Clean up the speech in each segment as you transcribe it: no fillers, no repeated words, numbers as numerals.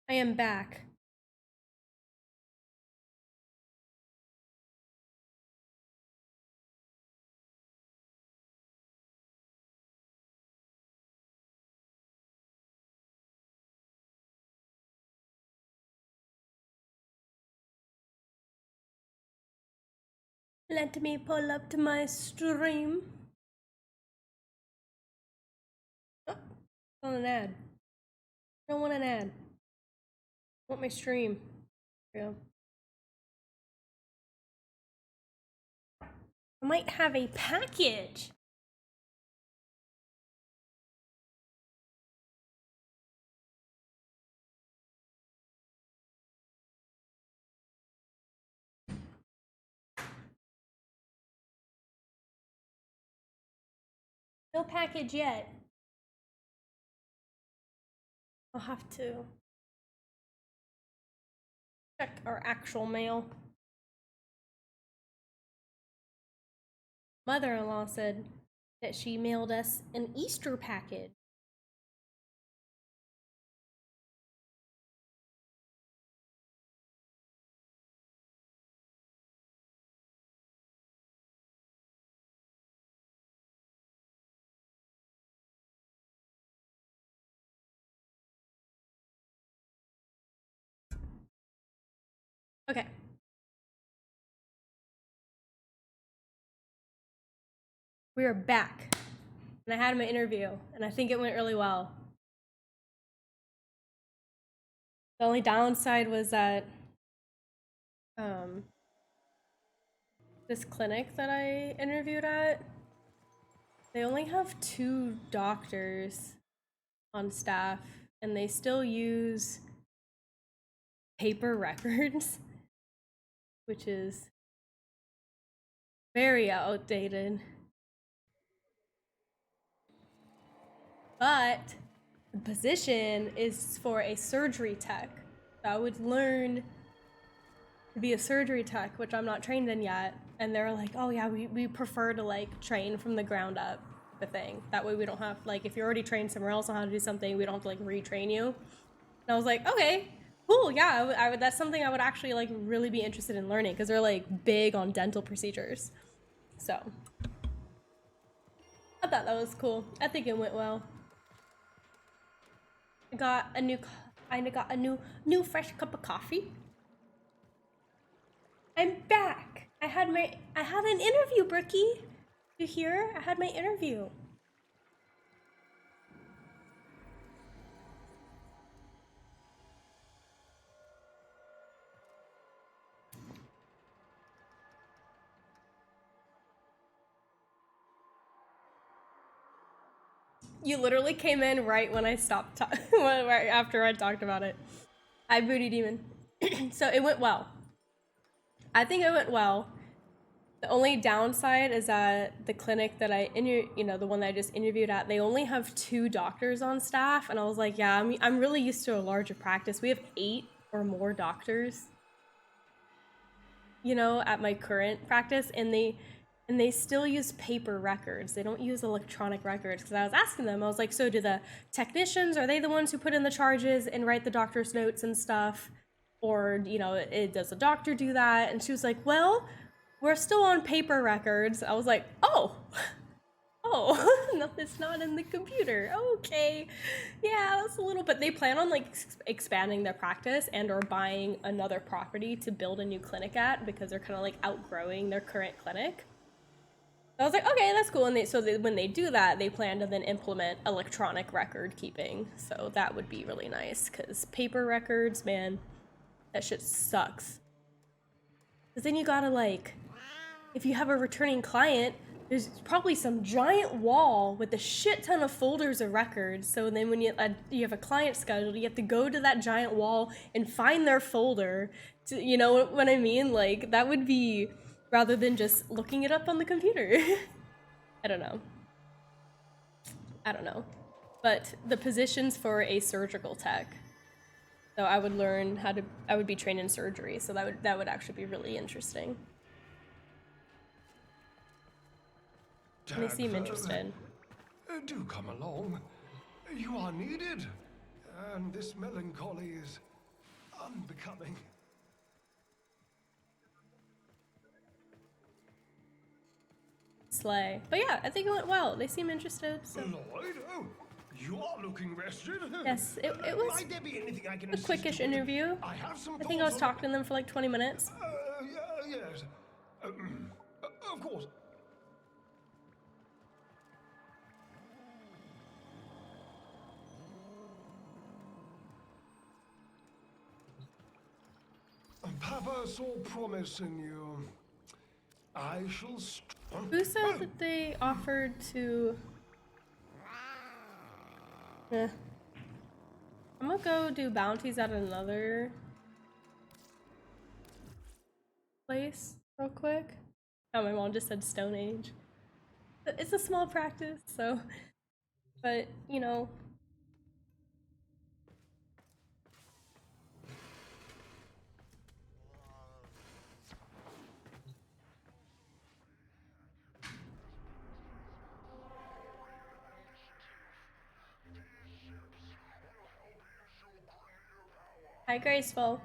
I am back. Let me pull up to my stream. Oh, on an ad. I don't want an ad. I want my stream. Yeah. I might have a package. No package yet. I'll have to check our actual mail. Mother-in-law said that she mailed us an Easter package. Okay. We are back. And I had my interview, and I think it went really well. The only downside was that this clinic that I interviewed at, they only have 2 doctors on staff, and they still use paper records, which is very outdated. But the position is for a surgery tech. So I would learn to be a surgery tech, which I'm not trained in yet. And they're like, oh yeah, we prefer to like train from the ground up, the thing. That way we don't have, like, if you're already trained somewhere else on how to do something, we don't have to like retrain you. And I was like, okay, cool, yeah, I would, that's something I would actually like really be interested in learning, because they're like big on dental procedures. So I thought that was cool. I think it went well. I got a new fresh cup of coffee. I'm back. I had an interview, Brookie. You hear? I had my interview. You literally came in right when I stopped right after I talked about it. Hi, Booty Demon. So it went well. I think it went well. The only downside is that the clinic that the one that I just interviewed at, they only have 2 doctors on staff, and I was like, yeah, I'm really used to a larger practice. We have 8 or more doctors, at my current practice, and they still use paper records. They don't use electronic records. Because I was asking them, I was like, so do the technicians, are they the ones who put in the charges and write the doctor's notes and stuff? Or, does the doctor do that? And she was like, well, we're still on paper records. I was like, oh, no, it's not in the computer. Okay, yeah, that's a little. But they plan on like expanding their practice and or buying another property to build a new clinic at, because they're kind of like outgrowing their current clinic. So I was like, okay, that's cool. And when they do that, they plan to then implement electronic record keeping. So that would be really nice, because paper records, man, that shit sucks. Because then you gotta like, if you have a returning client, there's probably some giant wall with a shit ton of folders of records. So then when you have a client scheduled, you have to go to that giant wall and find their folder. You know what I mean? Like, that would be, rather than just looking it up on the computer. I don't know. But the position's for a surgical tech. So I would learn I would be trained in surgery. So that would actually be really interesting. They seem interested. Do come along. You are needed, and this melancholy is unbecoming. Slay. But yeah, I think it went well. They seem interested, so. Lloyd, oh, you are looking rested. Yes, it was Might there be anything I can a assist quickish you with? interview. I have some I think I was thoughts on- talking to them for like 20 minutes. Yes. Of course. Papa saw promise in you. I shall. Who said that they offered to... I'm gonna go do bounties at another place real quick. Oh, my mom just said Stone Age. It's a small practice, so... But, you know... Hi, Graceful.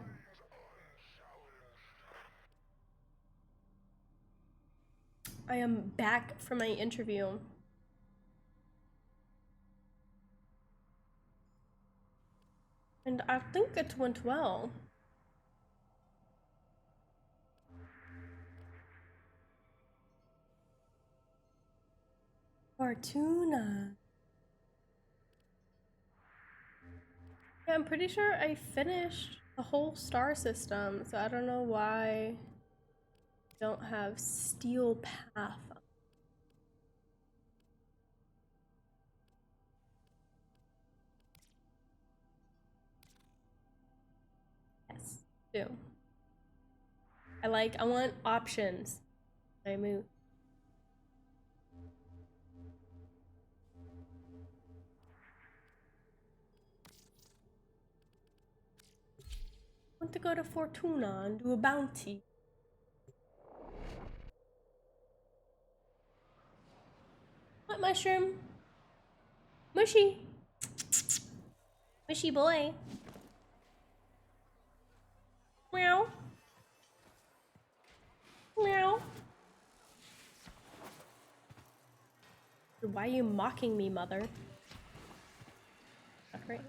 I am back from my interview. And I think it went well. Fortuna. Yeah, I'm pretty sure I finished the whole star system, so I don't know why I don't have Steel Path. Yes, do. I want options. I move. I want to go to Fortuna and do a bounty. What mushroom? Mushy. Mushy boy. Meow. Meow. Why are you mocking me, mother? Not right.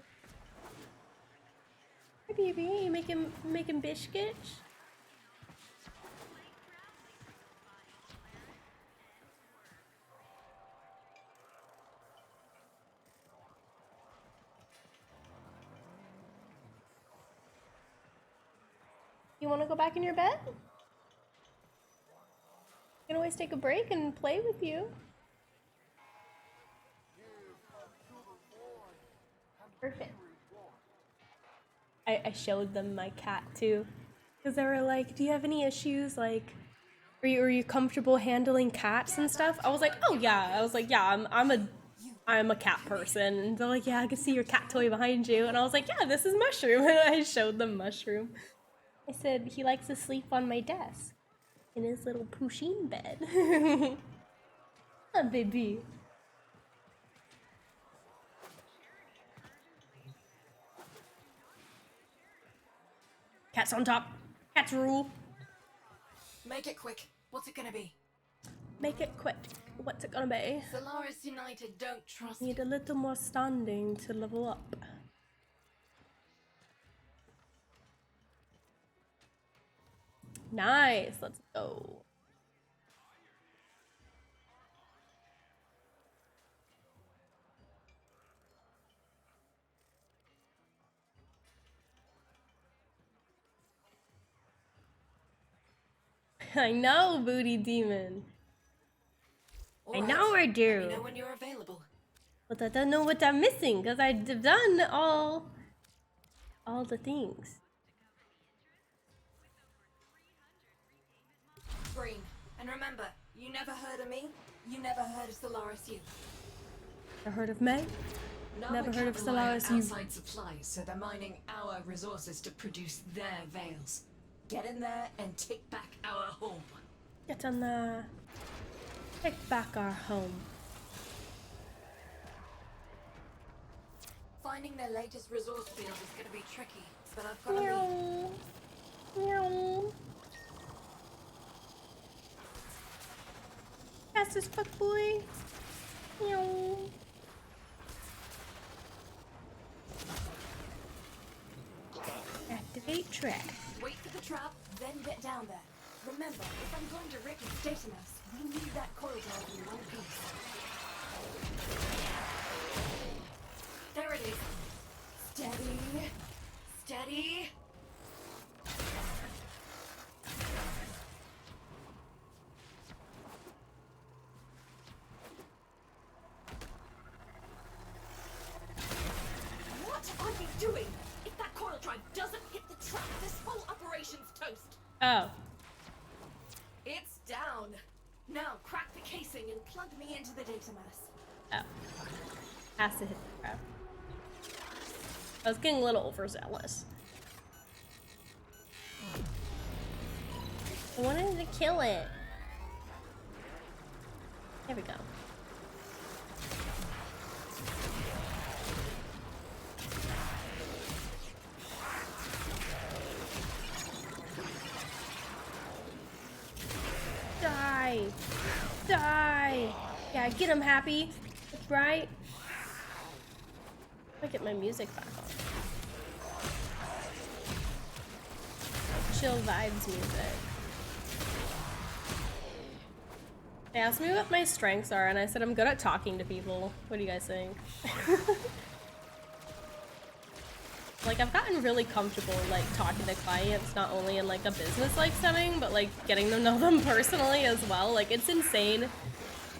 Hi, baby. You making biscuits? You want to go back in your bed? You can always take a break and play with you. Perfect. I showed them my cat too, because they were like, "Do you have any issues? Like, are you comfortable handling cats and stuff?" I was like, "Oh yeah." I was like, "Yeah, I'm a cat person." And they're like, "Yeah, I can see your cat toy behind you." And I was like, "Yeah, this is Mushroom." And I showed them Mushroom. I said he likes to sleep on my desk in his little Pusheen bed. Ah, baby. Cats on top. Cats rule. Make it quick. What's it gonna be? Make it quick. What's it gonna be? Solaris United don't trust. Need a little more standing to level up. Nice. Let's go. I know, booty demon. I know I do. Let me know when you're available. But I don't know what I'm missing because I've done all the things. Green. And remember, you never heard of me. You never heard of Solaris U. Never heard of May? Never heard of Solaris U. Outside supplies, so they're mining our resources to produce their veils. Get in there and take back our home. Get on the... Take back our home. Finding their latest resource field is gonna be tricky. but I've got to leave. Meow. Meow. Fastest fuck boy. Meow. Activate trap. Wait for the trap, then get down there. Remember, if I'm going to wreck its data mass, we need that coil drive in one piece. There it is. Steady. Steady. What are you doing? If that coil drive doesn't hit the trap, this whole operation's toast. Oh. It's down. Now crack the casing and plug me into the data mass. Oh. Has to hit the trap. I was getting a little overzealous. I wanted to kill it. There we go. Die! Die! Yeah, get him, Happy. That's right. I get my music back on. Chill vibes music. They asked me what my strengths are, and I said I'm good at talking to people. What do you guys think? Like, I've gotten really comfortable, like, talking to clients, not only in, like, a business-like setting, but, like, getting to know them personally as well. Like, it's insane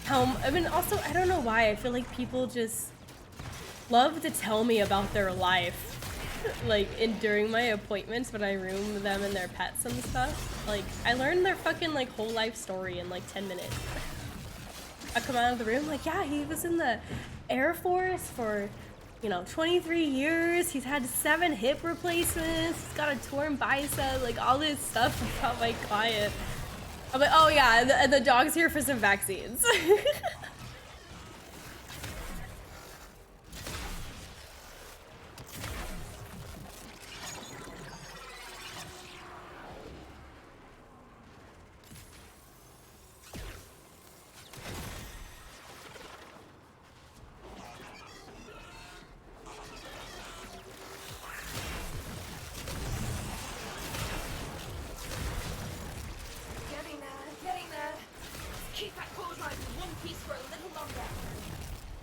how, I mean, also, I don't know why, I feel like people just love to tell me about their life. Like, during my appointments when I room them and their pets and stuff. Like, I learned their fucking, like, whole life story in, like, 10 minutes. I come out of the room, like, yeah, he was in the Air Force for, you know, 23 years. He's had 7 hip replacements. He's got a torn bicep, like, all this stuff about my client. I'm like, oh yeah, and the dog's here for some vaccines.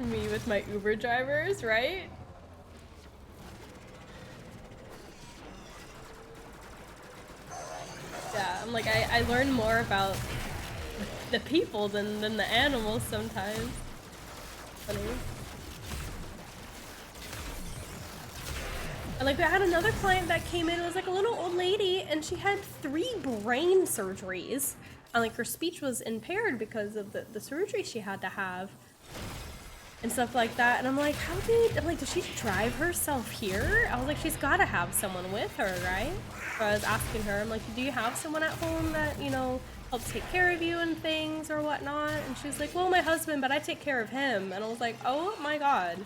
Me with my Uber drivers, right? Yeah, I'm like, I learn more about the people than the animals sometimes. Funny. And like, I had another client that came in, it was like a little old lady, and she had 3 brain surgeries. And like, her speech was impaired because of the surgery she had to have. And stuff like that, and I'm like, I'm like, does she drive herself here? I was like, she's gotta have someone with her, right? So I was asking her, I'm like, do you have someone at home that, you know, helps take care of you and things or whatnot? And she's like, well, my husband, but I take care of him. And I was like, oh my god.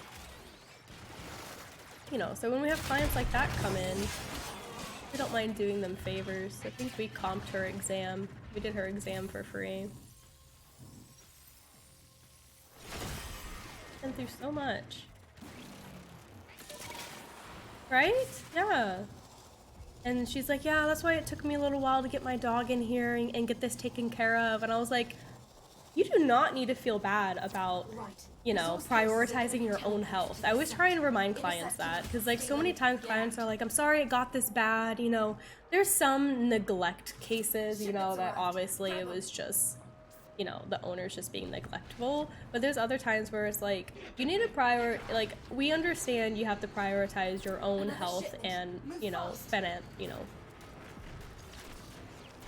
You know, so when we have clients like that come in, we don't mind doing them favors. I think we comped her exam. We did her exam for free. Been through so much. Right? Yeah. And she's like, yeah, that's why it took me a little while to get my dog in here and get this taken care of. And I was like, you do not need to feel bad about, you know, prioritizing your own health. I always try and remind clients that, because like so many times clients are like, I'm sorry it got this bad, you know. There's some neglect cases, you know, that obviously it was just, you know, the owner's just being neglectful, but there's other times where it's like, you need to like, we understand you have to prioritize your own health and, you know, you know,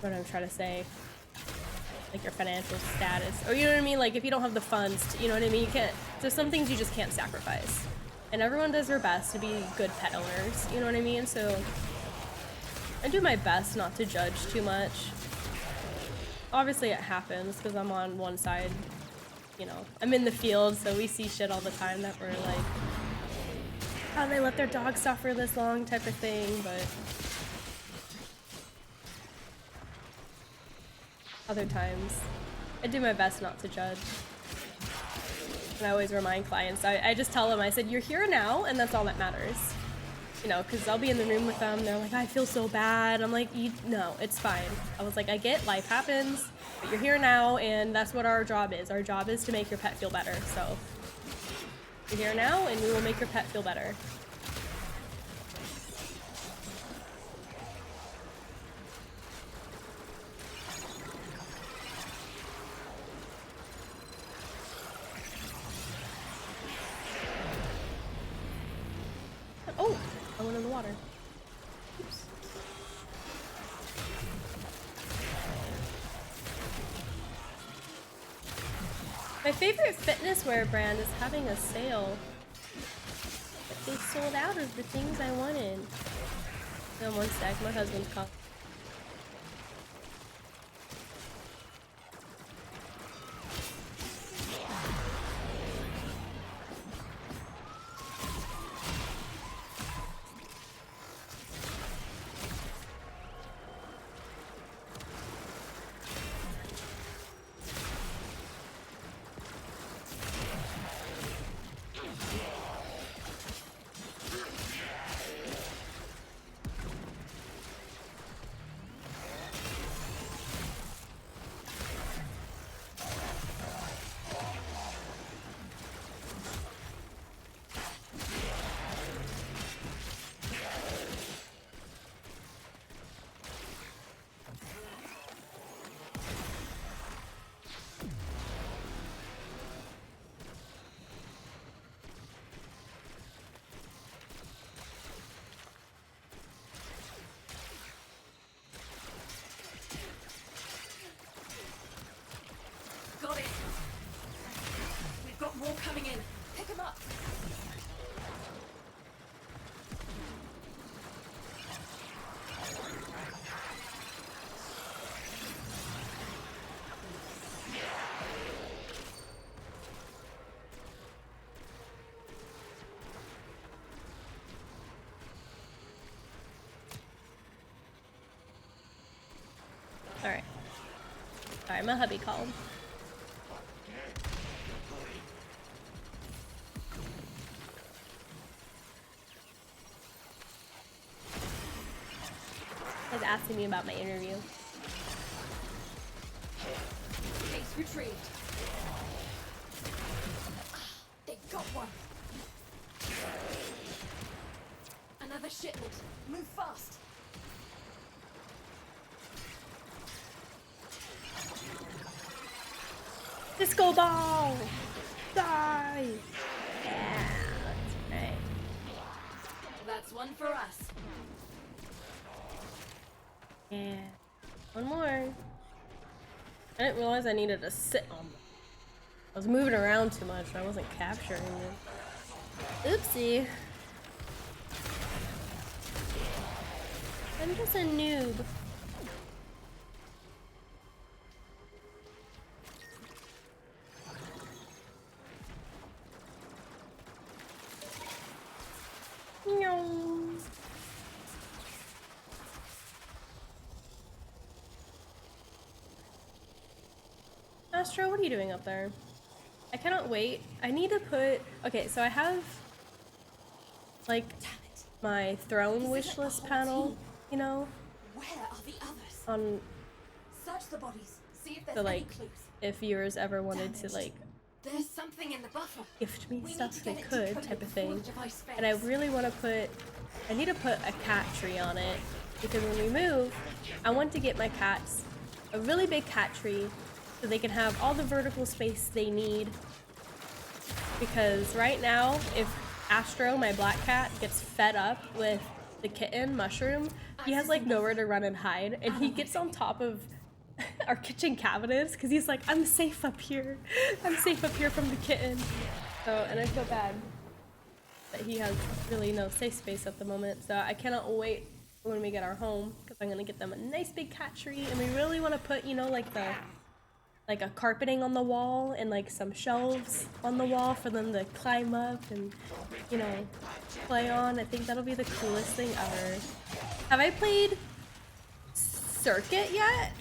what I'm trying to say, like your financial status, or you know what I mean, like if you don't have the funds to, you know what I mean, you can't, there's some things you just can't sacrifice, and everyone does their best to be good pet owners, you know what I mean, so I do my best not to judge too much. Obviously it happens because I'm on one side, you know, I'm in the field, so we see shit all the time that we're like, how they let their dog suffer this long type of thing, but other times I do my best not to judge. And I always remind clients, I just tell them, I said, you're here now, and that's all that matters. You know, because I'll be in the room with them, they're like, I feel so bad. I'm like, no, it's fine. I was like, I get life happens, but you're here now, and that's what our job is. Our job is to make your pet feel better, so you're here now, and we will make your pet feel better. Oh, I went in the water. Oops. My favorite fitness wear brand is having a sale. But they sold out of the things I wanted. No, one sec, my husband's calling. Got it. We've got more coming in. Pick them up. All right. Sorry, my hubby called. He's asking me about my interview. Case retrieved. They got one. Another shipment. Move fast. Disco ball! Die! Yeah, that's right. That's one for us. Yeah. One more. I didn't realize I needed to sit on them. I was moving around too much. I wasn't capturing them. Oopsie. I'm just a noob. Astro, what are you doing up there? I cannot wait. I need to put... Okay, so I have like my throne wish list panel, you know? Where are the others? On... Search the bodies. See if there's So any like, clues. if viewers ever wanted to like There's something in the buffer. gift me We need stuff, to they get it could, decoded type of before thing. the device And I fails. really want to put... I need to put a cat tree on it, because when we move, I want to get my cats a really big cat tree so they can have all the vertical space they need. Because right now, if Astro, my black cat, gets fed up with the kitten, Mushroom, he has like nowhere to run and hide, and he gets on top of our kitchen cabinets because he's like, I'm safe up here. I'm safe up here from the kitten. So, and I feel bad that he has really no safe space at the moment. So I cannot wait for when we get our home, because I'm gonna get them a nice big cat tree, and we really want to put, you know, like like a carpeting on the wall and like some shelves on the wall for them to climb up and, you know, play on. I think that'll be the coolest thing ever. Have I played Circuit yet?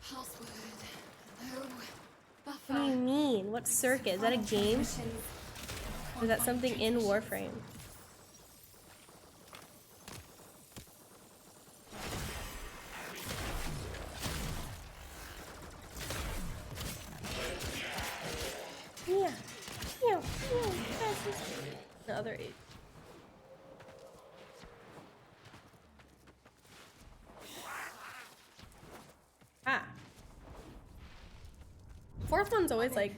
Password. Oh, buffer. What do you mean? What's Circuit? Is that a game? Or is that something in Warframe? Yeah. Yeah. The other 8. Ah. Fourth one's always like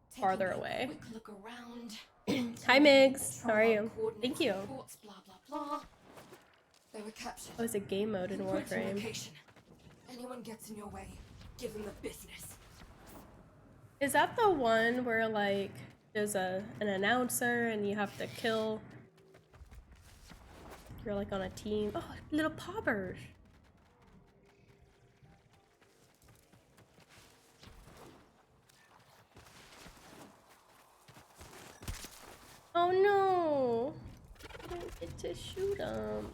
farther away. Quick look around. Hi Migs, how are you? Thank you. Reports, blah blah blah. They were captured. Oh, it's a game mode in Point Warframe. location. Anyone gets in your way, give them the business. Is that the one where like there's an announcer and you have to kill? You're like on a team. Oh, little poppers. Oh no! I didn't get to shoot him.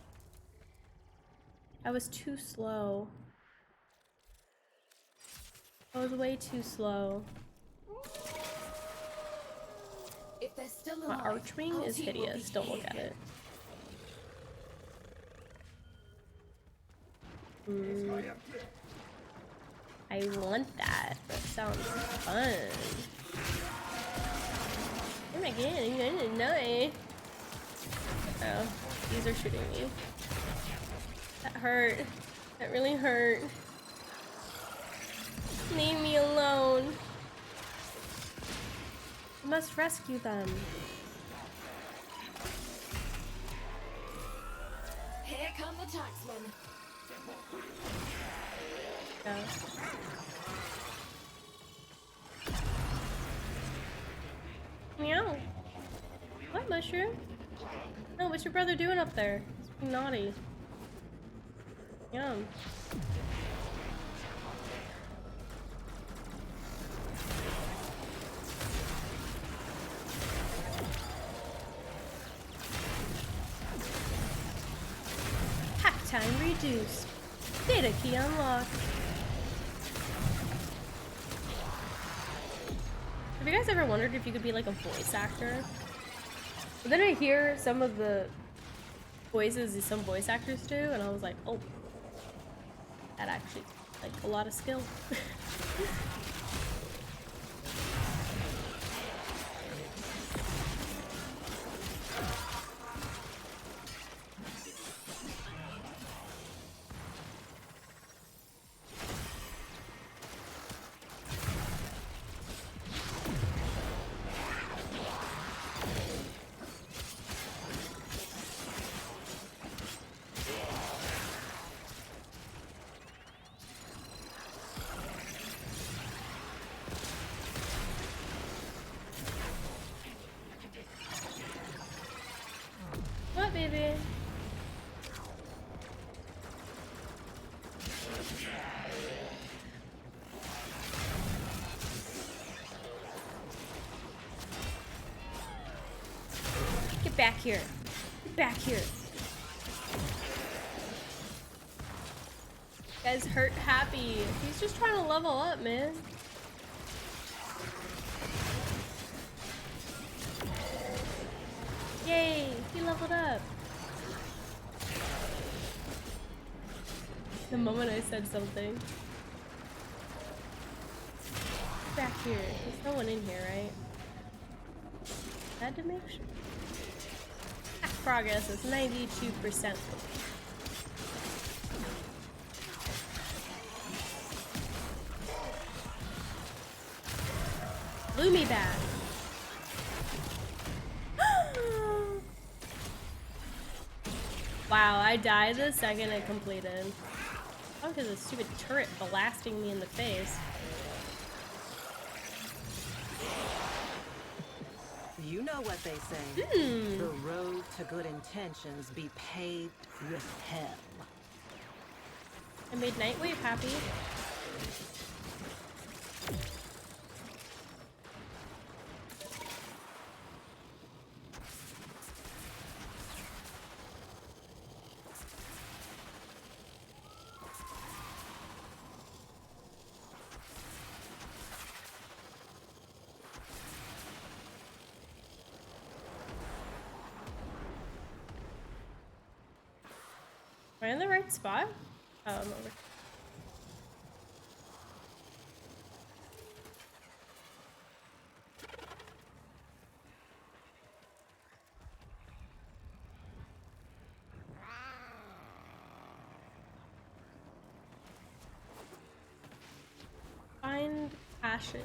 I was too slow. I was way too slow. If they're still My alive, archwing our is team will be hideous. Don't look here. at it. I want that. That sounds fun. Oh my god, I'm gonna die. Oh, these are shooting me. That hurt. That really hurt. Leave me alone. I must rescue them. Here come the taxmen. Yeah. Meow. What, Mushroom? No, what's your brother doing up there? He's being naughty. Yum. Hack time reduced. Data key unlocked. Have you guys ever wondered if you could be like a voice actor? But then I hear some of the voices some voice actors do, and I was like, oh, that actually like a lot of skill. What, baby? Get back here. Get back here. Guy's hurt happy. He's just trying to level up, man. Yay, he leveled up. The moment I said something. Back here. There's no one in here, right? Had to make sure. Progress is 92%. Blew me back. Wow, I died the second it completed. Oh, because a stupid turret blasting me in the face. You know what they say. The road to good intentions be paved with hell. I made Nightwave happy. in the right spot? Oh, I'm over. Find ashes.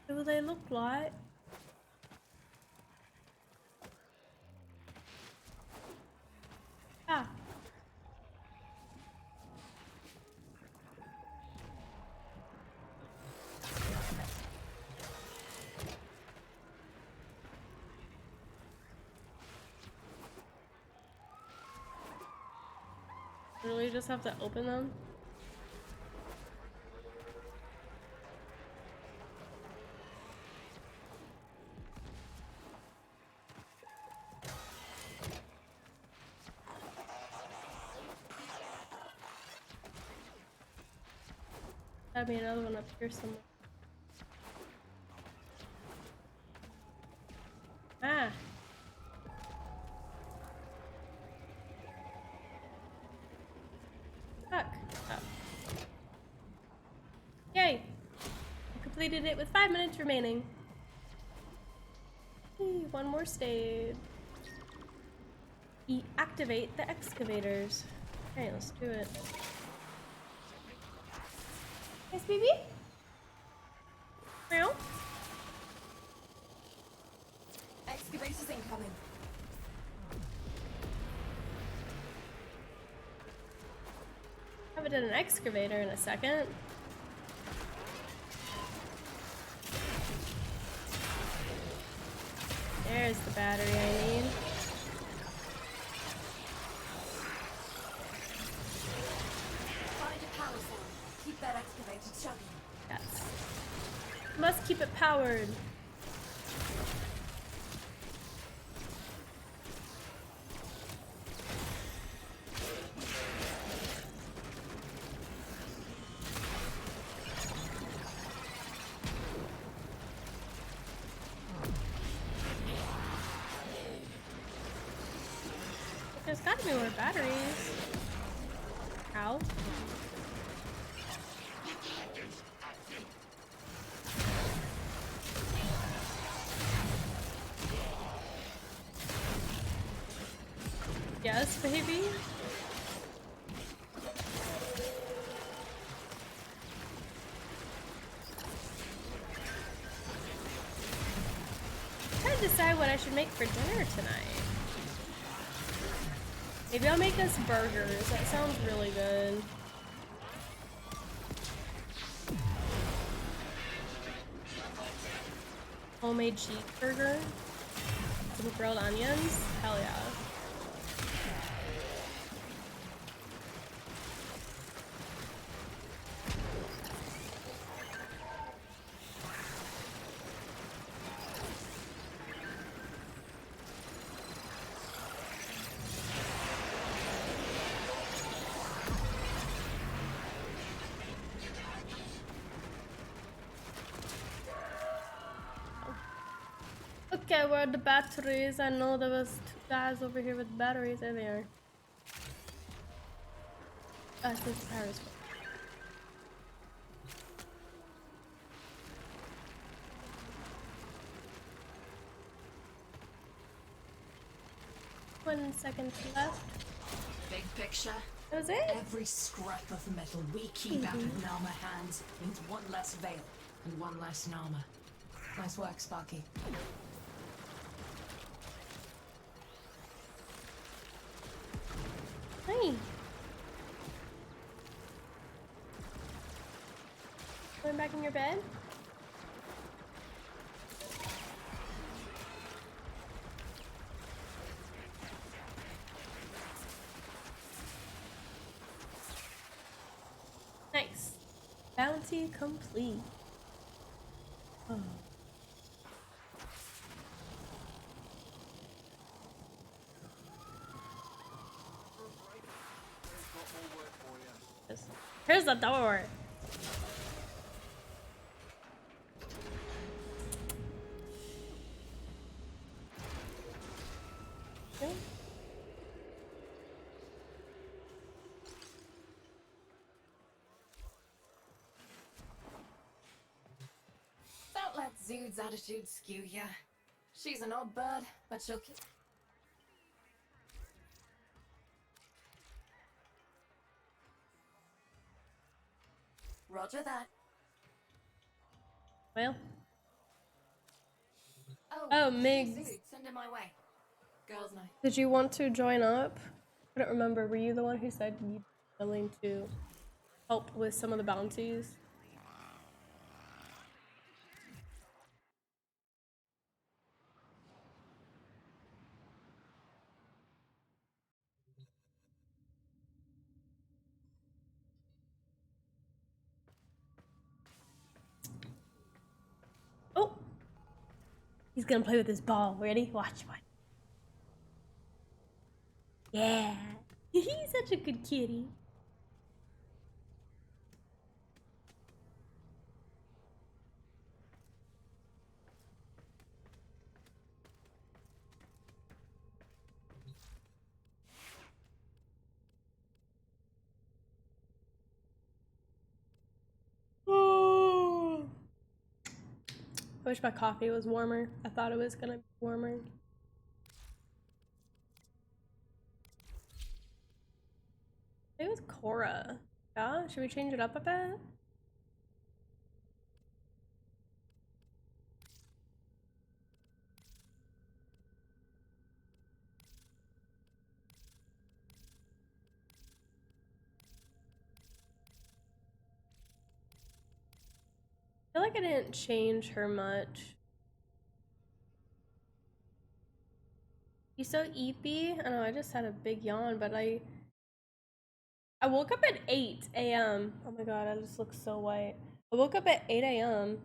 What do they look like? Ah. Really just have to open them? Gotta be another one up here somewhere. Ah. Fuck. Oh. Yay! I completed it with 5 minutes remaining. Hey, one more stage. Activate the excavators. Okay, let's do it. Yes, baby? Meow? Excavators incoming. Haven't done an excavator in a second. There's the battery I need. Find a power cell. Keep that excavator chugging. Yes. Must keep it powered. There's gotta be more batteries. Ow. Yes, baby. I'm trying to decide what I should make for dinner tonight. Maybe I'll make us burgers. That sounds really good. Homemade cheeseburger. Some grilled onions. Hell yeah. Okay, where are the batteries? I know there was 2 guys over here with batteries. There they are. I think the power is full. One second left. Big picture. That was it? Every scrap of metal we keep out of Nama hands means one less veil and one less Nama. Nice work, Sparky. Hey. Going back in your bed? Nice. Bounty complete. Oh. Here's the door. Okay. let Zood's attitude skew ya. She's an odd bird, but she'll keep. Roger that. Well. Oh, Oh, hey, Migs. Zood, send him my way. Girls' night. Did you want to join up? I don't remember. Were you the one who said you'd be willing to help with some of the bounties? Oh! He's gonna play with his ball. Ready? Watch. Yeah. He's such a good kitty. Oh. I wish my coffee was warmer. I thought it was gonna be warmer. It was Cora. Yeah? Should we change it up a bit? I feel like I didn't change her much. You so eepy? I know, I just had a big yawn, but I woke up at 8 a.m. Oh my god, I just look so white. I woke up at 8 a.m.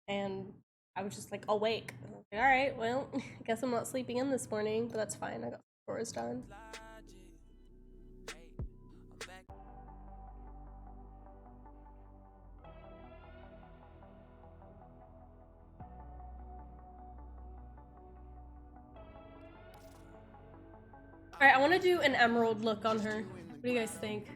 and I was just like awake. Like, all right, well, I guess I'm not sleeping in this morning, but that's fine. I got chores done. All right, I want to do an emerald look on her. What do you guys think?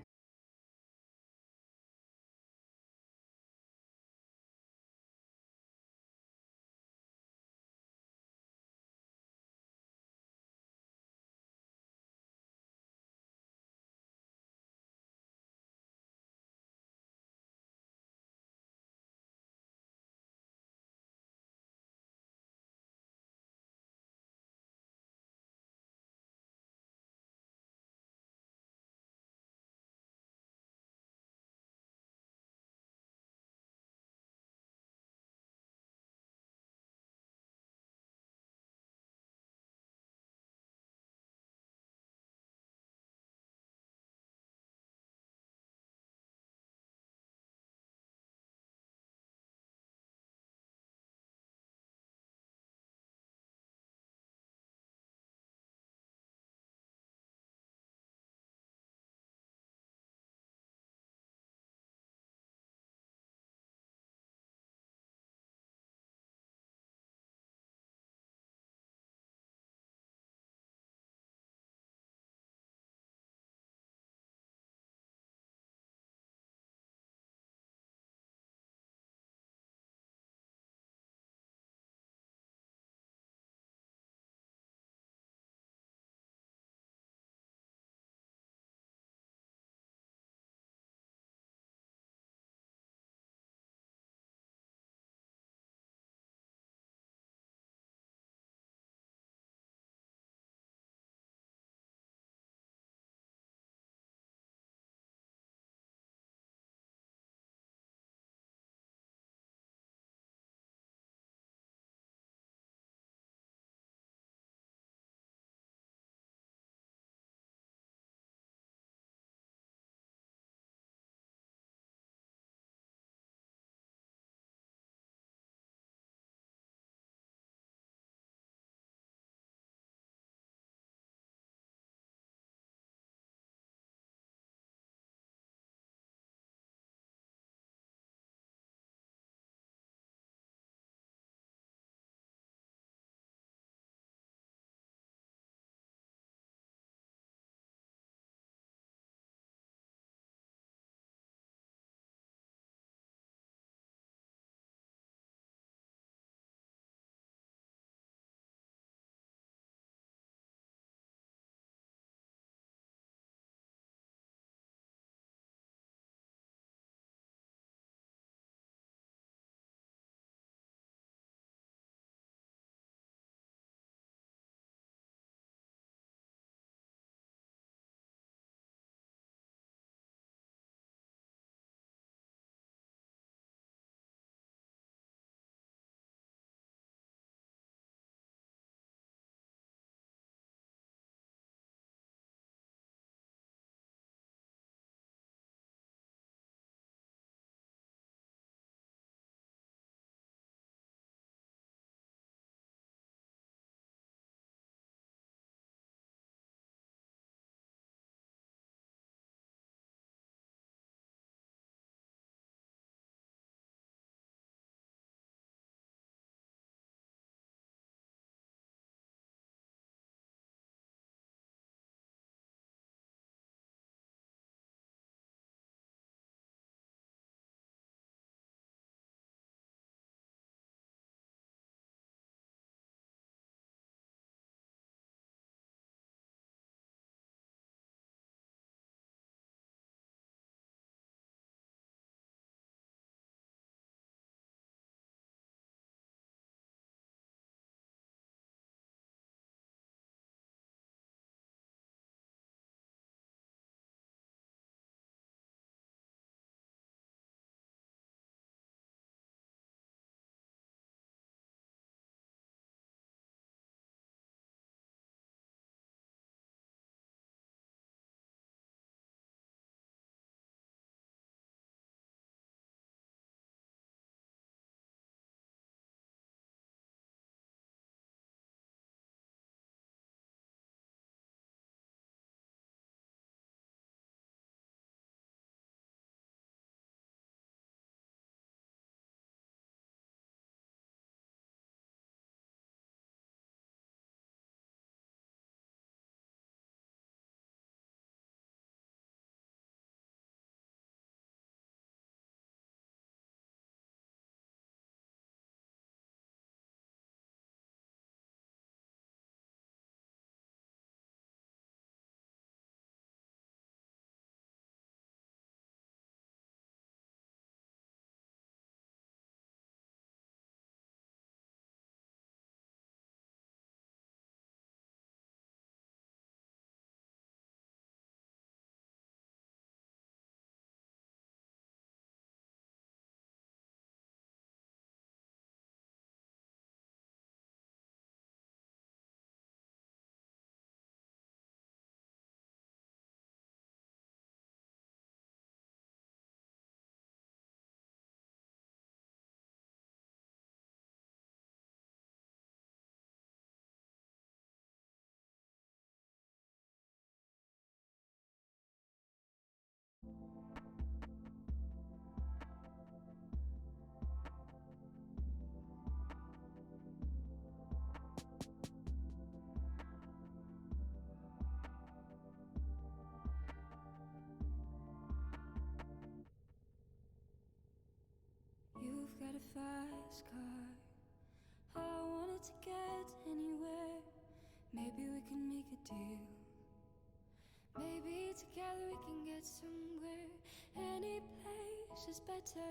This is better.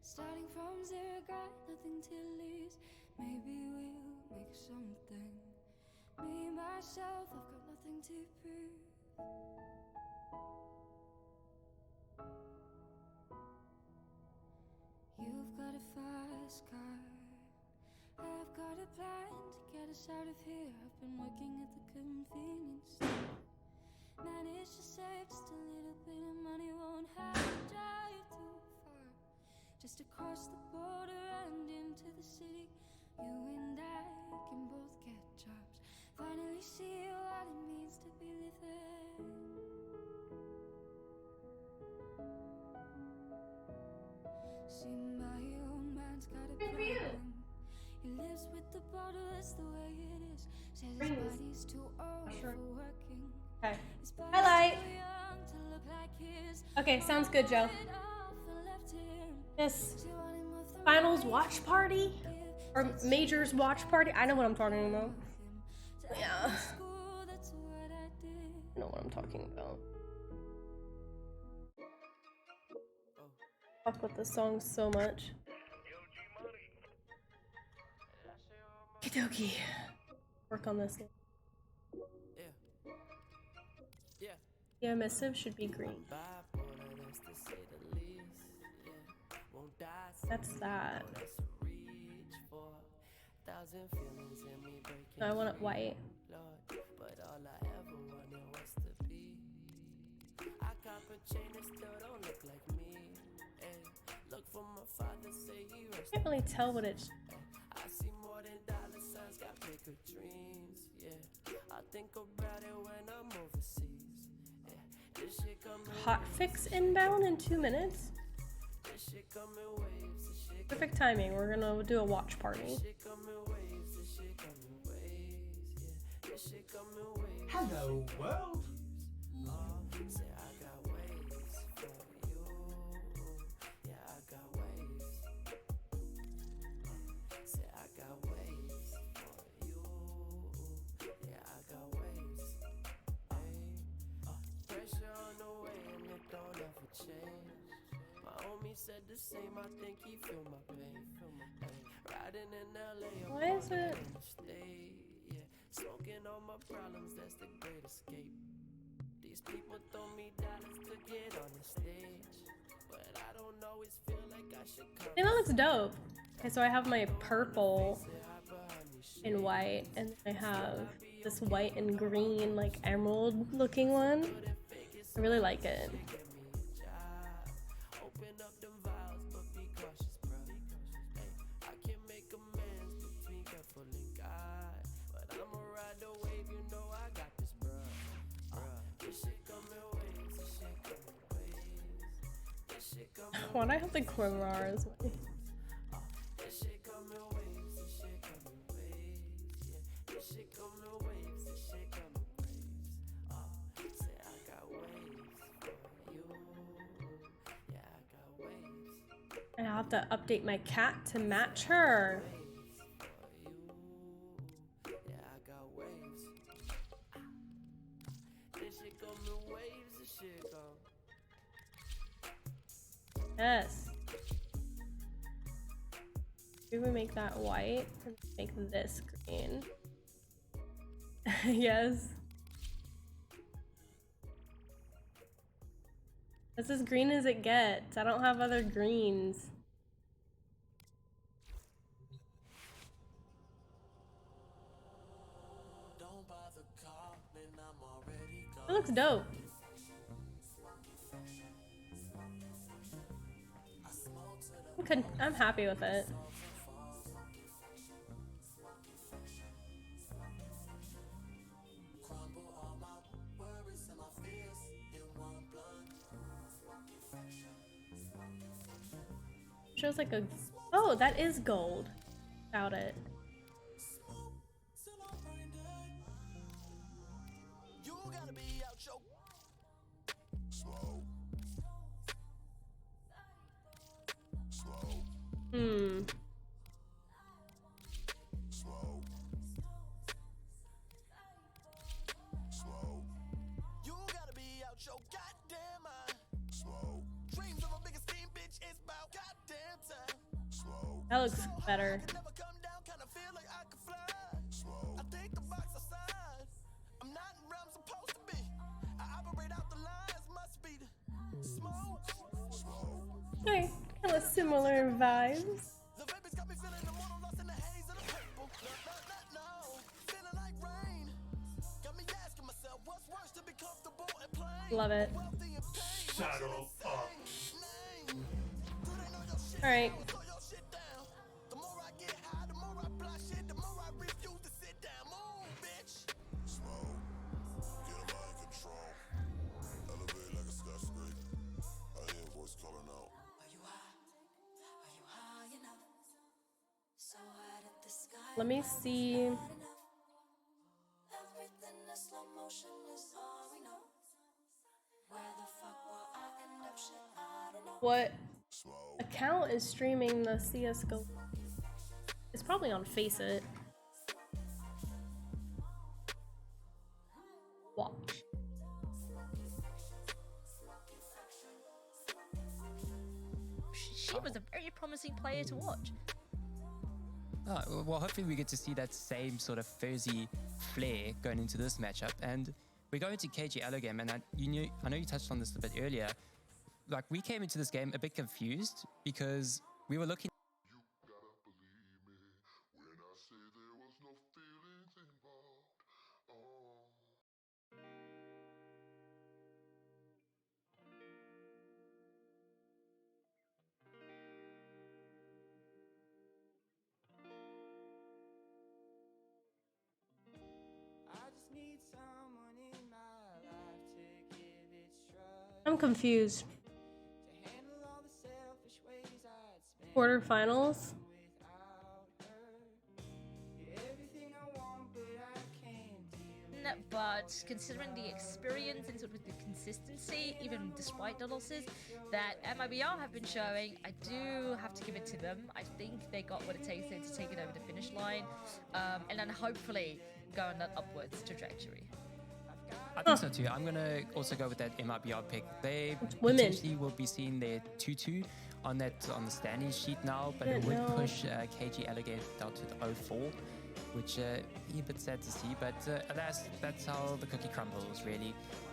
Starting from zero, got nothing to lose. Maybe we'll make something. Me, myself, I've got nothing to prove. You've got a fast car. I've got a plan to get us out of here. I've been working at the convenience store. Managed to save just a little bit of money. Won't have to drive too far. Just across the border and into the city. You and I can both get jobs. Finally see what it means to be living. See, my old man's got a problem. He lives with the bottle, that's the way it is. Says his body's too old for working. Okay. His body's Highlight. too young to look like his. Okay, sounds good, Joe. This finals watch party or majors watch party. I know what I'm talking about. Yeah. I know what I'm talking about. Fuck with this song so much. Okie work on this. Yeah, missive should be green. That's that. No, I want it white. I can't really tell what it's. I see more than dollar signs, got bigger dreams, yeah. I think about it when I'm overseas, yeah. This shit coming Hot fix inbound in 2 minutes. this shit coming waves, this shit Perfect timing. We're gonna do a watch party. coming waves, this shit coming waves, yeah. This shit coming waves. Hello, world. Say I got waves for you, yeah, I got waves. Say I got waves for you, yeah, I got waves. Pressure on the way and it don't ever change. My homie said the same, I think he feel my pain. Riding in LA, Why is it? yeah. Smoking all my problems, that's the great escape. These people throw me dollars to get on the stage, but I don't always feel like I should come. Hey, that looks dope. Okay, so I have my purple and white, and I have this white and green, like emerald looking one. I really like it. Open up them vials, but be cautious, bro. Hey, I can make amends, but be careful in God. But I'ma ride the wave, you know I got this, bro. This shit coming waves, this shit coming waves. This shit coming Why do I have the Quimrars? This shit coming waves, this shit coming waves, yeah. This shit coming waves, this shit coming waves. Say I got waves for you, yeah, I got waves. And I'll have to update my cat to match her. Waves for you, yeah, I got waves. This shit coming waves, this shit come. Yes. Maybe we make that white and make this green. Yes. That's as green as it gets. I don't have other greens. Don't bother calling, I'm already gone. It looks dope. I'm happy with it. Crumble all my worries and my fears in one blunt. Shows like a. Oh, that is gold. Without it. You gotta be out your Hmm. You gotta be out your goddamn mind. Dreams of a bigger scheme, That looks better. Okay, kind of similar vibes. Love it. Saddle up. All right. Let me see. What account is streaming the CS:GO? It's probably on Face It. Watch. She was a very promising player to watch. Oh, well, hopefully we get to see that same sort of fuzzy flair going into this matchup. And we're going to KG Allo game, and I know you touched on this a bit earlier. Like, we came into this game a bit confused because we were looking. You gotta believe me when I say there was no feelings involved. Oh. I just need someone in my life to give it trust. I'm confused. To handle all the selfish ways I'd spend Quarterfinals. without her. You're everything I want, but I can't deal. But considering the experience and sort of the consistency, even despite the losses that MIBR have been showing, I do have to give it to them. I think they got what it takes there to take it over the finish line, and then hopefully go on that upwards trajectory. I think so too. I'm going to also go with that MIBR pick. They women. potentially will be seeing their 2-2 on the standing sheet now, but it would No. push KG Alligator down to the 0-4, which be a bit sad to see, but that's how the cookie crumbles, really.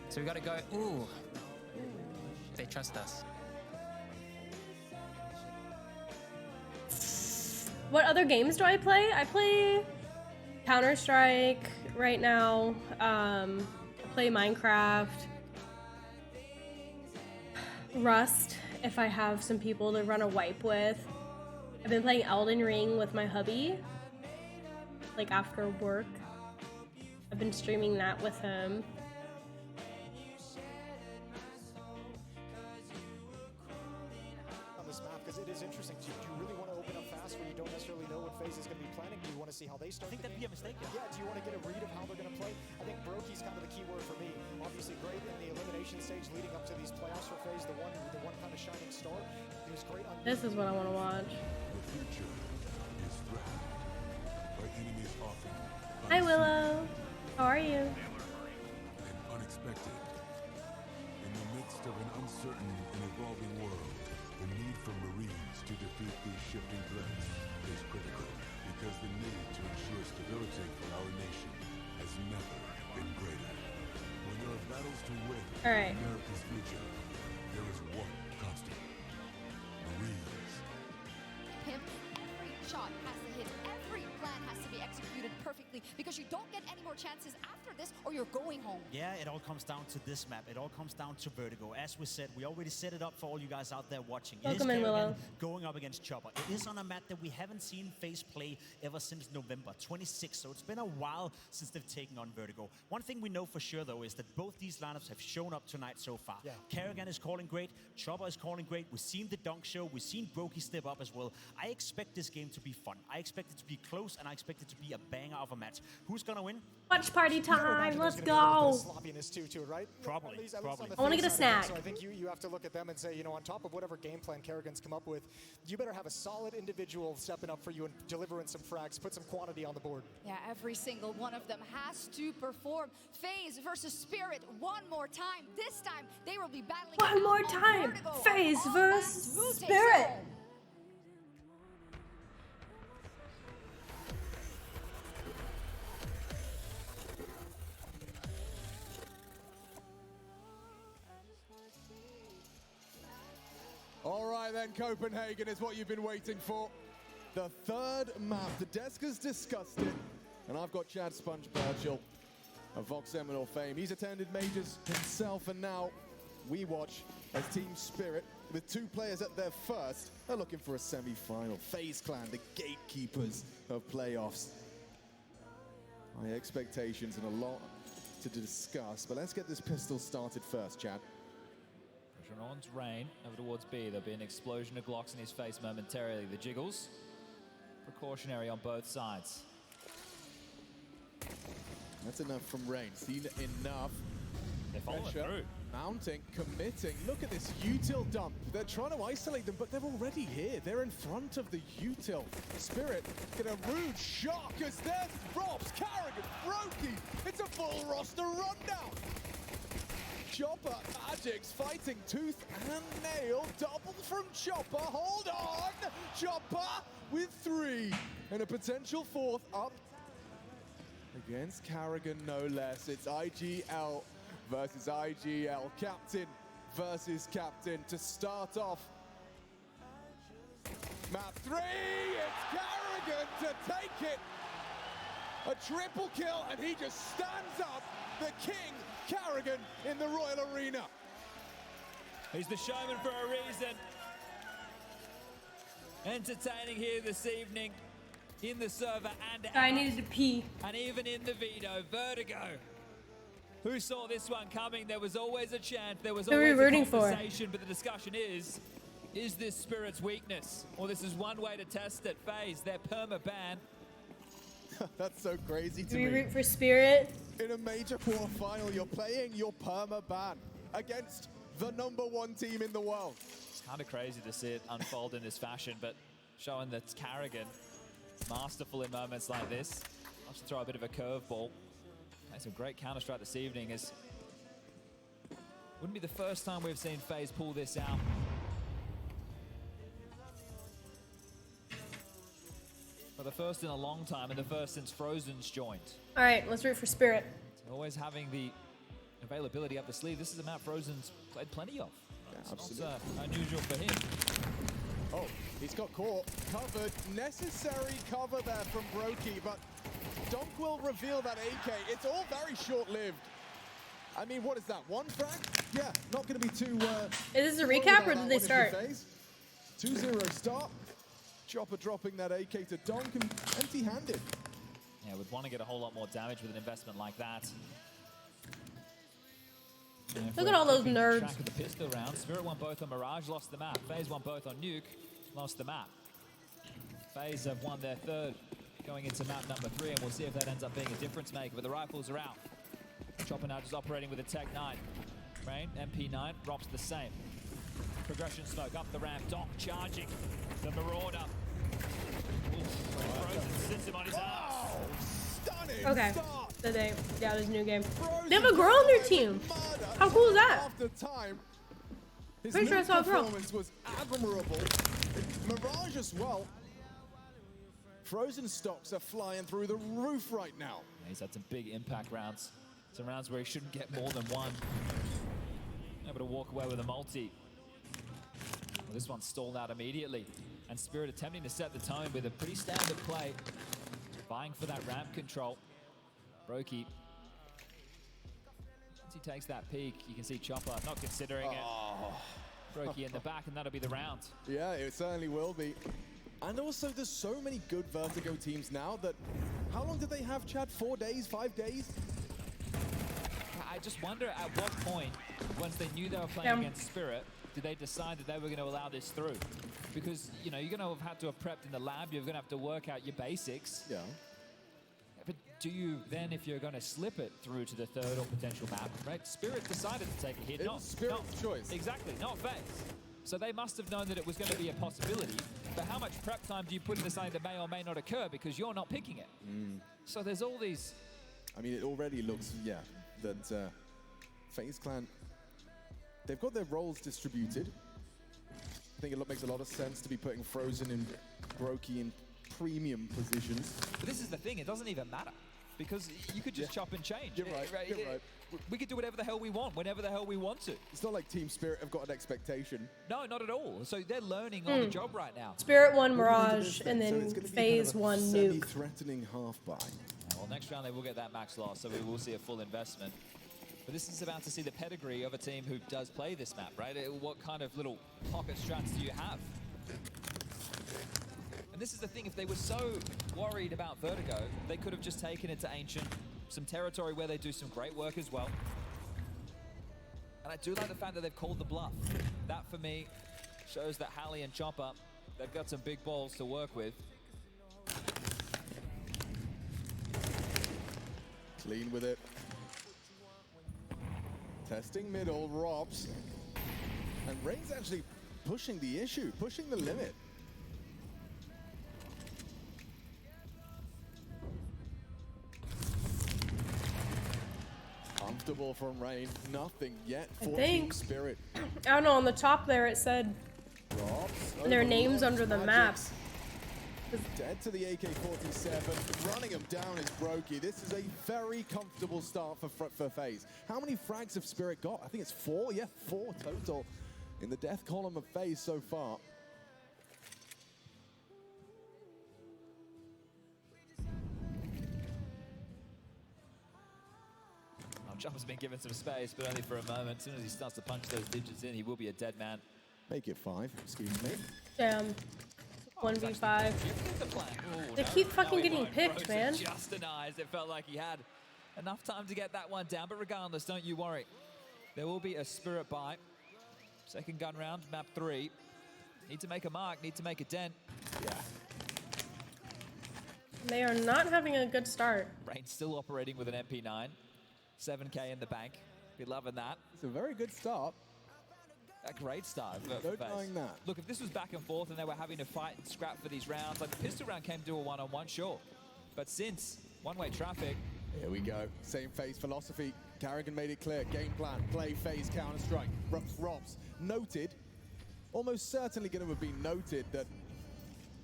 So we got to go. Ooh, they trust us. What other games do I play? I play Counter-Strike right now. I play Minecraft. Rust, if I have some people to run a wipe with. I've been playing Elden Ring with my hubby, like after work. I've been streaming that with him. On this map, because it is interesting. Do you really want to open up fast when you don't necessarily know what phase is going to be planning? Do you want to see how they start? I think that'd be a mistake. Yeah. Do you want to get a read of how they're going to play? I think Brokey's kind of the key word for me. Obviously, great in the elimination stage leading up to these playoffs for phase. The one kind of shining star. He was great on. This is what I want to watch. The future is threatened by enemies often Hi Willow, how are you? and unexpected. In the midst of an uncertain and evolving world, the need for Marines to defeat these shifting threats is critical because the need to ensure stability for our nation has never been greater. When there are battles to win All right. in America's future, there is one constant. Marines. Him, every shot has to hit, every plan has to be executed perfectly because you don't get any more chances after this or you're going home. Yeah, it all comes down to this map. It all comes down to Vertigo. As we said, we already set it up for all you guys out there watching. Welcome in, Kerrigan Willow. going up against Chopper. It is on a map that we haven't seen FaZe play ever since November 26, so it's been a while since they've taken on Vertigo. One thing we know for sure, though, is that both these lineups have shown up tonight so far. Yeah. Kerrigan is calling great, Chopper is calling great. We've seen the dunk show, we've seen Brokey step up as well. I expect this game to be fun. I expect it to be close, and I expect it to be a banger of a match. Who's gonna win? Watch party You gotta time, imagine let's there's gonna be a little go. bit of sloppiness too, right? Probably, At least on probably. the I wanna FaZe get a side of things. snack. So I think you have to look at them and say, you know, on top of whatever game plan Kerrigan's come up with, you better have a solid individual stepping up for you and delivering some frags, put some quantity on the board. Yeah, every single one of them has to perform. FaZe versus Spirit one more time. This time they will be battling. One more out on time. Vertigo. FaZe All versus ends, who takes Spirit. home? right then, Copenhagen is what you've been waiting for. The third map. The desk has discussed it. And I've got Chad Sponge Birchall of Vox Seminole fame. He's attended majors himself, and now we watch as Team Spirit, with 2 players at their first, are looking for a semi-final. FaZe Clan, the gatekeepers of playoffs. High expectations and a lot to discuss, but let's get this pistol started first, Chad. Pressure on Rain over towards B. There'll be an explosion of Glocks in his face momentarily. The jiggles, precautionary on both sides. That's enough from Rain. Seen enough. They're following Pressure through. Mounting, committing. Look at this util dump. They're trying to isolate them, but they're already here. They're in front of the util. Spirit get a rude shock as there's Robs, Carrigan, Brokey. It's a full roster rundown. Chopper, Magic's fighting tooth and nail. Double from Chopper. Hold on. Chopper with 3 and a potential 4th up against Carrigan, no less. It's IGL versus IGL. Captain versus captain to start off. Map 3, it's Carrigan to take it. A triple kill, and he just stands up. The king, Carrigan, in the Royal Arena. He's the showman for a reason. Entertaining here this evening in the server and I needed to pee. And even in the veto, Vertigo. Who saw this one coming? There was always a chance, there was Who are we always a rooting for? conversation, but the discussion is this Spirit's weakness? Or this is one way to test it. FaZe, their perma ban. That's so crazy to Do me. we root for Spirit? In a major quarterfinal, you're playing your perma ban against the #1 team in the world. It's kind of crazy to see it unfold in this fashion, but showing that Carrigan, masterful in moments like this. Loves to throw a bit of a curveball. Made some great Counter-Strike this evening. Wouldn't be the first time we've seen FaZe pull this out. For the first in a long time, and the first since Frozen's joined. All right, let's root for Spirit. Always having the availability up the sleeve. This is a map Frozen's played plenty of. Yeah, it's not unusual for him. Oh, he's got caught, covered, necessary cover there from Brokey, but Donk will reveal that AK. It's all very short-lived. I mean, what is that, 1 frag? Yeah, not going to be too... Is this a recap, or did they start? 2-0 start. Chopper dropping that AK to Donk and empty-handed. Yeah, would want to get a whole lot more damage with an investment like that. Look at all those nerds. Track of the pistol round. Spirit won both on Mirage, lost the map. FaZe won both on Nuke, lost the map. FaZe have won their 3rd going into map number 3, and we'll see if that ends up being a difference maker, but the rifles are out. Chopper now just operating with a Tech 9. Rain, MP9, drops the same. Progression smoke up the ramp. Donk charging the Marauder. Frozen sits him on his ass. Stunning Okay. start. So yeah, there's a new game. They have a girl on their team. How cool is that? After time, his Pretty sure I saw a girl. performance was admirable. Mirage as well. Frozen stocks are flying through the roof right now. Yeah, he's had some big impact rounds. Some rounds where he shouldn't get more than 1. Able to walk away with a multi. Well, this one stalled out immediately. And Spirit attempting to set the tone with a pretty standard play. Vying for that ramp control. Brokey. Once he takes that peek, you can see Chopper not considering it. Brokey in the back, and that'll be the round. Yeah, it certainly will be. And also, there's so many good Vertigo teams now that... How long did they have, Chad? 4 days? 5 days? I just wonder at what point, once they knew they were playing against Spirit, did they decide that they were going to allow this through? Because, you know, you're going to have had to have prepped in the lab, you're going to have to work out your basics. Yeah. But do you then, if you're going to slip it through to the 3rd or potential map, right? Spirit decided to take a hit. It was Spirit's choice. Exactly, not FaZe. So they must have known that it was going to be a possibility. But how much prep time do you put into something that may or may not occur because you're not picking it? So there's all these... I mean, it already looks, yeah, that FaZe Clan, they've got their roles distributed. I think it makes a lot of sense to be putting Frozen and Brokey in premium positions. But this is the thing, it doesn't even matter. because you could just chop and change. You're right. You're right. We could do whatever the hell we want, whenever the hell we want to. It's not like Team Spirit have got an expectation. No, not at all. So they're learning on the job right now. Spirit won Mirage, and then FaZe won Nuke. Semi-threatening half buy. Well, next round they will get that max loss, so we will see a full investment. But this is about to see the pedigree of a team who does play this map, right? What kind of little pocket strats do you have? And this is the thing, if they were so worried about Vertigo, they could have just taken it to Ancient, some territory where they do some great work as well. And I do like the fact that they've called the bluff. That, for me, shows that Hallie and Chopper, they've got some big balls to work with. Clean with it. Testing middle, Robs. And Rain's actually pushing the issue, pushing the limit. Comfortable from Rain, nothing yet for Team Spirit. I don't know, on the top there it said Robs, their names under the map. Dead to the AK-47, running him down is Brokey. This is a very comfortable start for FaZe. How many frags have Spirit got? I think it's 4, yeah, 4 total in the death column of FaZe so far. Chopper's been given some space, but only for a moment. As soon as he starts to punch those digits in, he will be a dead man. Make it 5, excuse me. Damn. 1v5. They keep fucking getting picked, man. Just denies. It felt like he had enough time to get that one down, but regardless, don't you worry. There will be a Spirit buy. Second gun round, map 3. Need to make a mark, need to make a dent. Yeah. They are not having a good start. Rain's still operating with an MP9. 7K in the bank. Be loving that. It's a very good start. A great start. No denying that. Look, if this was back and forth and they were having to fight and scrap for these rounds, like the pistol round came to a one-on-one, sure. But since one-way traffic... Here we go. Same FaZe philosophy. Carrigan made it clear. Game plan. Play FaZe Counter-Strike. Robs noted. Almost certainly going to have been noted that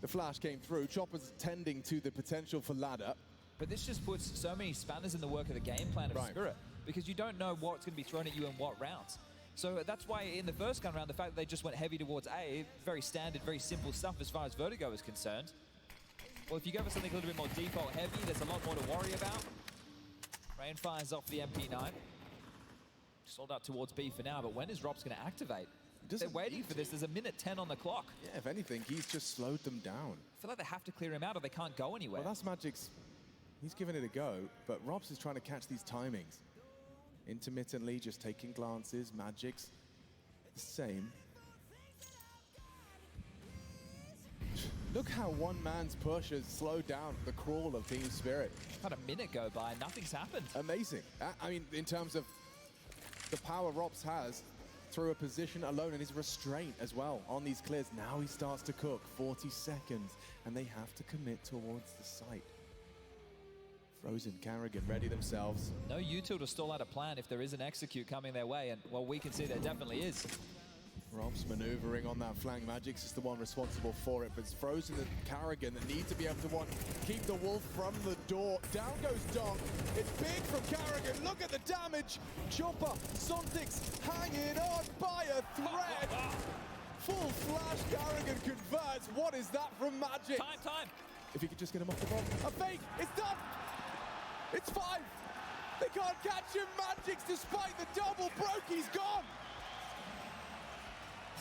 the flash came through. Chopper's tending to the potential for ladder. But this just puts so many spanners in the work of the game plan of Spirit, because you don't know what's going to be thrown at you in what rounds. So that's why in the first gun round, the fact that they just went heavy towards A, very standard, very simple stuff as far as Vertigo is concerned. Well, if you go for something a little bit more default heavy, there's a lot more to worry about. Rain fires off the MP9. Sold out towards B for now, but when is Robs going to activate? They're waiting for this. There's a minute 10 on the clock. Yeah, if anything, he's just slowed them down. I feel like they have to clear him out or they can't go anywhere. Well, that's Magic's... He's giving it a go, but Robs is trying to catch these timings. Intermittently, just taking glances. Magic's the same. Look how one man's push has slowed down the crawl of Team Spirit. Had a minute go by, nothing's happened. Amazing. I mean, in terms of the power Robs has through a position alone and his restraint as well on these clears. Now he starts to cook. 40 seconds, and they have to commit towards the site. Frozen, Carrigan ready themselves. No util to stall out a plan if there is an execute coming their way, and well, we can see there definitely is. Robs maneuvering on that flank. Magic's is the one responsible for it, but it's Frozen and Carrigan that need to be able to keep the wolf from the door. Down goes Dong. It's big from Carrigan. Look at the damage. Chopper, Sontix hanging on by a thread. Full flash, Carrigan converts. What is that from Magic? Time. If he could just get him off the bomb. A fake, it's done. It's 5. They can't catch him. Magic's despite the double. Brokey's gone.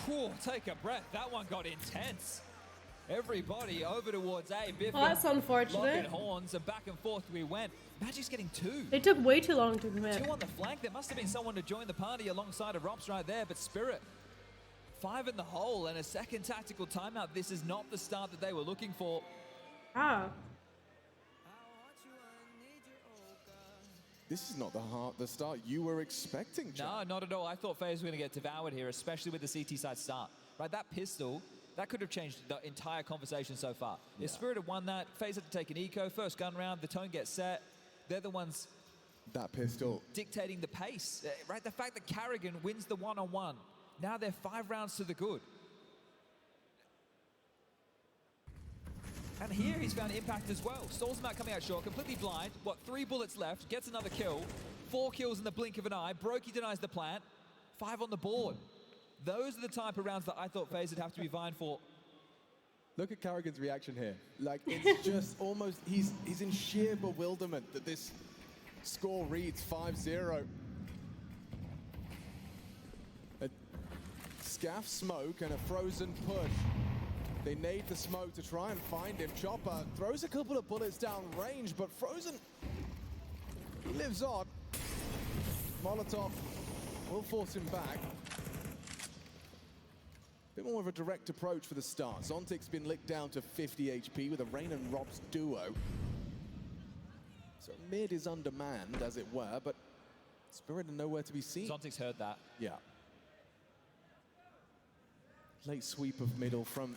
Whew, take a breath. That one got intense. Everybody over towards A. Biffin, well, that's unfortunate. Locking horns, and back and forth we went. Magic's getting 2. They took way too long to commit. 2 on the flank. There must have been someone to join the party alongside of Robs right there, but Spirit. 5 in the hole and a second tactical timeout. This is not the start that they were looking for. Ah. This is not the start you were expecting, John. No, not at all. I thought FaZe were going to get devoured here, especially with the CT side start. Right, that pistol, that could have changed the entire conversation so far. Yeah. If Spirit had won that, FaZe had to take an eco, first gun round, the tone gets set. They're the ones... That pistol. Dictating the pace. Right, the fact that Carrigan wins the one-on-one. Now they're 5 rounds to the good. And here he's found impact as well. Stalls him out coming out short, completely blind. What, 3 bullets left, gets another kill. 4 kills in the blink of an eye. Brokey denies the plant. 5 on the board. Those are the type of rounds that I thought FaZe would have to be vying for. Look at Carrigan's reaction here. Like, it's just almost, he's in sheer bewilderment that this score reads 5-0. A scaff smoke and a frozen push. They nade the smoke to try and find him. Chopper throws a couple of bullets down range, but Frozen, he lives on. Molotov will force him back. Bit more of a direct approach for the start. Zontic's been licked down to 50 HP with a Rain and Rob's duo. So mid is undermanned, as it were, but Spirit are nowhere to be seen. Zontic's heard that. Yeah. Late sweep of middle from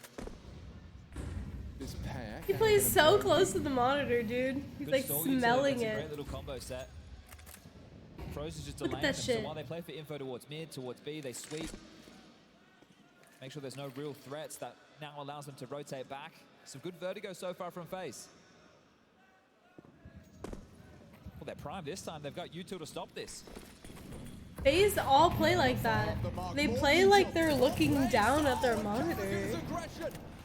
this pair. He plays so close to the monitor, dude. He's like smelling That's a it. great little combo set. Frozen's just Look at delaying that them, shit. so while they play for info towards mid, towards B, they sweep. Make sure there's no real threats. That now allows them to rotate back. Some good vertigo so far from FaZe. Well, they're primed this time. They've got util to stop this. FaZe all play like that. They play like they're looking down at their monitor.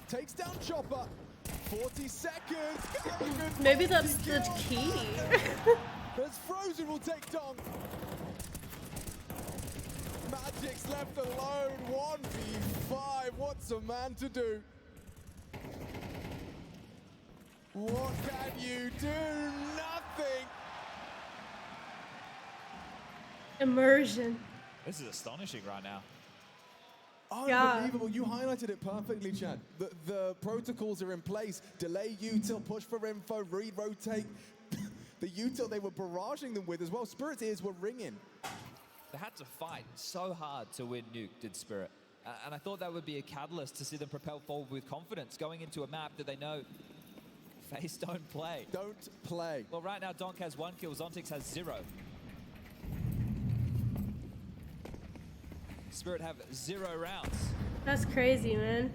Takes down Chopper. 40 seconds. Maybe that's the key. As Frozen will take Dong. Magic's left alone. 1v5. What's a man to do? What can you do? Nothing. Immersion. This is astonishing right now. Unbelievable. You highlighted it perfectly, Chad. The protocols are in place. Delay util, push for info, read, rotate. The util they were barraging them with as well. Spirit's ears were ringing. They had to fight so hard to win Nuke, did Spirit. And I thought that would be a catalyst to see them propel forward with confidence, going into a map that they know FaZe don't play. Don't play. Well, right now, Donk has 1 kill, Zontix has 0. Spirit have 0 rounds. That's crazy, man.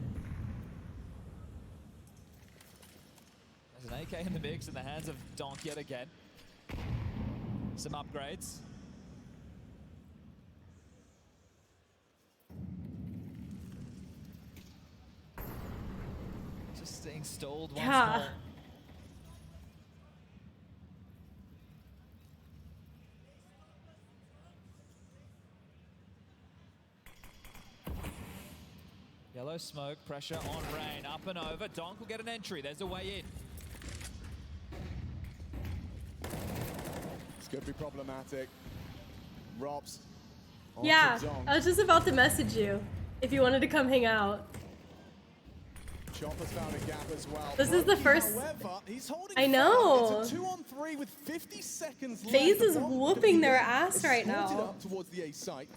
There's an AK in the mix in the hands of Donk yet again. Some upgrades. Just staying stalled once more. Yellow smoke, pressure on Rain, up and over. Donk will get an entry. There's a way in. This could be problematic. Robs. Yeah, I was just about to message you if you wanted to come hang out. Chopper's found a gap as well. This is the first. However, he's holding I know. It's a 2-on-3 with 50 seconds left. FaZe is whooping their ass right Escorted now. up towards the A site.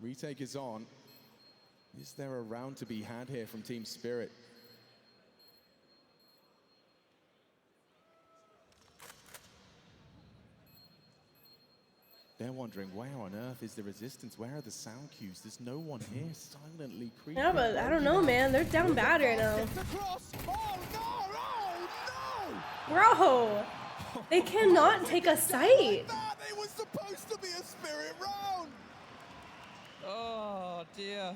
Retake is on. Is there a round to be had here from Team Spirit? They're wondering, where on earth is the resistance? Where are the sound cues? There's no one here silently creeping. Yeah, but I don't know, man. They're down bad right now. Bro, they cannot take a sight. It was supposed to be a Spirit round. Oh, dear.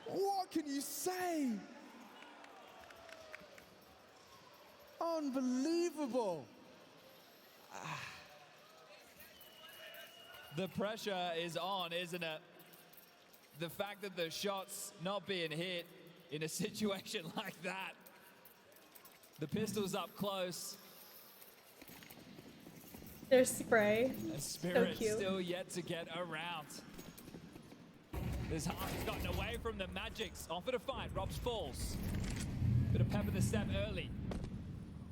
What can you say? Unbelievable. The pressure is on, isn't it? The fact that the shot's not being hit in a situation like that. The pistol's up close. There's spray. And Spirit So cute. still yet to get around. This half has gotten away from the Magics. Offer to fight. Robs falls. Bit of pep in the step early.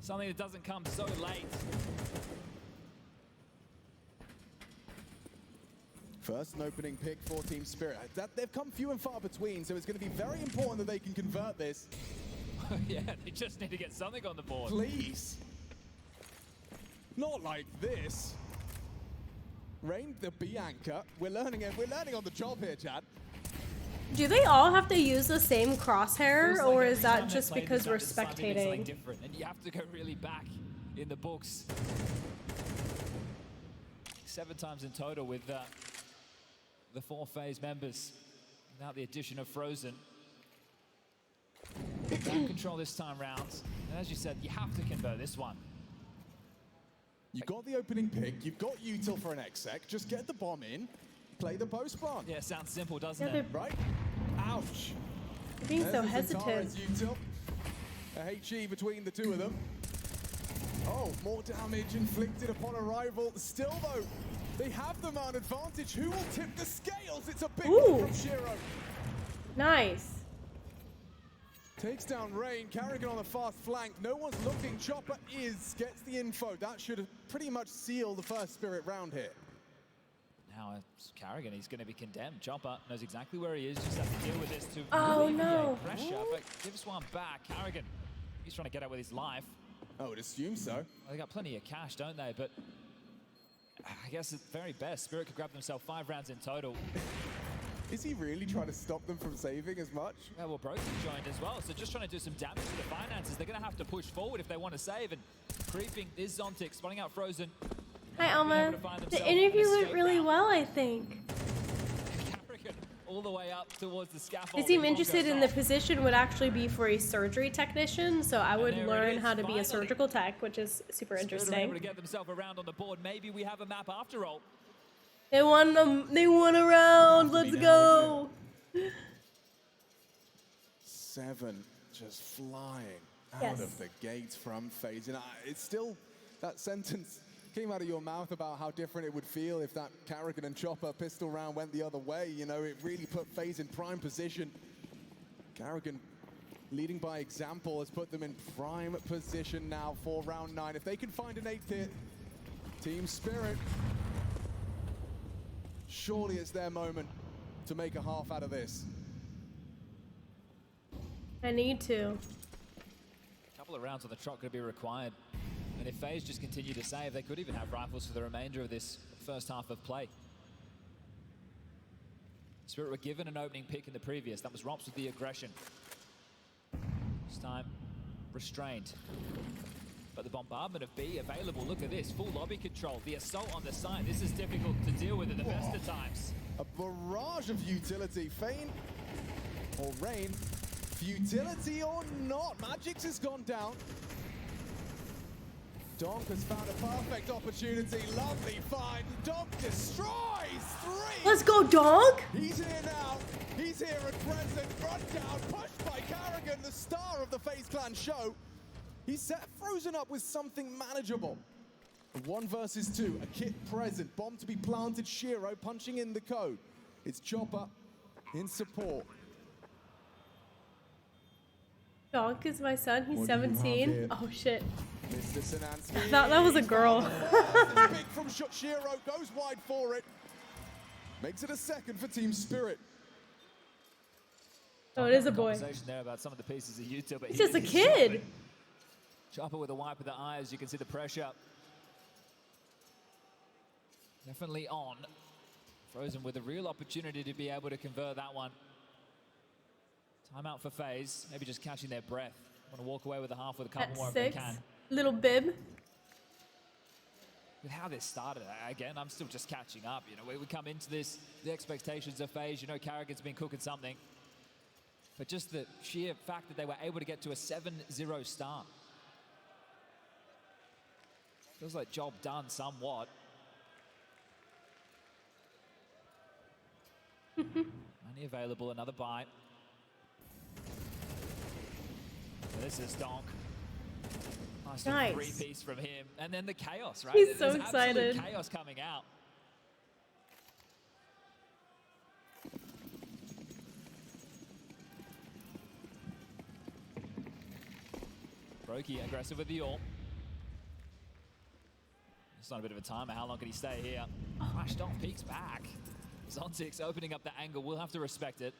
Something that doesn't come so late. First, an opening pick for Team Spirit. They've come few and far between, so it's going to be very important that they can convert this. Yeah, they just need to get something on the board. Please. Not like this. Rain, the B anchor. We're learning on the job here, Chad. Do they all have to use the same crosshair, Feels like or every is that time they just play because this we're map, it's something spectating? different, and you have to go really back in the books. 7 times in total with the 4 phase members, without the addition of Frozen. Ground control this time round, and as you said, you have to convert this one. You've got the opening pick, you've got util for an exec, just get the bomb in, play the post plant. Yeah, sounds simple, doesn't Yeah, it? Right? Ouch. You're being so There's the hesitant. Zentara's util. A HE between the two of them. Oh, more damage inflicted upon a rival. Still though, they have the man advantage. Who will tip the scales? It's a big one from Shiro. Nice. Takes down Rain, Carrigan on the fast flank. No one's looking. Chopper gets the info. That should have pretty much sealed the first Spirit round here. Now it's Carrigan, he's going to be condemned. Chopper knows exactly where he is, just has to deal with this to Oh, alleviate no. pressure, but gives one back. Carrigan, he's trying to get out with his life. I would assume so. Well, they got plenty of cash, don't they? But I guess at the very best, Spirit could grab themselves 5 rounds in total. Is he really trying to stop them from saving as much? Yeah, well, Broken joined as well, so just trying to do some damage to the finances. They're going to have to push forward if they want to save, and creeping is Zontic, spotting out Frozen. Hi, Alma. The interview went really well, I think. Carrigan all the way up towards the scaffold. I seem interested in the position would actually be for a surgery technician, so I would there it learn is, how to be a finally. surgical tech, which is super Spirit are able interesting. to get themselves around on the board. Maybe we have a map after all. They won a round. Let's go. 7 just flying out Yes. of the gates from FaZe. And it's still, that sentence came out of your mouth about how different it would feel if that Carrigan and Chopper pistol round went the other way. You know, it really put FaZe in prime position. Carrigan leading by example has put them in prime position now for round 9. If they can find an 8th hit, Team Spirit, surely it's their moment to make a half out of this. I need to. A couple of rounds on the trot going to be required. And if FaZe just continue to save, they could even have rifles for the remainder of this first half of play. Spirit were given an opening pick in the previous. That was Rops with the aggression. This time, restrained. But the bombardment of B available. Look at this, full lobby control. The assault on the site. This is difficult to deal with at the best of times. A barrage of utility. Feign or Rain. Futility or not. Magix has gone down. Donk has found a perfect opportunity. Lovely find. Donk destroys 3. Let's go, dog. He's here now. He's here at present. Run down. Pushed by Carrigan, the star of the FaZe Clan show. He set Frozen up with something manageable. 1 versus 2. A kit present. Bomb to be planted. Shiro punching in the code. It's Chopper in support. Donk is my son. He's What do you have 17. here? Oh shit. Mr. Sinansky. I thought that was a girl. Big from Shiro, goes wide for it. Makes it a 2nd for Team Spirit. Oh, it is a boy. Conversation there about some of the pieces of YouTube, but He's just a is kid. shopping. Chopper with a wipe of the eyes. You can see the pressure. Definitely on. Frozen with a real opportunity to be able to convert that one. Timeout for FaZe. Maybe just catching their breath. Want to walk away with a half with a couple At more if they 6. can. Little bib. With how this started, again, I'm still just catching up. You know, we come into this, the expectations of FaZe. You know, Carrigan's been cooking something. But just the sheer fact that they were able to get to a 7-0 start. Feels like job done somewhat. Money available, another bite. This is Donk. Nice. 3-piece from him. And then the chaos, right? He's so There's absolute excited. chaos coming out. Brokey aggressive with the ult. It's not a bit of a timer. How long can he stay here? Flashed off, peeks back. Zontic's opening up the angle. We'll have to respect it.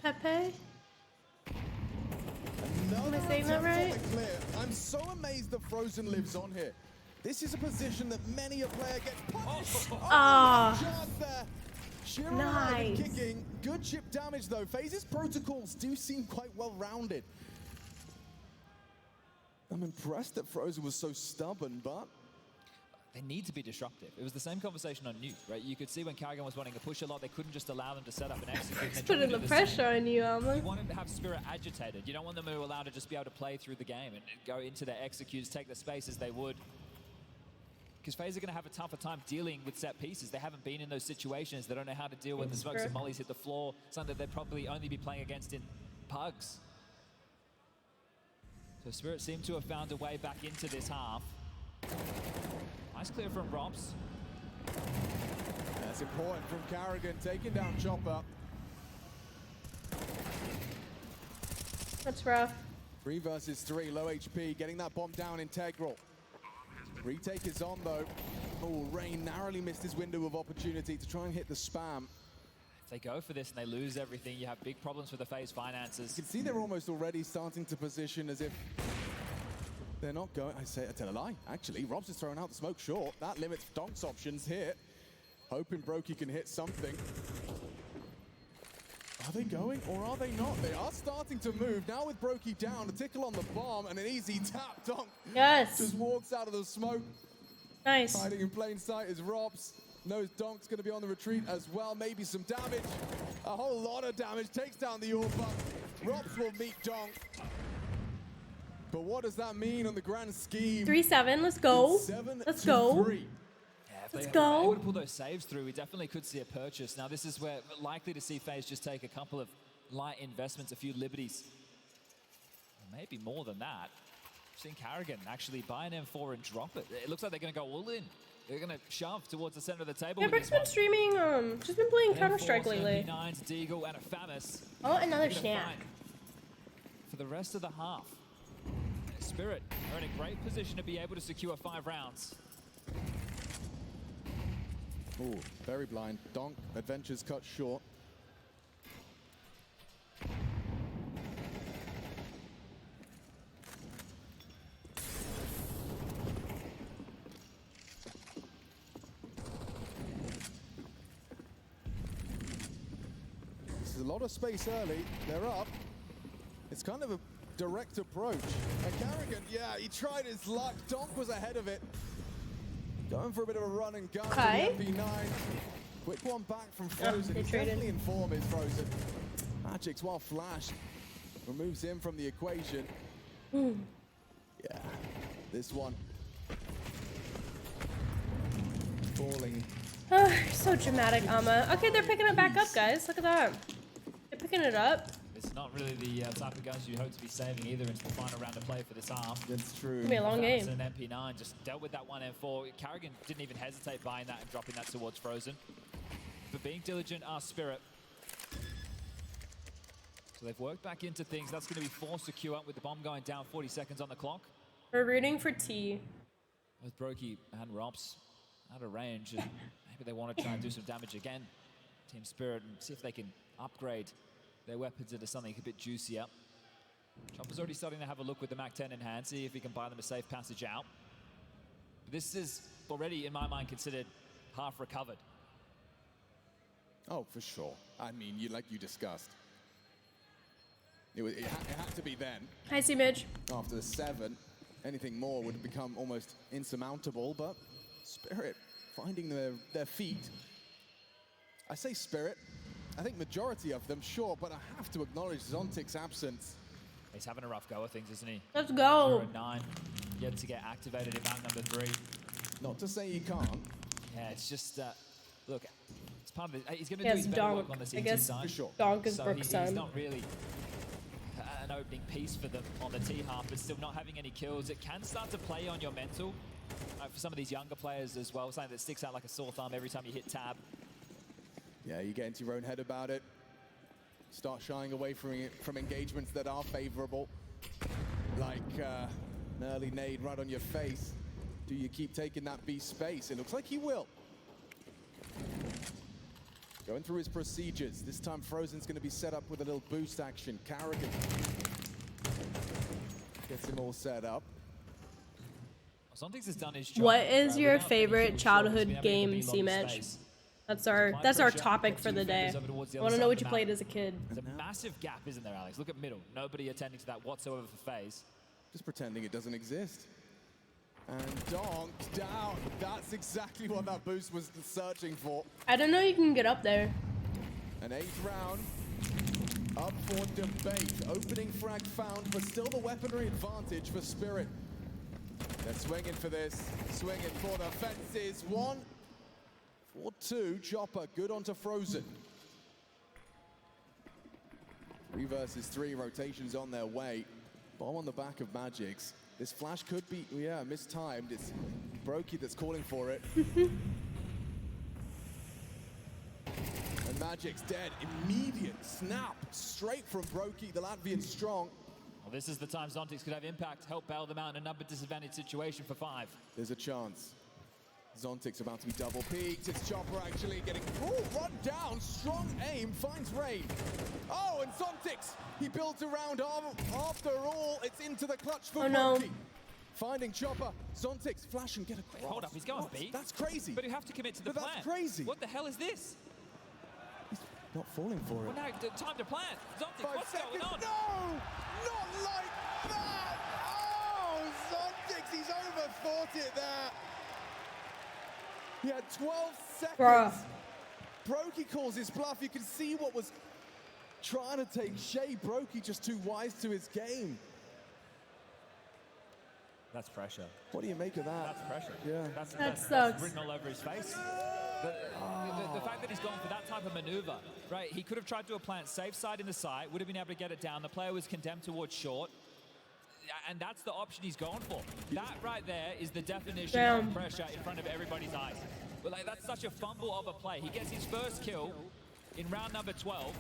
Pepe. Another Miss saying that right? Clear. I'm so amazed that Frozen lives on here. This is a position that many a player gets punished. Ah. Shira Nice. kicking. Good chip damage though. FaZe's protocols do seem quite well rounded. I'm impressed that Frozen was so stubborn, but they need to be disruptive. It was the same conversation on Nuke, right? You could see when Karrigan was wanting to push a lot, they couldn't just allow them to set up and execute. It's putting the pressure on you, Alma. You want to have Spirit agitated. You don't want them to allow to just be able to play through the game and go into their executes, take the space as they would. Because FaZe are going to have a tougher time dealing with set pieces. They haven't been in those situations. They don't know how to deal when the smokes and mollies hit the floor. Something that they'd probably only be playing against in pugs. So Spirit seem to have found a way back into this half. Nice clear from Robs. That's important from Karrigan, taking down Chopper. That's rough. 3 versus 3, low HP, getting that bomb down integral. Retake is on though. Oh, Rain narrowly missed his window of opportunity to try and hit the spam. If they go for this and they lose everything, you have big problems for the FaZe finances. You can see they're almost already starting to position as if they're not going. I tell a lie. Actually, Robs is throwing out the smoke short. That limits Donk's options here. Hoping Brokey can hit something. Are they going or are they not? They are starting to move. Now with Brokey down, a tickle on the bomb and an easy tap. Donk just walks out of the smoke. Nice. Hiding in plain sight is Robs. Knows Donk's going to be on the retreat as well. Maybe some damage. A whole lot of damage. Takes down the Orba. Robs will meet Donk. But what does that mean on the grand scheme? 3-7. Let's go. Let's go. Let's go. If they were able to pull those saves through, we definitely could see a purchase. Now, this is where we're likely to see FaZe just take a couple of light investments, a few liberties. Maybe more than that. We've seen Karrigan actually buy an M4 and drop it. It looks like they're going to go all in. They're going to shove towards the center of the table. Yeah, Brick's been streaming, just been playing Counter-Strike lately. MP9's Deagle and a Famis. Oh, another snack. For the rest of the half. Spirit are in a great position to be able to secure 5 rounds. Ooh, very blind. Donk, adventures cut short. This is a lot of space early. They're up. It's kind of a direct approach. And Karrigan, yeah, he tried his luck. Donk was ahead of it. Going for a bit of a run and gun. Okay. MP9. Quick one back from Frozen. He's definitely in form, is Frozen. Magic's while Flash removes him from the equation. Yeah, this one. Falling. So dramatic, Amma. Okay, they're picking it back up, guys. Look at that. They're picking it up. It's not really the type of guns you hope to be saving either into the final round of play for this half. That's true. It's gonna be a long game. An MP9 just dealt with that one M4. Karrigan didn't even hesitate buying that and dropping that towards Frozen. But being diligent are Spirit. So they've worked back into things. That's going to be 4 secure with the bomb going down, 40 seconds on the clock. We're rooting for T. With Brokey and Robs out of range, and maybe they want to try and do some damage again. Team Spirit, and see if they can upgrade their weapons into something a bit juicier. Chopper's already starting to have a look with the MAC-10 in hand, see if he can buy them a safe passage out. But this is already, in my mind, considered half recovered. Oh, for sure. I mean, like you discussed. It had to be then. Hi, C-Midge. After the 7, anything more would have become almost insurmountable, but Spirit finding their feet. I say Spirit. I think majority of them, sure, but I have to acknowledge Zontic's absence. He's having a rough go of things, isn't he? Let's go. 0-9, yet to get activated in map number 3. Not to say he can't. Yeah, it's just, look, it's part of the, he's going to do his better work on the CT side. For sure. Donk is So Brook's he's son. not really an opening piece for them on the T half, but still not having any kills. It can start to play on your mental for some of these younger players as well, something that sticks out like a sore thumb every time you hit tab. Yeah, you get into your own head about it. Start shying away from engagements that are favorable. Like an early nade right on your face. Do you keep taking that B space? It looks like he will. Going through his procedures. This time Frozen's going to be set up with a little boost action. Karrigan Gets him all set up. Zontics has done his job. What is your Without favorite getting too short, childhood he's been able to game, be long C-Mitch? space. That's our pressure, topic got for two the day. defenders over towards the I other want to side know of what the you played map. as a kid. There's a massive gap, isn't there, Alex? Look at middle. Nobody attending to that whatsoever for FaZe. Just pretending it doesn't exist. And Donk down. That's exactly what that boost was searching for. I don't know you can get up there. An 8th round up for debate. Opening frag found, but still the weaponry advantage for Spirit. They're swinging for this, swinging for the fences. 1 for 2. Chopper good onto Frozen. 3 versus 3 rotations on their way. Bomb on the back of Magic's. This flash could be, yeah, mistimed. It's Brokey that's calling for it. And Magic's dead. Immediate snap straight from Brokey, the Latvian strong. Well, this is the time Zontics could have impact, help bail them out in a number disadvantaged situation for 5. There's a chance. Zontics about to be double peaked. It's Chopper actually getting run down. Strong aim, finds Rain. Oh, and Zontics, he builds around after all. It's into the clutch for Brokey. Finding Chopper. Zontics, flash and get across. Wait, hold up, he's going B. That's crazy. But you have to commit to the But plan. that's crazy. What the hell is this? Not falling for Well, it. now, time to plan. Zontics, 5 what's seconds. going on? No! Not like that! Oh, Zontics, he's overthought it there. He had 12 seconds. Bruh. Brokey calls his bluff. You can see what was trying to take shape. Brokey just too wise to his game. That's pressure. What do you make of that? That's pressure. Yeah. That sucks. Written all over his face. The fact that he's gone for that type of maneuver, right? He could have tried to plant safe side in the site, would have been able to get it down. The player was condemned towards short. And that's the option he's gone for. That right there is the definition of pressure in front of everybody's eyes. But like, that's such a fumble of a play. He gets his first kill in round number 12.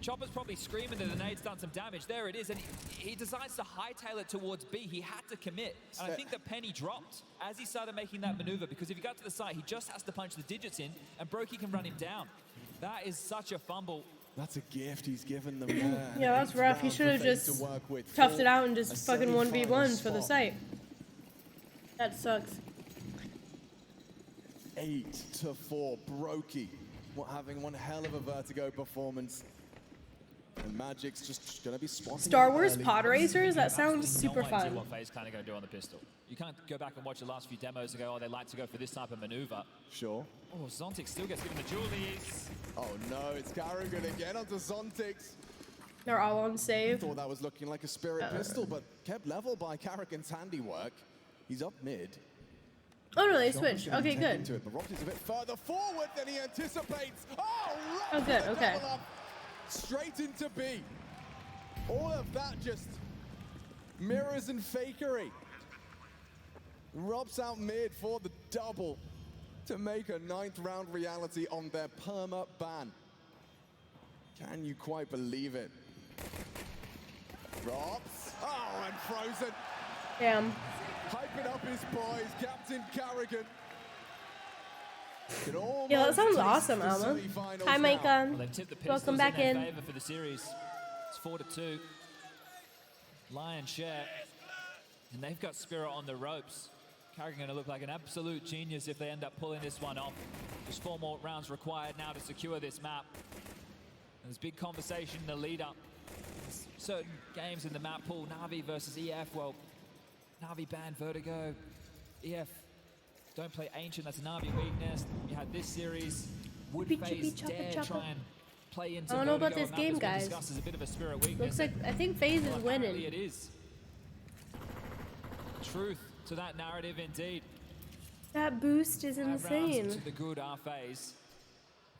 Chopper's probably screaming that the nade's done some damage. There it is, and he decides to hightail it towards B. He had to commit. And I think that Penny dropped as he started making that maneuver, because if he got to the site, he just has to punch the digits in, and Brokey can run him down. That is such a fumble. That's a gift he's given them there. Yeah, that's rough. He should have just toughed it out and just fucking 1v1 for the site. That sucks. 8-4, Brokey. Having one hell of a vertigo performance. And Magic's just gonna be spotting Star Wars early. pod racers? That sounds super No idea fun. what FaZe kind of going to do on the pistol. You can't go back and watch the last few demos and go, oh, they like to go for this type of maneuver. Sure. Oh, Zontics still gets given the jewelies. Oh no, it's Carrigan again onto Zontics. They're all on save. Thought that was looking like a Spirit pistol, but kept level by Carrigan's handiwork. He's up mid. Oh no, they switched. Okay, good. Into it, but Rocket's a bit further forward than he anticipates. Oh, Oh, good, okay. double up. Straight into B. All of that just mirrors and fakery. Rob's out mid for the double to make a 9th round reality on their perma ban. Can you quite believe it? Robs. Oh, and Frozen. Damn. Hyping up his boys, Captain Carrigan. Yeah, that sounds awesome, Alma. Hi, Micah. Well, they've tipped the Welcome pistols back in in. their favor for the series. It's 4-2. Lion's share. And they've got Spirit on the ropes. Carrigan going to look like an absolute genius if they end up pulling this one off. Just 4 more rounds required now to secure this map. And there's big conversation in the lead-up. Certain games in the map pool, Na'Vi versus EF. Well, Na'Vi banned Vertigo. EF don't play Ancient, that's a Na'Vi weakness. You had this series. Would FaZe dare try and play into I don't know about Vertigo, this a map game, that's been guys. discussed as a bit of a Spirit weakness. Looks like I think FaZe is Apparently winning. it is. Truth to that narrative indeed. That boost is 5 rounds insane. to the good our FaZe.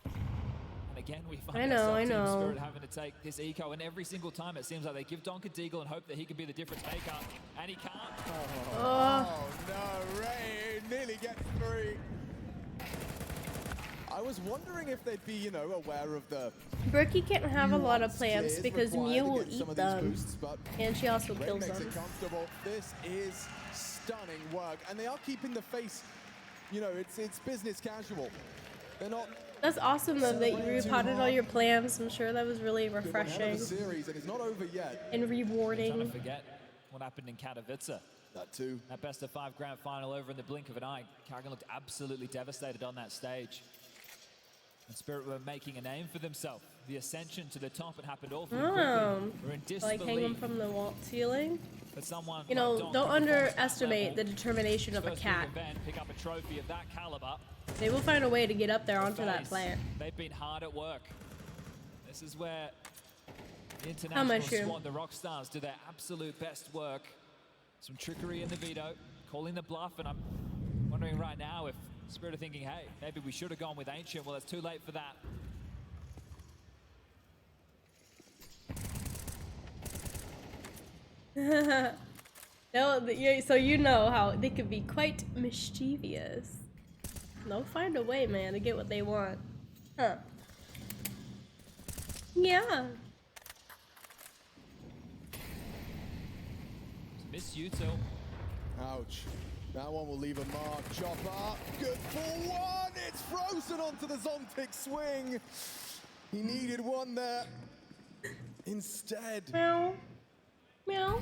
And again, we find I know, ourselves I Team know. Spirit having to take this eco, and every single time it seems like they give Donk a deagle and hope that he can be the difference maker, and he can't. Oh no, Ray nearly gets 3. I was wondering if they'd be, you know, aware of the Berkey can't have a lot of nuanced plants clears because required Mew to will get some eat of these them. boosts, but And she also Ray kills makes them. it comfortable. This is stunning work, and they are keeping the face. You know, it's business casual. They're not. That's awesome though that you repotted all your plants. I'm sure that was really Been one hell of a refreshing series, and it's not over yet. and rewarding. Trying to forget what happened in Katowice. That too. That best of 5 grand final over in the blink of an eye. Carrigan looked absolutely devastated on that stage. And Spirit were making a name for themselves. The ascension to the top had happened awfully quickly. We're in disbelief. Like hang them from the wall ceiling. But someone, You know, don't underestimate the determination of a First cat. big event, pick up a trophy of that caliber. They will find a way to get up there onto that Phase, plant. They've been hard at work. This is where the How international much squad, the rock stars, do their absolute best work. Some trickery in the veto, calling the bluff, and I'm wondering right now if Spirit are thinking, hey, maybe we should have gone with Ancient. Well, it's too late for that. So you know how they could be quite mischievous. They'll find a way, man, to get what they want. Huh. Yeah. Miss Util. Ouch. That one will leave a mark. Chopper. Good for one. It's frozen onto the Zontic swing. He needed one there. Instead. Meow. Meow.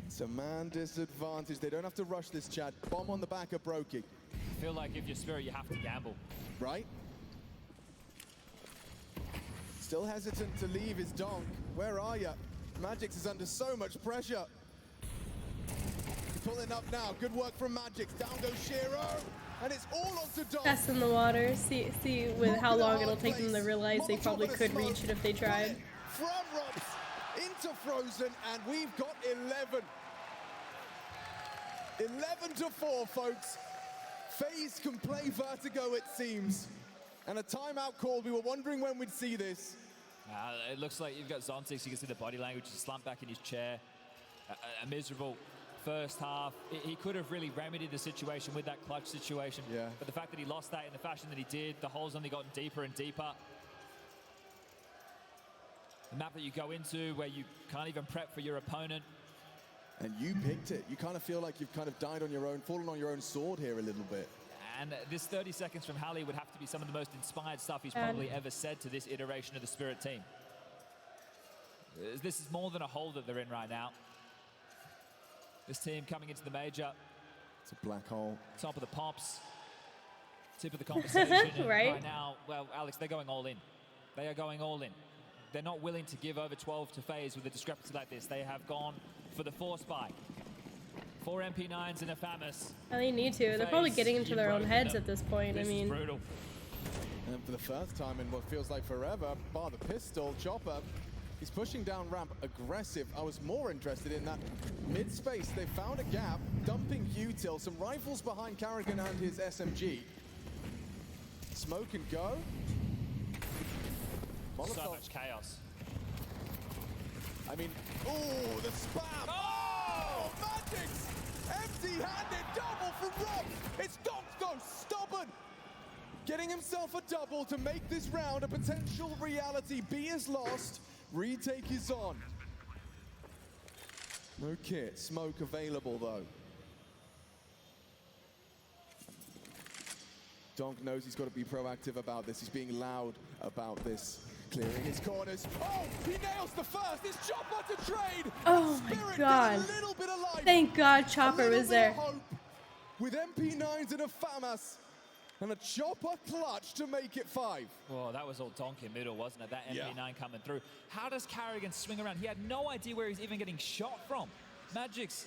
It's a man disadvantage. They don't have to rush this, Chad. Bomb on the back of Brokey. I feel like if you're Spirit, you have to gamble. Right? Still hesitant to leave his donk. Where are you? Magix is under so much pressure. Pulling up now. Good work from Magix. Down goes Shiro. And it's all onto Donk. Test in the water. See with how long it'll take them to realize they probably could reach it if they tried. From Robs into Frozen, and we've got 11. 11-4, folks. FaZe can play Vertigo, it seems. And a timeout call. We were wondering when we'd see this. It looks like you've got Zontix. You can see the body language. He's slumped back in his chair. A miserable first half. He could have really remedied the situation with that clutch situation. Yeah. But the fact that he lost that in the fashion that he did, the hole's only gotten deeper and deeper. The map that you go into where you can't even prep for your opponent. And you picked it. You kind of feel like you've kind of died on your own, fallen on your own sword here a little bit. And this 30 seconds from Hallie would have to be some of the most inspired stuff he's probably ever said to this iteration of the Spirit team. This is more than a hole that they're in right now. This team coming into the major. It's a black hole. Top of the pops. Tip of the conversation. Right now, well, Alex, they're going all in. They are going all in. They're not willing to give over 12 to FaZe with a discrepancy like this. They have gone for the force buy. 4 MP9s and a FAMAS. Oh, they need to. They're probably getting into their own heads at this point. This I mean, is brutal. And for the first time in what feels like forever, bar the pistol, Chopper, he's pushing down ramp, aggressive. I was more interested in that mid-space. They found a gap, dumping Util, some rifles behind Carrigan and his SMG. Smoke and go. Molotov. So much chaos. I mean, oh, the spam! Oh, Magix! Empty-handed double from Rob! It's Donk, though, stubborn! Getting himself a double to make this round a potential reality. B is lost, retake is on. No kit, smoke available, though. Donk knows he's got to be proactive about this. He's being loud about this. Clearing his corners. Oh, he nails the first. It's Chopper to trade. oh my god. Thank God Chopper was there. With MP9s and a FAMAS. And a Chopper clutch to make it 5. Well, that was all Donk in middle, wasn't it? That MP9 coming through. How does Carrigan swing around? He had no idea where he's even getting shot from. Magix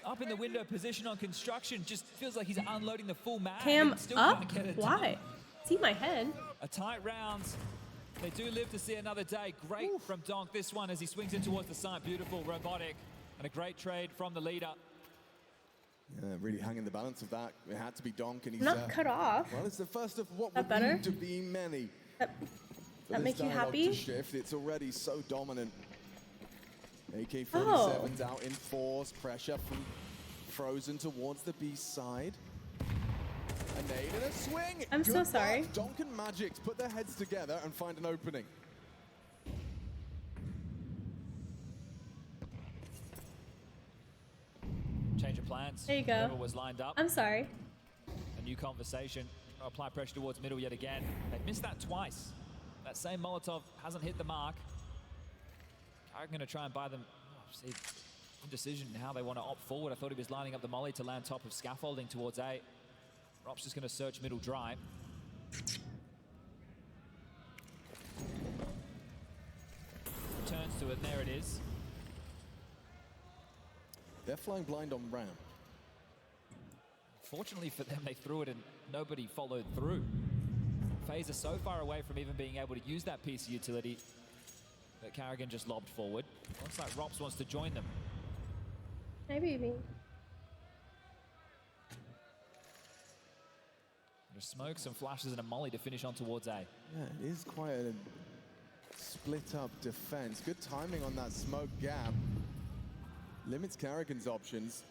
up in the window position on construction. Just feels like he's unloading the full mag. Cam Still up? can't get it Why? done. See my head. A tight round. They do live to see another day. Great from Donk. This one as he swings in towards the site. Beautiful, robotic, and a great trade from the leader. Yeah, really hanging the balance of that. It had to be Donk, and he's Not cut off. Well, it's the first of what That would better? need to be many. That make you happy? Shift. It's already so dominant. AK-47's Oh. out in force. Pressure from Frozen towards the B side. A nade and a swing. I'm so sorry. Work. Donk and Magix put their heads together and find an opening. Change of plans. There you go. Whatever was lined up. I'm sorry. A new conversation. Apply pressure towards middle yet again. They missed that twice. That same Molotov hasn't hit the mark. Carrigan going to try and buy them. Oh, see, decision in how they want to opt forward. I thought he was lining up the molly to land top of scaffolding towards A. Rop's just going to search middle dry. Turns to it, there it is. They're flying blind on ramp. Fortunately for them, they threw it and nobody followed through. FaZe are so far away from even being able to use that piece of utility that Carrigan just lobbed forward. Looks like Rops wants to join them. Maybe. There's smoke, some flashes, and a molly to finish on towards A. Yeah, it is quite a split-up defense. Good timing on that smoke gap. Limits Carrigan's options.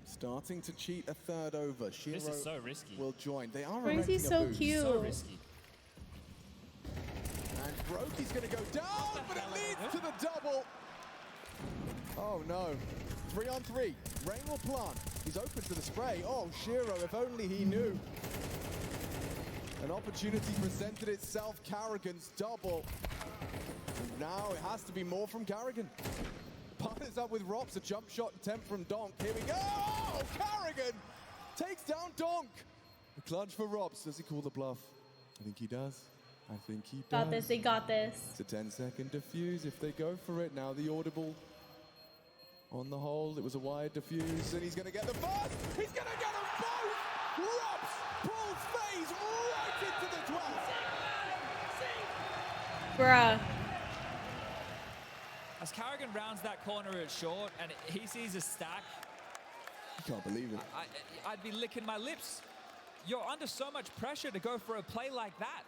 Starting to cheat a third over. Shiro This is so risky. will join. They are Crazy's so cute. So risky. And Brokey's going to go down, but it leads to the double. Oh no. 3 on 3. Rain will plant. He's open to the spray. Oh, Shiro, if only he knew. An opportunity presented itself. Carrigan's double. And now it has to be more from Carrigan. Partners up with Rops. A jump shot attempt from Donk. Here we go. Oh, Carrigan takes down Donk. The clutch for Rops. Does he call the bluff? I think he does. I think he does. Got this. They got this. It's a 10-second diffuse if they go for it. Now the audible on the hold. It was a wide diffuse, and he's going to get the first. He's going to get them both. Rops pulls FaZe right into the 12. Bruh. As Carrigan rounds that corner at short and he sees a stack, You can't believe it. I'd be licking my lips. You're under so much pressure to go for a play like that.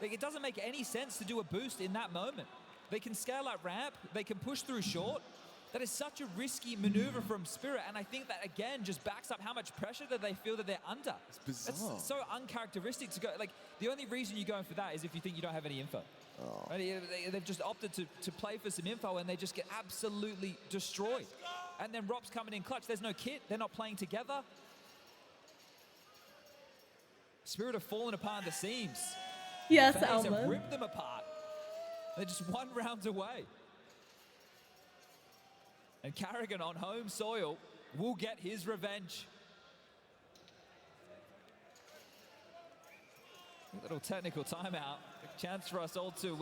Like, it doesn't make any sense to do a boost in that moment. They can scale up ramp, they can push through short. That is such a risky maneuver from Spirit, and I think that again just backs up how much pressure that they feel that they're under. It's bizarre. That's so uncharacteristic to go. Like, the only reason you're going for that is if you think you don't have any info. Oh. Right? They've just opted to play for some info, and they just get absolutely destroyed. And then Rob's coming in clutch. There's no kit. They're not playing together. Spirit have fallen apart at the seams. Yes, FaZe Alma. have ripped them apart. They're just 1 round away. And Carrigan on home soil will get his revenge. A little technical timeout. A chance for us all to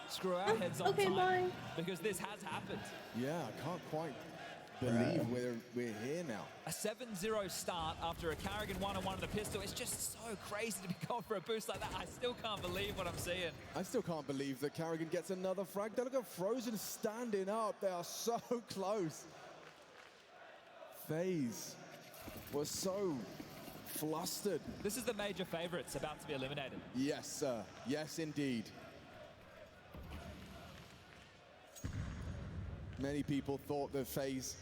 screw our heads on okay, time. bye. Because this has happened. Yeah, I can't quite believe we're here now. A 7-0 start after a Carrigan 1-on-1 on the pistol. It's just so crazy to be going for a boost like that. I still can't believe what I'm seeing. I still can't believe that Carrigan gets another frag. Look at Frozen standing up. They are so close. FaZe was so flustered. This is the major favorites about to be eliminated. Yes, sir. Yes, indeed. Many people thought that FaZe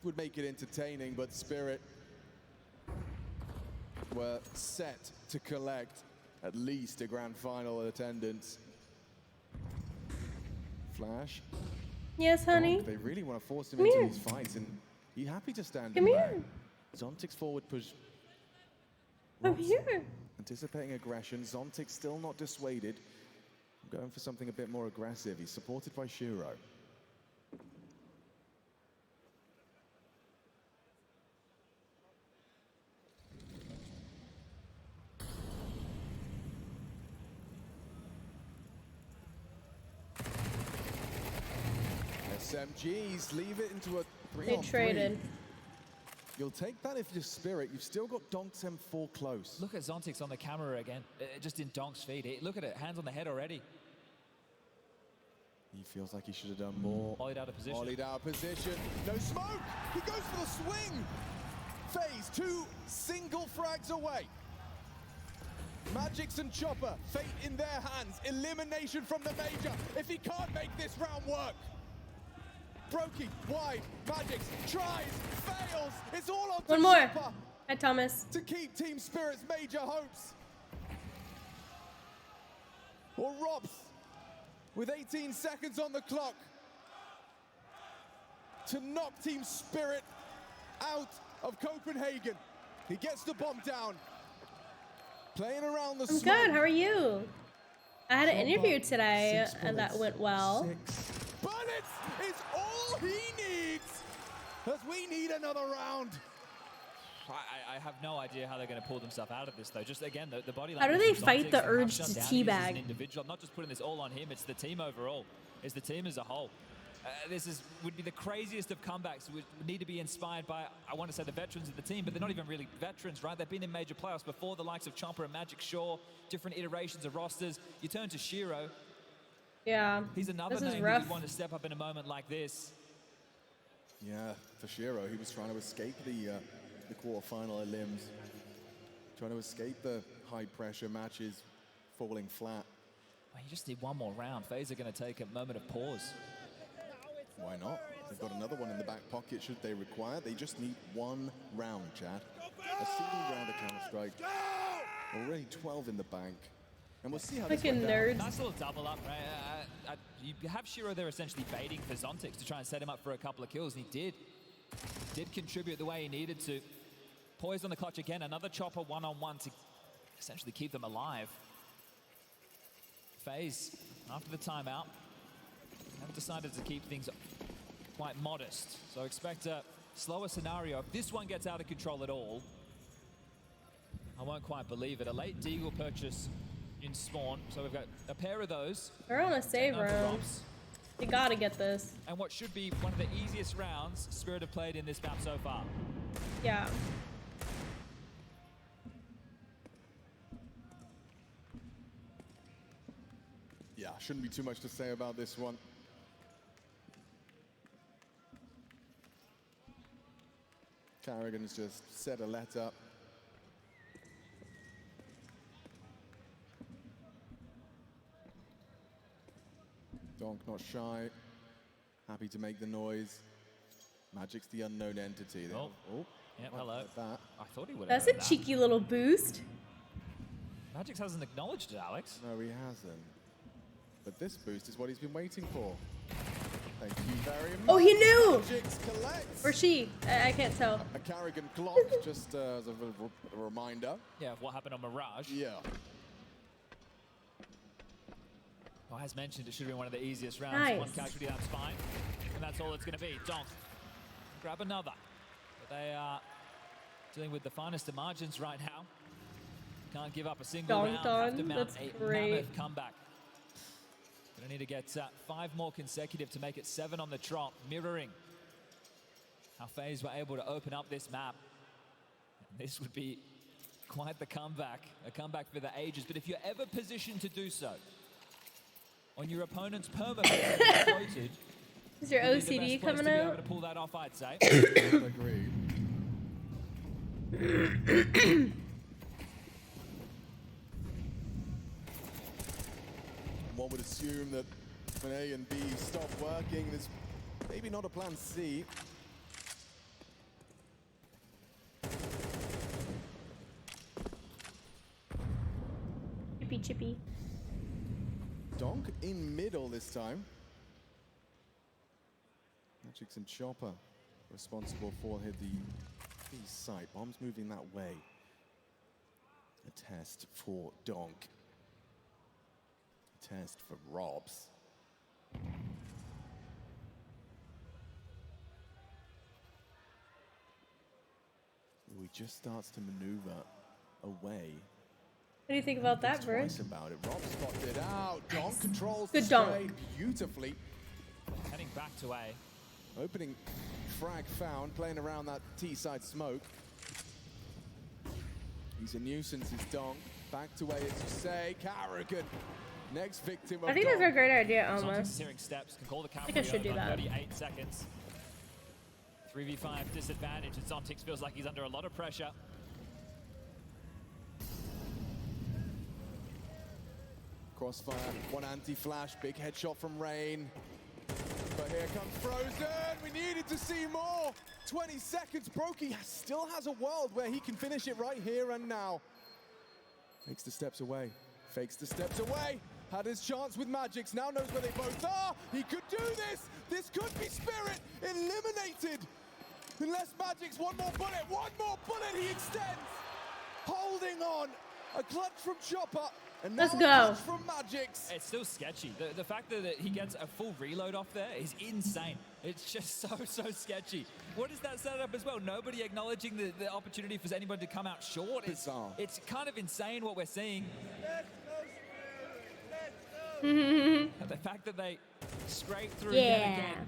would make it entertaining, but Spirit were set to collect at least a grand final attendance. Flash. Yes, honey. They really want to force him Come into here. these fights, and he's happy to stand Come in here. back. Zontic's forward push. I'm Ross here. Anticipating aggression. Zontic still not dissuaded. Going for something a bit more aggressive. He's supported by Shiro. SMGs leave it into a 3-on-3. They traded. You'll take that if you're Spirit. You've still got Donk's M4 close. Look at Zontix on the camera again, just in Donk's feet. Look at it, hands on the head already. He feels like he should have done more. Ollied out of position. Ollied out of position. No smoke! He goes for the swing! FaZe 2 single frags away. Magix and Chopper, fate in their hands. Elimination from the major if he can't make this round work. Brokey, wide, Magix, tries, fails. It's all on One to more. Chopper Hi, Thomas. to keep Team Spirit's major hopes. Or Robs, with 18 seconds on the clock, to knock Team Spirit out of Copenhagen. He gets the bomb down. Playing around the I'm smoke. good. How are you? I had an interview today and that went well. 6 bullets is all he needs, as we need another round. I have no idea how they're going to pull themselves out of this, though. Just again, the body How do language they from fight Zontic, the how urge shut to down he is as an teabag? individual. I'm not just putting this all on him, it's the team overall. It's the team as a whole. Would be the craziest of comebacks. Would need to be inspired by, I want to say, the veterans of the team, but they're not even really veterans, right? They've been in major playoffs before, the likes of Chomper and Magic Shaw, different iterations of rosters. You turn to Shiro. Yeah, He's another this is name rough. that you want to step up in a moment like this. Yeah, for Shiro, he was trying to escape the quarterfinal at Limbs. Trying to escape the high-pressure matches, falling flat. Well, you just need one more round. FaZe are going to take a moment of pause. Why not? They've got another one in the back pocket should they require. They just need one round, Chad. A single round of Counter-Strike. Already 12 in the bank. And we'll see how this Fucking went down. nerds. Nice little double up, right? You have Shiro there essentially baiting for Zontix to try and set him up for a couple of kills, and he did. Did contribute the way he needed to. Poised on the clutch again, another chopper one-on-one to essentially keep them alive. FaZe, after the timeout, have decided to keep things quite modest. So expect a slower scenario. If this one gets out of control at all, I won't quite believe it. A late Deagle purchase in spawn. So we've got a pair of those. They're on a save round. You gotta get this. And what should be one of the easiest rounds Spirit have played in this map so far. Yeah. Yeah, shouldn't be too much to say about this one. Carrigan's just set a let up. Donk not shy, happy to make the noise. Magic's the unknown entity. Oh, yep, hello. That. I thought he would That's have. a cheeky little boost. Magix hasn't acknowledged it, Alex. No, he hasn't. But this boost is what he's been waiting for. Thank you very much. Oh, he knew! Magix collects. Or she. I can't tell. A Carrigan clock, just as a reminder. Yeah, what happened on Mirage. Yeah. Well, as mentioned, it should have been one of the easiest rounds. Nice. One casualty, that's fine. And that's all it's going to be. Donk, grab another. But they are dealing with the finest of margins right now. Can't give up a single round. Have to mount That's a great. mammoth comeback. Gonna need to get 5 more consecutive to make it 7 on the trot, mirroring how FaZe were able to open up this map. And this would be quite the comeback, a comeback for the ages. But if you're ever positioned to do so, on your opponent's perma floated, Is your would be the OCD best place coming to be out? able to pull that off, I'd say. Agreed. One would assume that when A and B stop working, there's maybe not a plan C. Chippy chippy. Donk in middle this time. Magix and Chopper responsible for the B site. Bombs moving that way. A test for Donk. A test for Robs. He just starts to maneuver away. What do you think about that, bro? Twice about it. Rob spotted out. Donk controls Good the donk. spray beautifully. Heading back to A. Opening frag found, playing around that T-side smoke. He's a nuisance, is Donk. Back to A, as you say. Carrigan, next victim of I think that's a great idea, Zontic is almost. hearing steps, can call the I think I should do that. 38 seconds. 3v5 disadvantage, and Zontix feels like he's under a lot of pressure. Crossfire, one anti-flash, big headshot from Rain. But here comes Frozen, we needed to see more. 20 seconds, Brokey still has a world where he can finish it right here and now. Fakes the steps away, had his chance with Magix, now knows where they both are. He could do this, this could be Spirit, eliminated. Unless Magix, one more bullet, he extends. Holding on, a clutch from Chopper. And Let's now a go. clutch from Magix. It's still sketchy. The fact that he gets a full reload off there is insane. It's just so sketchy. What is that setup as well? Nobody acknowledging the opportunity for anybody to come out short. It's kind of insane what we're seeing. The fact that they scrape through yet again.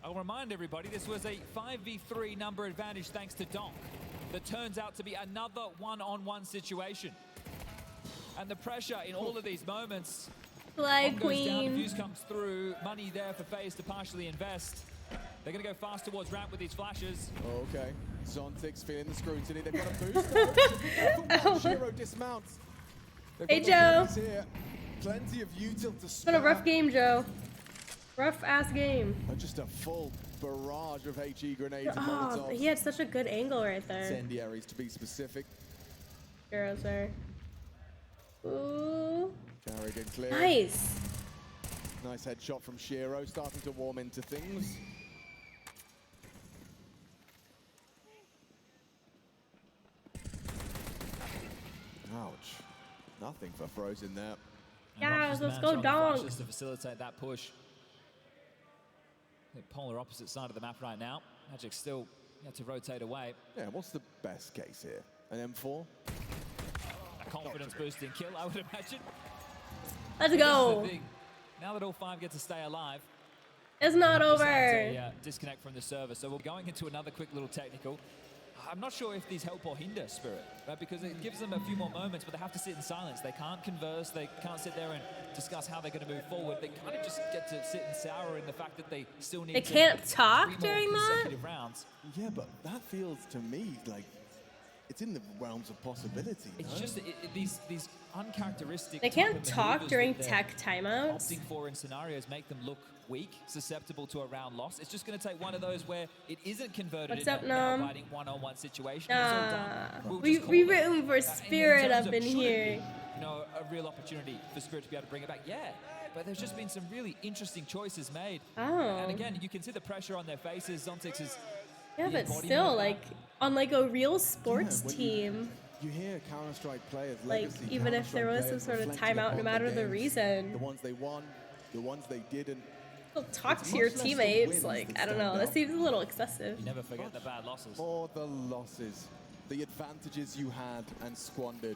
I'll remind everybody, this was a 5v3 number advantage thanks to Donk. That turns out to be another one-on-one situation. And the pressure in all of these moments. Flag goes down, queen. Fuse comes through, money there for FaZe to partially invest. They're going to go fast towards ramp with these flashes. Okay, Zontic's feeling the scrutiny. They've got a boost. Shiro dismounts. Hey, Joe. Here. Plenty of util to It's been a rough game, Joe. Rough ass game. Just a full barrage of HE grenades and Oh, molotovs. he had such a good angle right there. Incendiaries, to be specific. Shiro's there. Ooh. Carrigan clear. Nice. Nice headshot from Shiro, starting to warm into things. Ouch. Nothing for Frozen there. Yeah, let's Managed go on the Donk. flashes to facilitate that push. The polar opposite side of the map right now. Magic still had to rotate away. Yeah, what's the best case here? An M4? A confidence boosting kill, I would imagine. Let's This is the go. thing. Now that all 5 get to stay alive. It's not just had over. a, disconnect from the server. So we're going into another quick little technical. I'm not sure if these help or hinder Spirit, right? Because it gives them a few more moments, but they have to sit in silence. They can't converse. They can't sit there and discuss how they're going to move forward. They kind of just get to sit and sour in the fact that they still need They to can't win talk 3 more during that? consecutive rounds. Yeah, but that feels to me like it's in the realms of possibility. It's no? just these uncharacteristic. They type can't of talk maneuvers during that they're tech timeouts. Opting for in scenarios make them look weak, susceptible to a round loss. It's just going to take one of those where it isn't converted What's in up, a Nom? nail-biting one-on-one situation. It's all done. We'll We just call we it. rooting for Spirit terms up of in should it here. be, you know, a real opportunity for Spirit to be able to bring it back. Yeah, but there's just been some really interesting choices made. Oh. And again, you can see the pressure on their faces. Zontix is Yeah, the but embodiment still, of that. like on like a real sports when team. You hear Counter-Strike players, Like, legacy even if there was some Counter-Strike sort of players reflecting timeout, no upon matter the games, reason. The ones they won, the ones they didn't. Well, talk It's to your much less the teammates. wins Like, that I don't know. stand That out. seems a little excessive. You never forget the bad losses. Or the losses, the advantages you had and squandered.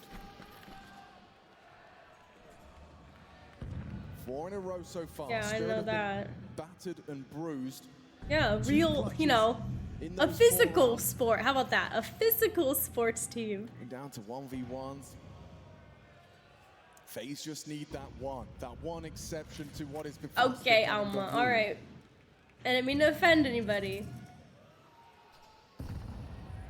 4 in a row so far. Yeah, I Spirit know have been that. battered and bruised. Yeah, a Two real, clutches you know, in a those 4 physical rounds. sport. How about that? A physical sports team. And down to 1v1s. FaZe just need that one exception to what has been. Okay, Alma. All right. I didn't mean to offend anybody.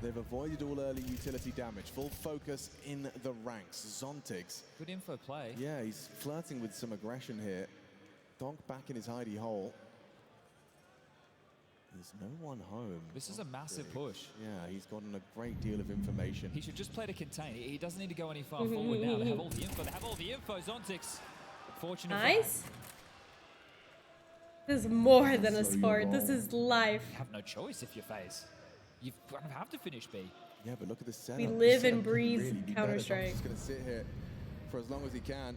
They've avoided all early utility damage. Full focus in the ranks. Zontigs. Good info play. Yeah, he's flirting with some aggression here. Donk back in his hidey hole. There's no one home. This is a massive push. Yeah, he's gotten a great deal of information. He should just play to contain. He doesn't need to go any far forward now. They have all the info. They have all the info. Zontix. Fortunate. Nice. This is more than a sport. This is life. You have no choice if you're FaZe. You have to finish B. Yeah, but look at this setup. We This live setup and could breathe really be better. Counter-Strike. Donk's just going to sit here for as long as he can.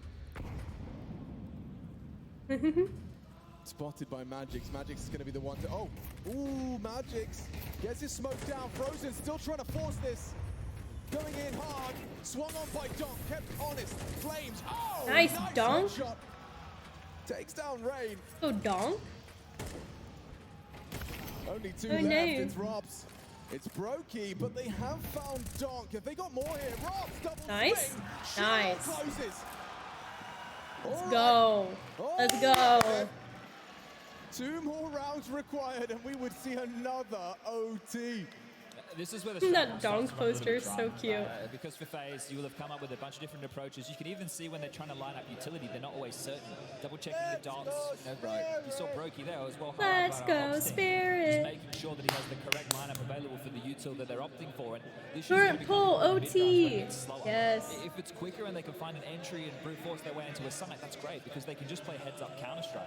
Spotted by Magix. Magix is going to be the one to... Oh! Ooh, Magix gets his smoke down. Frozen still trying to force this. Going in hard. Swung on by Donk. Kept honest. Flames. Oh! Nice Donk. Shot. Takes down Rain. Oh, Donk. Only 2 Oh, left. no. It's Robs. It's Brokey, but they have found Donk. Have they got more here? Robs, double Nice. swing. Nice. Shiro closes. Let's go. Let's go. 2 more rounds required, and we would see another OT. This is where the That struggle Donk starts to run a little poster bit is so dry. cute. Because for FaZe, you will have come up with a bunch of different approaches. You can even see when they're trying to line up utility, they're not always certain. Double checking the dots. You know, right. You saw Brokey there as well. Let's go, Spirit. Just making sure that he has the correct lineup available for the util that they're opting for. And this is Short gonna become pull, a bit OT. when it gets slower. Yes. If it's quicker and they can find an entry and brute force their way into a site, that's great because they can just play heads up Counter-Strike.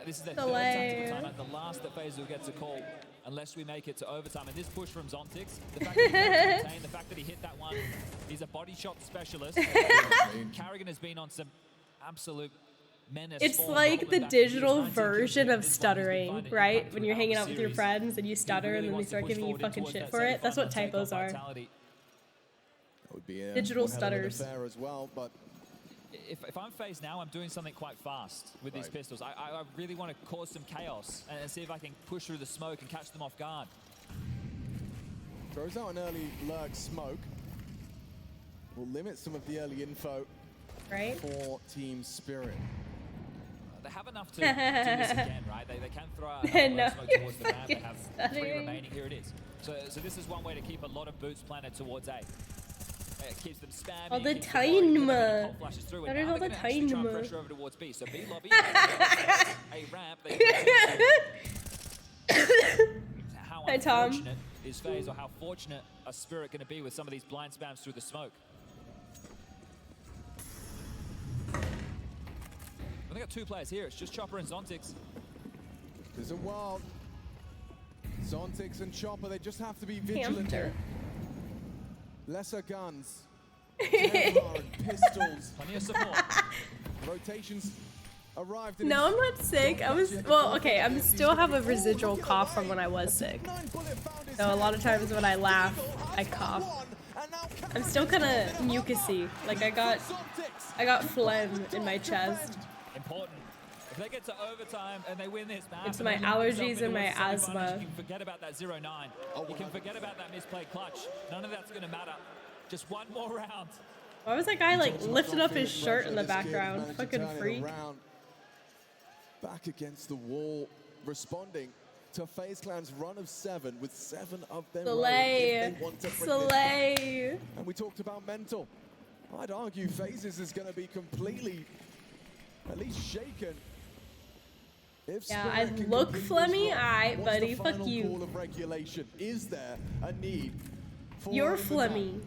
This is their third Delay. tactical timeout, the last that FaZe will get to call unless we make it to overtime. And this push from Zontix, the fact that he managed to retain, the fact that he hit that one, he's a body shot specialist. Carrigan has been on some absolute menace. It's like the digital version of stuttering, right? When you're hanging out with your friends and you stutter and then they start giving you fucking shit for it. That's what typos are. That would be a Digital one hell of an stutters. affair as well, but if I'm FaZe now, I'm doing something quite fast with these pistols. I really want to cause some chaos and see if I can push through the smoke and catch them off guard. throws out an early lurk smoke. Will limit some of the early info for Team Spirit. They have enough to do this again, right? They can throw out another smoke towards the map. They have 3 remaining. Here it is. So this is one way to keep a lot of boots planted towards A. It keeps them spamming. All the time. That is all the time. Pressure over towards B. So B lobby, a ramp. How Hi, Tom. unfortunate is FaZe, or how fortunate a Spirit going to be with some of these blind spams through the smoke? They got 2 players here. It's just Chopper and Zontix. There's a wild. Zontix and Chopper, they just have to be vigilant here. Lesser guns. Kevlar and pistols. Plenty of support. Rotations arrived. No, I'm not sick. Well, okay, I still have a residual cough from when I was sick. So a lot of times when I laugh, I cough. I'm still kind of mucusy. Like I got phlegm in my chest. Important. If they get to overtime and they win this map, It's my allergies and my asthma. You can forget about that 0-9. You can forget about that misplayed clutch. None of that's going to matter. Just one more round. Why was that guy like lifting up his shirt in the background? Fucking freak. Back against the wall, responding to FaZe Clan's run of 7 with 7 of them. Slay. Slay. And we talked about mental. I'd argue FaZe's is going to be completely, at least shaken. Yeah, I look phlegmy. Alright, buddy. Fuck you. Call of regulation. Is there a need for You're phlegmy.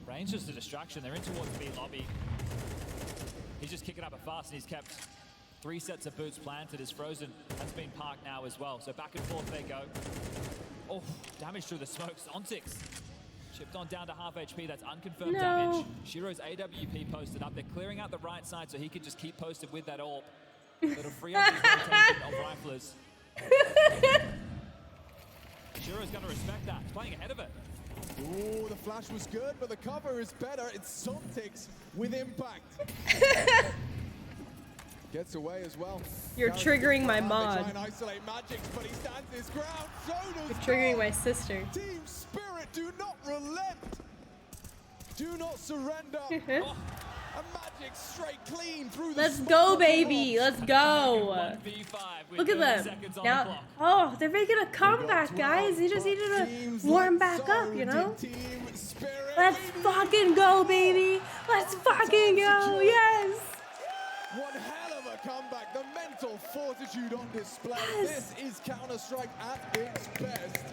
Rain's just a distraction. They're in towards B lobby. He's just kicking up a fast, and he's kept 3 sets of boots planted. His Frozen has been parked now as well. So back and forth they go. Oh, damage through the smoke. Zontix chipped on down to half HP. That's unconfirmed damage. Shiro's AWP posted up. They're clearing out the right side so he can just keep posted with that AWP. That'll free up his rotation of riflers. Shiro's going to respect that. He's playing ahead of it. Ooh, the flash was good, but the cover is better. It's Zontix with impact. Gets away as well. You're triggering my mod. Isolate Magic, but he stands his ground. So does You're triggering my sister. Team Spirit, do not relent. Do not surrender. A Magic straight clean through the Let's go, baby. Let's go. Look at them. Now, oh, they're making a comeback, guys. You just needed to warm back up, you know? Let's fucking go, baby. Let's fucking go. Yes. One hell of a comeback. The mental fortitude on display. Yes. This is Counter-Strike at its best.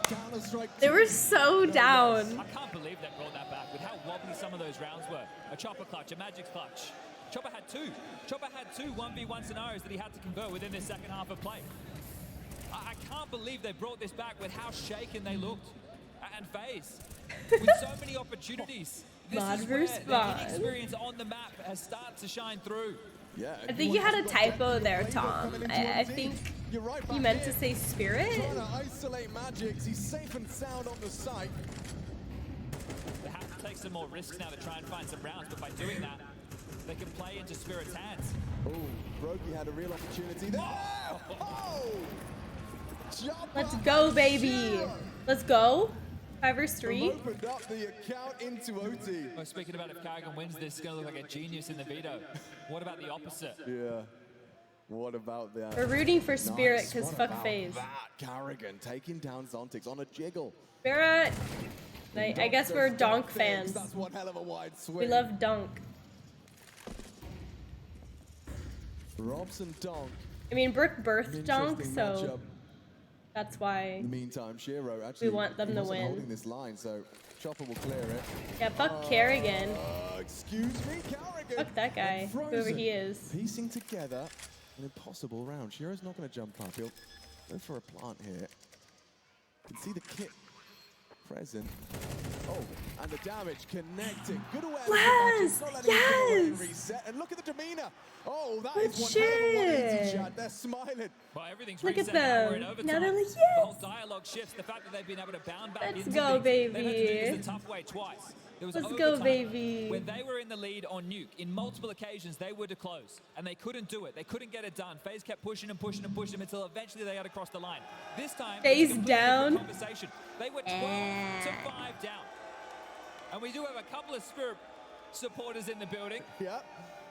Counter-Strike. They were so down. I can't believe they brought that back with how wobbly some of those rounds were. A Chopper clutch, a Magic's clutch. Chopper had 2. Chopper had 2 1v1 scenarios that he had to convert within this second half of play. I can't believe they brought this back with how shaken they looked. And FaZe, with so many opportunities. This Mod is where versus the mod. inexperience on the map has started to shine through. Yeah, I think you had a typo there, Tom. I think you meant to say Spirit. Trying to isolate Magic. He's safe and sound on the site. They have to take some more risks now to try and find some rounds, but by doing that, they can play into Spirit's hands. Oh, Brokey had a real opportunity there. Oh! Let's go, baby. Let's go. 5 vs 3. Opened up the account into OT. Oh, speaking about if Carrigan wins this, it's going to look like a genius in the veto. What about the opposite? Yeah. What about that? We're rooting for Spirit because What fuck about FaZe. that? Carrigan taking down Zontix on a jiggle. Spirit. I guess we're Donk fans. That's one hell of a wide swing. We love Donk. Robson Donk. I mean, Brooke birthed Donk, Interesting so matchup. That's why In the meantime, Shiro actually want them he to wasn't win. holding this line, so Chopper will clear it. Yeah, fuck Kerrigan. Excuse me, Kerrigan. Fuck that guy, And whoever he Frozen is. Piecing together an impossible round. Shiro's not going to jump up. He'll go for a plant here. You can see the kit present. Oh, and the damage connecting. Good awareness. Yes! Not letting him get away and Yes! reset. And look at the demeanor. Oh, that Good is one hell of a 180 shit. shot. They're smiling. Well, everything's Look at reset now. We're in them. overtime. Now they're like, The yes! whole dialogue shifts. The fact that they've been able to bound back Let's into go, things. They've had to do baby. this the tough way twice. There was Let's go, overtime baby. When they were in the lead on Nuke, in multiple occasions, they were to close, and they couldn't do it. They couldn't get it done. FaZe kept pushing and pushing and pushing until eventually they got across the line. This time, FaZe it's a completely different down. conversation. They were 12 to 5 down. And we do have a couple of Spirit supporters in the building. Yeah.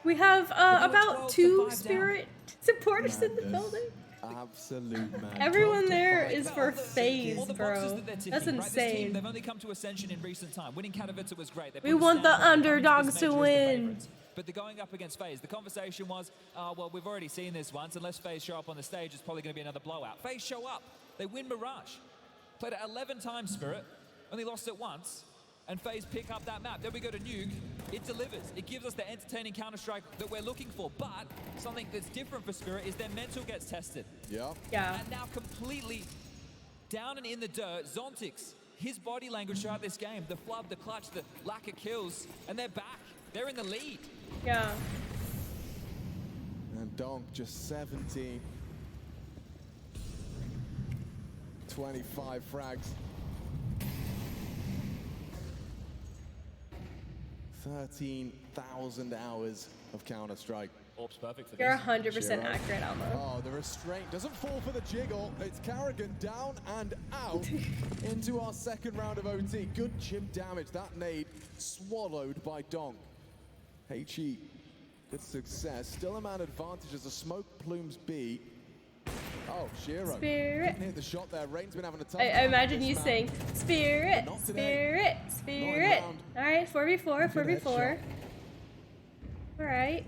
We have they were about 12 to 2 5 down. Spirit supporters in the Madness. building. Absolute man. Everyone 12 to there 5. is for All FaZe, the boxes bro. that they're ticking, That's right? This team, insane. they've only come to Ascension in recent time. Winning Katowice was great. They We put a want the stamp on it, coming underdogs this to major as the win. favourites. But they're going up against FaZe. The conversation was, well, we've already seen this once. Unless FaZe show up on the stage, it's probably going to be another blowout. FaZe show up. They win Mirage. Played it 11 times, Spirit. Only lost it once. And FaZe pick up that map. Then we go to Nuke. It delivers. It gives us the entertaining Counter-Strike that we're looking for. But something that's different for Spirit is their mental gets tested. Yeah. Yeah. And now completely down and in the dirt, Zontix, his body language throughout this game, the flub, the clutch, the lack of kills, and they're back. They're in the lead. Yeah. And Donk just 17. 25 frags. 13,000 hours of Counter-Strike. Orb's perfect for You're this. 100% Shiro. accurate, Almo. Oh, the restraint doesn't fall for the jiggle. It's Kerrigan down and out into our second round of OT. Good chip damage. That nade swallowed by Donk. HE, good success. Still a man advantage as the smoke plumes B. Oh, Shiro. Spirit. Couldn't hit the shot there. Rain's been having a tough I time imagine with you this saying, map. Spirit, Not today. Spirit, Spirit. round. Alright, 4v4, Good 4v4. headshot. Alright.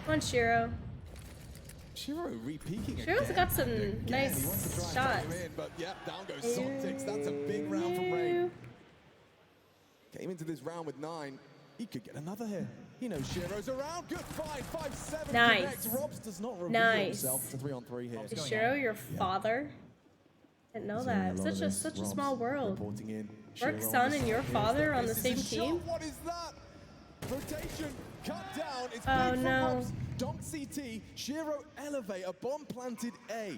Come on, Shiro. Shiro re-peeking Shiro's again. got some Again, nice he wants to try and shots. bring him in, but yeah, down goes Zontix. That's a big round from Rain. Came into this round with 9. He could get another here. He knows Shiro's around. Good fight. 5-7 Nice. connects. Robs does not reveal Nice. himself. It's a 3-on-3 here. Is Shiro your father? Didn't know that. Such a small world. Reporting in. Work's Shiro son on and the your side. father on the This same is a shot. team? What is that? Rotation cut down. It's Oh, big for no. Robs. Donk CT. Shiro elevate. A bomb planted A.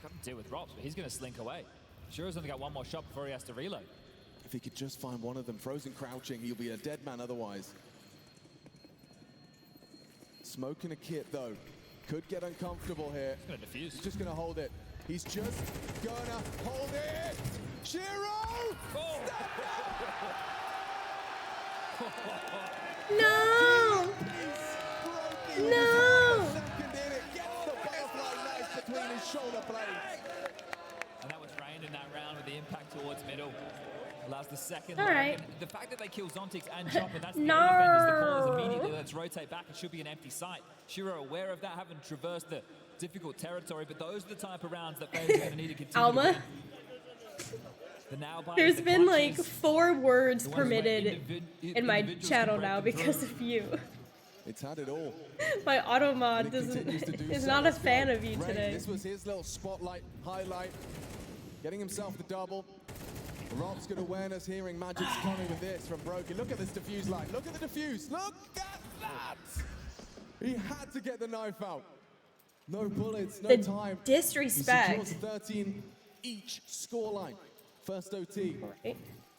Got to deal with Robs, but he's going to slink away. Shiro's only got one more shot before he has to reload. If he could just find one of them frozen crouching, he'll be a dead man otherwise. Smoking a kit though. Could get uncomfortable here. He's going to defuse. He's just going to hold it. He's just going to hold it. Shiro! No! No! Second in it. Gets the butterfly knife between his shoulder blades. And that was Rain in that round with the impact towards middle. Allows the second. All right. And the fact that they kill Zontix and Chopper, that's No. the defenders. The call is immediately, let's rotate back. It should be an empty site. Shiro aware of that, having traversed the difficult territory, but those are the type of rounds that FaZe are going to need to continue to Alma? win. The now buys, There's the been like clutches, 4 words the ones where permitted in my individuals channel can break now them because through. of you. It's had it all. My auto mod And it continues to do is so. not a Let's fan go. of you Rain, today. This was his little spotlight highlight. Getting himself the double. Rob's good awareness, hearing magic's coming with this from Brokey. Look at this diffuse light. Look at the diffuse. Look at that! He had to get the knife out. No bullets, no The time. disrespect. He secures 13 each scoreline. First OT.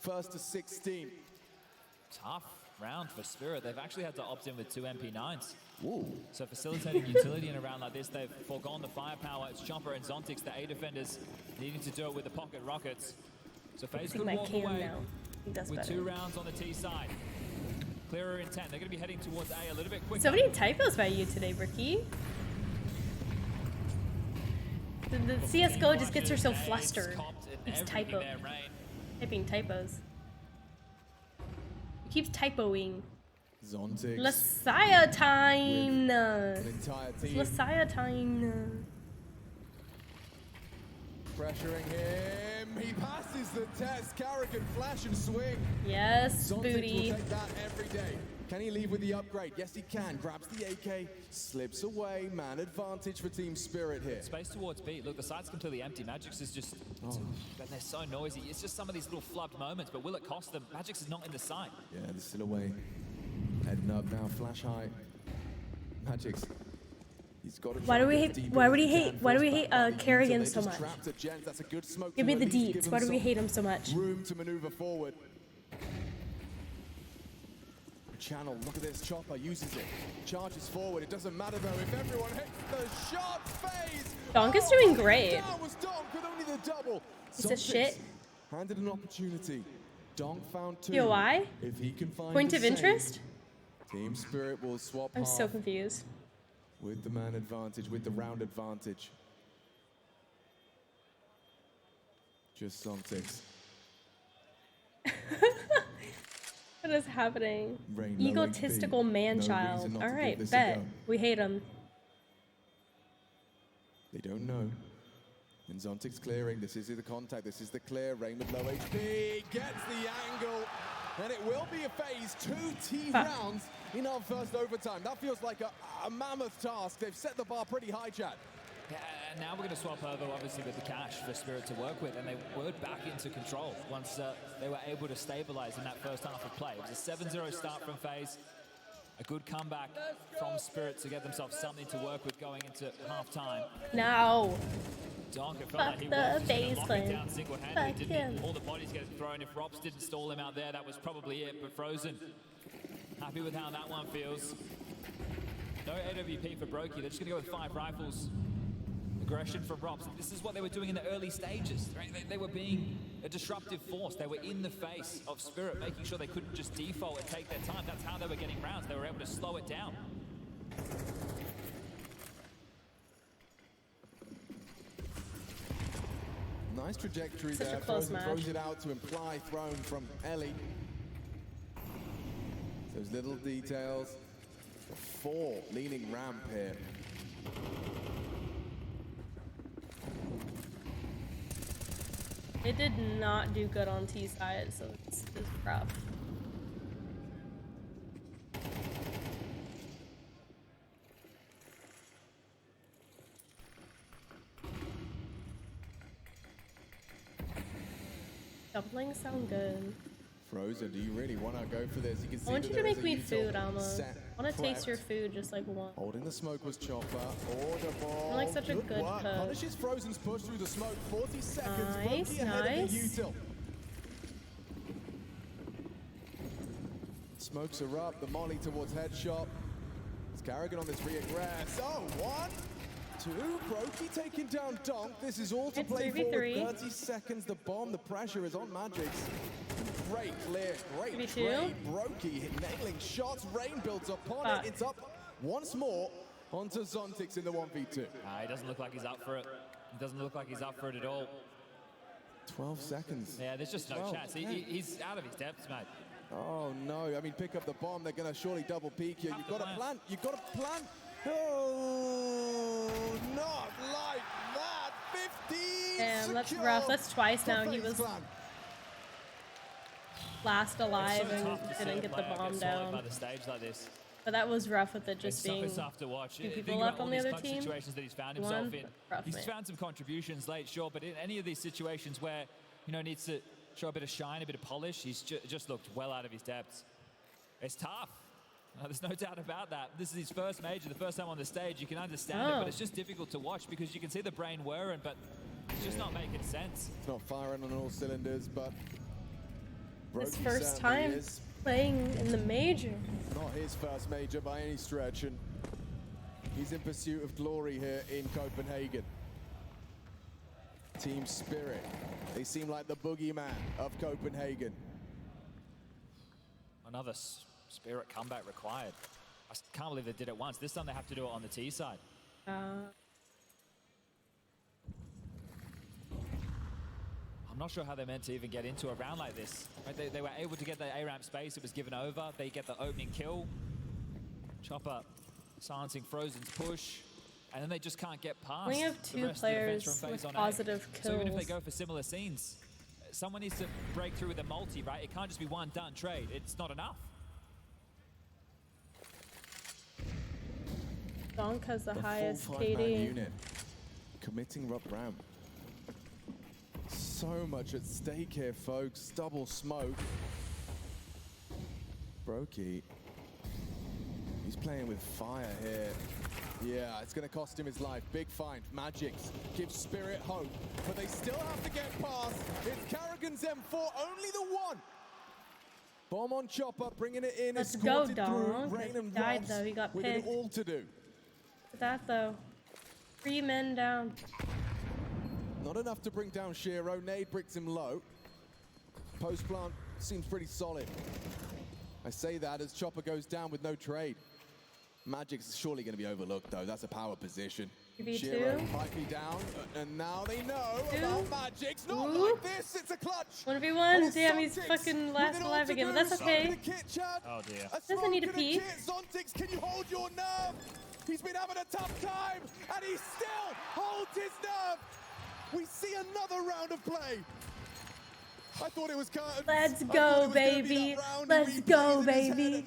First to 16. Tough round for Spirit. They've actually had to opt in with 2 MP9s. Ooh. So facilitating utility in a round like this, they've foregone the firepower. It's Chomper and Zontix, the A defenders, needing to do it with the pocket rockets. So FaZe Take could my walk cam away now. He does with better. 2 rounds on the T side. Clearer intent. They're going to be heading towards A a little bit quicker. So many typos by you today, Ricky. The CSGO just gets her so flustered. Keeps typing typos. He keeps typoing. Zontix. Messiah time. An entire team. Messiah time. pressuring him. He passes the test. Carrigan flash and swing. Yes, Zontic booty. will take that every day. Can he leave with the upgrade? Yes, he can. Grabs the AK, slips away. Man advantage for Team Spirit here. Space towards B. Look, the site's completely empty. Magix is just... They're so noisy. It's just some of these little flubbed moments, but will it cost them? Magix is not in the site. Yeah, they're still away. Heading up now, flash high. Magix. He's got to Why do we hate? Why would he hate? Why do we hate Kerrigan so much? That's a good smoke. Give me the deets. Why do we hate him so much? Room to maneuver forward. Channel, look at this. Chopper uses it. Charges forward. It doesn't matter though if everyone hits the shot phase. Donk is doing great. That was Donk with only the double. Piece of shit. Handed an opportunity. Donk found two. POI? If he can find Point the of same, interest? Team Spirit will swap I'm so half confused. with the man advantage, with the round advantage. Just Sometics. What is happening? Rain, no Egotistical HP. man-child. No reason not All to right, give this a bet. go. We hate him. They don't know. And Zontic's clearing. This is the contact. This is the clear. Rain with low HP. Gets the angle. And it will be a phase. 2 T rounds in our first overtime. That feels like a mammoth task. They've set the bar pretty high, Chad. Yeah, and now we're going to swap over, obviously, with the cash for Spirit to work with, and they were back into control once they were able to stabilize in that first half of play. It was a 7-0 start from FaZe. A good comeback from Spirit to get themselves something to work with going into halftime. No. Donk, it felt Fuck like he the was just FaZe gonna lock it clan. down single-handedly. Fuck Didn't him. all the bodies get thrown. If Robs didn't stall him out there, that was probably it. But Frozen, happy with how that one feels. No AWP for Brokey. They're just going to go with 5 rifles. Aggression from Robs. This is what they were doing in the early stages. Right? They were being a disruptive force. They were in the face of Spirit, making sure they couldn't just default and take their time. That's how they were getting rounds. They were able to slow it down. Nice trajectory Such a there. close Frozen match. throws it out to imply thrown from Ellie. Those little details. A 4 leaning ramp here. It did not do good on T side, so it's rough. Dumplings sound good. Frozen, do you really want to go for this? You can see I want that you to there is make a me util food, Alma. set I want to taste prepped. your food just like one. Holding the smoke was Chopper. Audible. I'm like such a good work. cook. Punishes Frozen's push through the smoke. 40 seconds. Nice, Brokey ahead of the nice. util. Smokes are up. The molly towards headshot. It's Carrigan on this re-aggress. Oh, 1, 2. Brokey taking down Donk. This is all to It's play for. 3v3. 30 seconds. The bomb. The pressure is on Magix. Great clear. Great 3v2. trade. Brokey nailing shots. Rain builds upon Fuck. it. It's up once more onto Zontics in the 1v2. He doesn't look like he's up for it. He doesn't look like he's up for it at all. 12 seconds. Yeah, there's just no 12, chance. 10. He's out of his depths, mate. Oh no, I mean pick up the bomb, they're gonna surely double peek you. You've got to plant, you've got to plant. Oh, not like that. 15 Damn, that's secure rough. That's twice now. for He FaZe was Clan. It's last alive so and tough to see didn't a get the player bomb get swallowed down. by the stage like this. But that was rough with it just being It's tough to watch. 2 people Think left about all on the these other clutch team. situations that he's found One, himself in. rough, He's man. found some contributions late, sure, but in any of these situations where, needs to show a bit of shine, a bit of polish, he's just looked well out of his depths. It's tough. There's no doubt about that. This is his first major, the first time on the stage. You can understand it, but it's just difficult to watch because you can see the brain whirring, but it's just not making sense. It's not firing on all cylinders, but His Brokey first certainly time is. playing in the major. Not his first major by any stretch, and he's in pursuit of glory here in Copenhagen. Team Spirit, they seem like the boogeyman of Copenhagen. Another Spirit comeback required. I can't believe they did it once. This time they have to do it on the T side. I'm not sure how they're meant to even get into a round like this. Right? They were able to get the A-ramp space. It was given over. They get the opening kill. Chopper silencing Frozen's push. and then they just can't get past We have the two rest of the defense players from with phase on positive A. So even if they kills. go for similar scenes, someone needs to break through with a multi, right? It can't just be one done trade. It's not enough. Donk has the highest full five-man KD. unit committing Rob Brown. So much at stake here, folks. Double smoke. Brokey. He's playing with fire here. Yeah, it's going to cost him his life. Big find. Magix gives Spirit hope, but they still have to get past. It's Carrigan's M4, only the one. Bomb on Chopper, bringing it in. Let's go, escorted Donk. through. Rain and Died Robs though. He got with it picked. all to do. Look at that though. 3 men down. Not enough to bring down Shiro. Nade brings him low. Post plant seems pretty solid. I say that as Chopper goes down with no trade. Magic's surely going to be overlooked, though. That's a power position. Shiro might be down, and now they know about Magic's. Not like this. It's a clutch. 1v1. Damn, he's fucking last alive again, but that's okay. Oh dear. Doesn't need a pee. Zontix, can you hold your nerve? He's been having a tough time, and he still holds his nerve. We see another round of play. I thought it was curtains. Let's go, baby. Let's go, baby.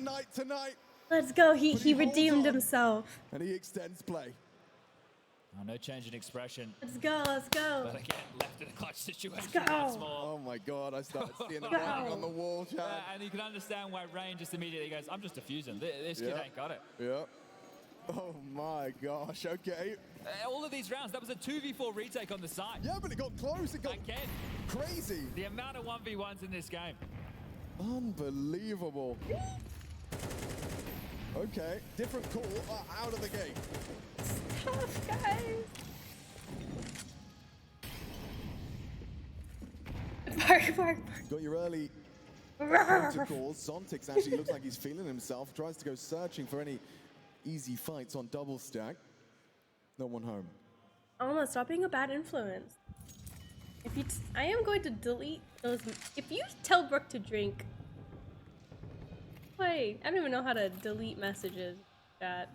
Let's go. He redeemed himself. And he extends play. Oh, no change in expression. Let's go. Let's go. But again, left in a clutch situation Let's go. once more. Oh my God, I started seeing the Go. writing on the wall, Chad. And you can understand why Rain just immediately goes, I'm just diffusing. This kid Yeah. ain't got it. Yeah. Oh my gosh, okay. All of these rounds, that was a 2v4 retake on the side. Yeah, but it got close. It got Again. crazy. The amount of 1v1s in this game. Unbelievable. Okay, different call out of the gate. Tough, guys. Bark, bark, bark. Got your early calls. Zontix actually looks like he's feeling himself. Tries to go searching for any easy fights on double stack. No one home. Alma, stop being a bad influence. If you, I am going to delete those. If you tell Brooke to drink, wait, I don't even know how to delete messages. That.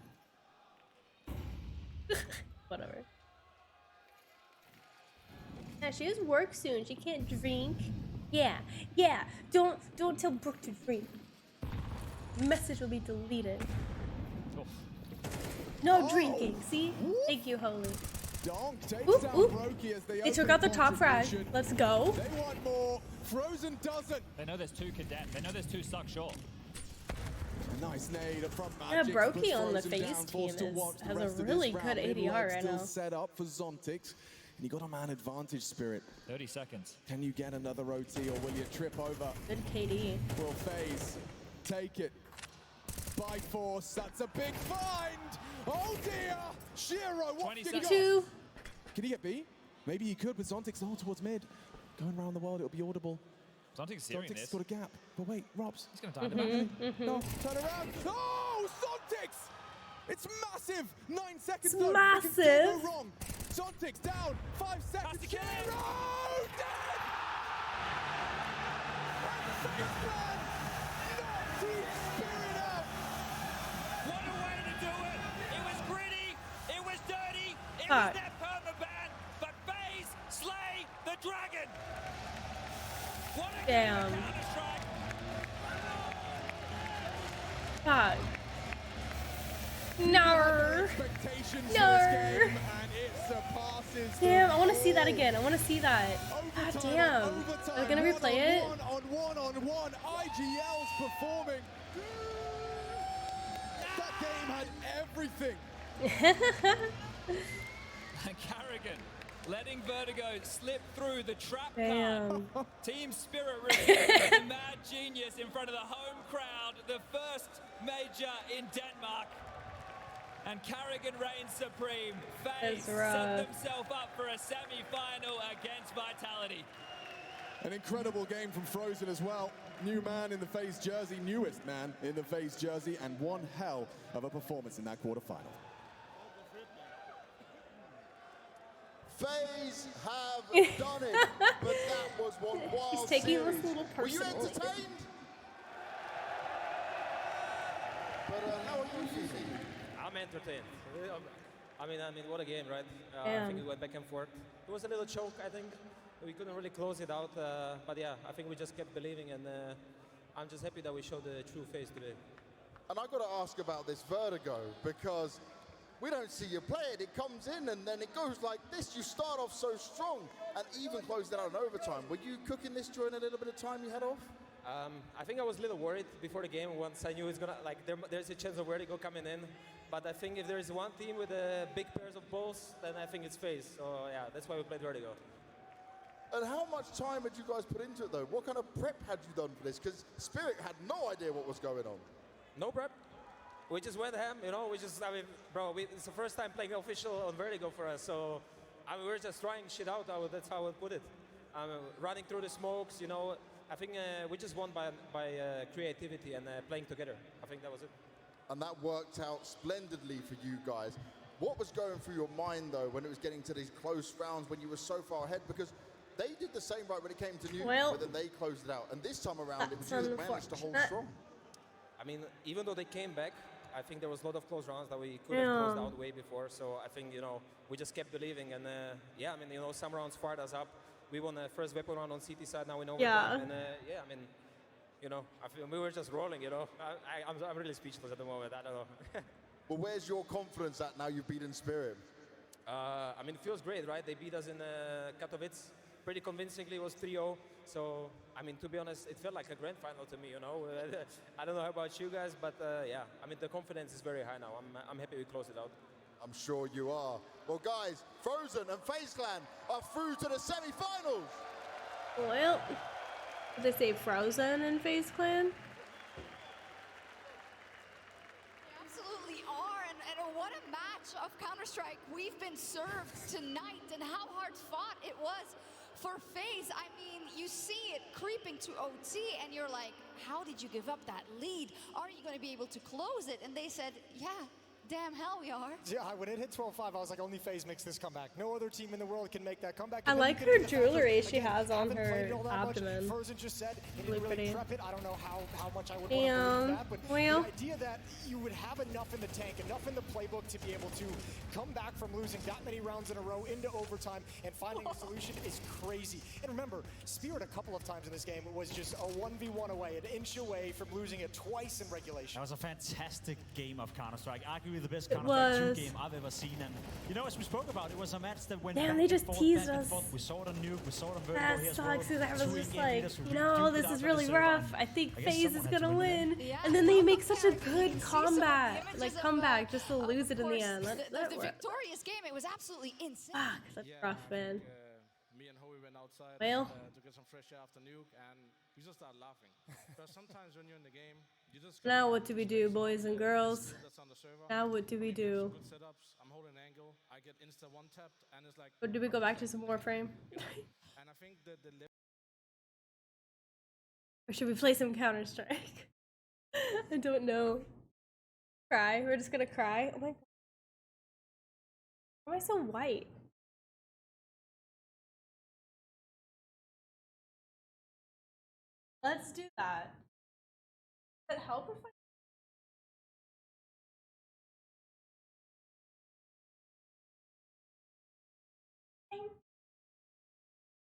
Whatever. Yeah, she has work soon. She can't drink. Yeah. Don't tell Brooke to drink. Message will be deleted. Oof. No drinking. See? Thank you, Holy. Donk takes Oop, down oop. Brokey as They took out the top frag. contribution. Let's go. They want more. Frozen doesn't. They know there's 2 condemned. They know there's 2 stuck short. A nice nade from Yeah, Magix, Brokey puts on the Frozen face down, team forced to watch the has rest a of really this good round. ADR Midlight right still now. set up for Zontix. And you got a man advantage, Spirit. 30 seconds. Can you get another OT or will you trip over? Good KD. Will FaZe take it by force? That's a big find. Oh dear. Shiro, what 20 you seconds. got? Two. Can he get B? Maybe he could, but Zontix towards mid. Going around the world, it'll be audible. Zontix steering Zontix this. got a gap. But wait, Robs. He's going to die in the back. No, turn around. Oh, Zontix! It's massive. 9 seconds. It's though. It can massive. still go wrong. Zontix down. 5 seconds. to kill him. Shiro dead. And FaZe Clan not Team Spirit out. What a way to do it! It was gritty, it was dirty, it Fuck. was their permaban, but FaZe slay the dragon! What a Damn. game of Counter-Strike! God. No. Expectations No. for this game, and it surpasses Damn, them I want to see that all. again. I want to see that. God damn. Are they gonna replay it? One-on-one. IGL's performing. That game had everything. And Carrigan letting Vertigo slip through the trap Damn. card. Team Spirit really the mad genius in front of the home crowd, the first major in Denmark. And Carrigan reigns supreme. FaZe That's rough. set themselves up for a semi-final against Vitality. An incredible game from Frozen as well. New man in the FaZe jersey, newest man in the FaZe jersey, and one hell of a performance in that quarterfinal. FaZe have done it, but that was one wild He's taking series. this a little Were you personal. entertained? But how are you feeling? I'm entertained. I mean, what a game, right? I Damn. think it went back and forth. It was a little choke, I think. We couldn't really close it out, but yeah, I think we just kept believing, and I'm just happy that we showed the true face today. And I got to ask about this vertigo because we don't see you play it. It comes in and then it goes like this. You start off so strong and even closed it out in overtime. Were you cooking this during a little bit of time you had off? I think I was a little worried before the game once I knew it's gonna, like, there's a chance of vertigo coming in. But I think if there is one team with big pairs of balls, then I think it's FaZe. So yeah, that's why we played vertigo. And how much time had you guys put into it though? What kind of prep had you done for this? Because Spirit had no idea what was going on. No prep. We just went ham, you know. I mean, bro, it's the first time playing official on vertigo for us. So I mean, we're just trying shit out. That's how I would put it. Running through the smokes, you know. I think we just won by creativity and playing together. I think that was it. And that worked out splendidly for you guys. What was going through your mind though when it was getting to these close rounds when you were so far ahead? Because they did the same right when it came to Nuke, but then they closed it out. And this time around, it was you that managed to hold strong. I mean, even though they came back, I think there was a lot of close rounds that we could have closed out way before. So I think, you know, we just kept believing. And yeah, I mean, you know, some rounds fired us up. We won the first weapon round on CT side. Now we know. Yeah. And yeah, I mean, you know, I feel we were just rolling. You know, I'm really speechless at the moment. I don't know. Well, where's your confidence at now you've beaten Spirit? I mean, it feels great, right? They beat us in Katowice pretty convincingly. It was 3-0. So, I mean, to be honest, it felt like a grand final to me, you know. I don't know about you guys, but yeah, I mean, the confidence is very high now. I'm happy we closed it out. I'm sure you are. Well, guys, Frozen and FaZe Clan are through to the semi-finals. Well, did they say Frozen and FaZe Clan? Absolutely are, and what a match of Counter-Strike we've been served tonight, and how hard fought it was for FaZe. I mean, you see it creeping to OT, and you're like, how did you give up that lead? Are you going to be able to close it? And they said, yeah, damn hell we are. Yeah, when it hit 12-5, I was like, only FaZe makes this comeback. No other team in the world can make that comeback. I like her jewelry she has on her abdomen. Frozen just said, Really pretty. prep it. I don't know how much I would Damn. want to believe that, but Well. the idea that you would have enough in the tank, enough in the playbook to be able to come back from losing that many rounds in a row into overtime and finding a solution is crazy. And remember, Spirit a couple of times in this game was just a 1v1 away, an inch away from losing it twice in regulation. That was a fantastic game of Counter-Strike. Arguably the best It Counter-Strike 2 was. game I've ever seen. And you know, as we spoke about, it was a match that went Damn, back they and just forth, teased back and us. forth. We saw it on Nuke, we saw it on Vertigo That here as sucks, well. because I was Two just game like, leaders who no, duked it this out is for really the server. rough. I think I guess FaZe is someone had gonna to win win. it. Yeah, And then they well, make look such a at it. You good can see some of the combat, images like of, comeback, just to lose it in the course, end. The victorious game, it was absolutely insane. Fuck, that's rough, man. Me and Hoey went outside Well. to get some fresh air after Nuke, and we just started laughing. Because sometimes when you're in the game, you just Now what do we do, boys and girls? that's on the server. Now what do we do? Good setups. I'm holding an angle. I get insta one tapped, and it's like. Or do we go back to some Warframe? And I think that the Or should we play some Counter-Strike? I don't know. Cry. We're just gonna cry. Oh my god. Why am I so white? Let's do that. Does it help if I...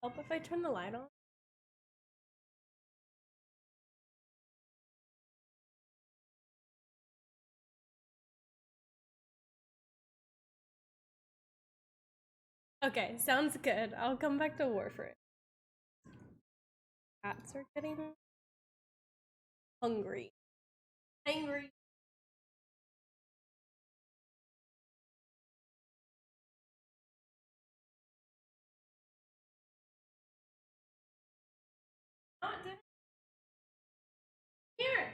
Help if I turn the light on? Okay, sounds good. I'll come back to Warframe. Cats are getting hungry. Angry. Not dinner. Here.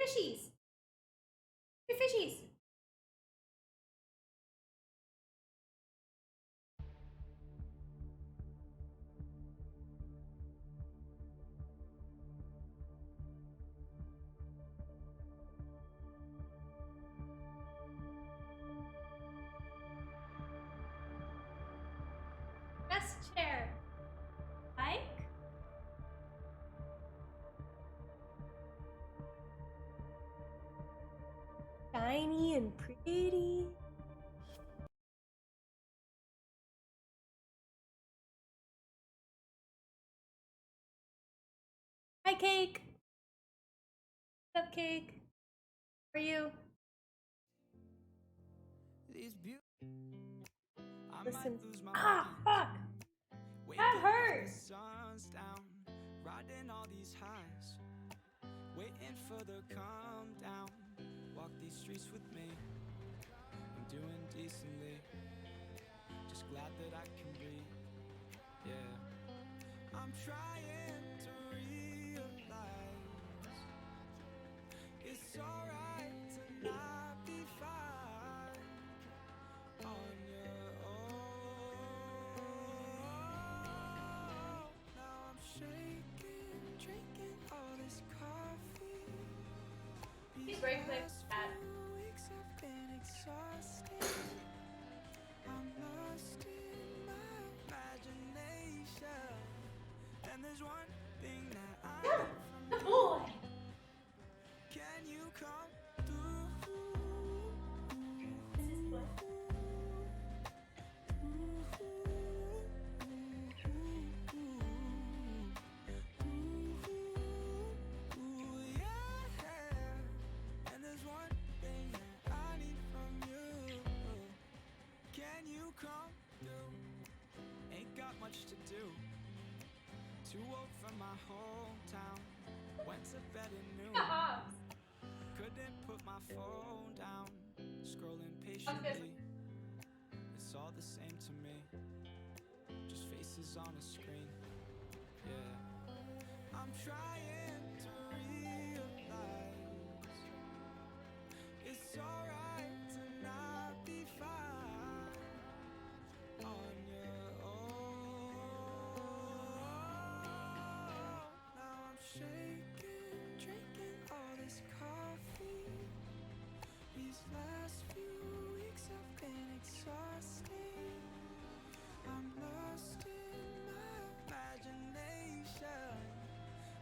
Fishies. Your fishies. Best chair. Like? shiny and pretty. Hi, Cake. Cupcake. How are you? Listen. Ah, fuck. That hurts. Riding all these highs, waiting for the calm down. Walk these streets with me. I'm doing decently. Just glad that I can breathe. Yeah. I'm trying to realize it's alright to not be fine on your own. Now I'm shaking, drinking all this coffee. He's very quick. Weeks have been exhausting. I'm lost in my imagination, and there's one thing that I need from you. Can you come through? Yeah. And there's one thing that I need from you. Can you come through? Ain't got much to do. Too old for my hometown. Went to bed at noon. Couldn't put my phone down. Scrolling patiently. It's all the same to me. Just faces on a screen. Yeah. I'm trying to realize it's alright to not be fine on your own. Now I'm shaking, drinking all this coffee. These last few weeks have been exhausting. I'm lost in my imagination,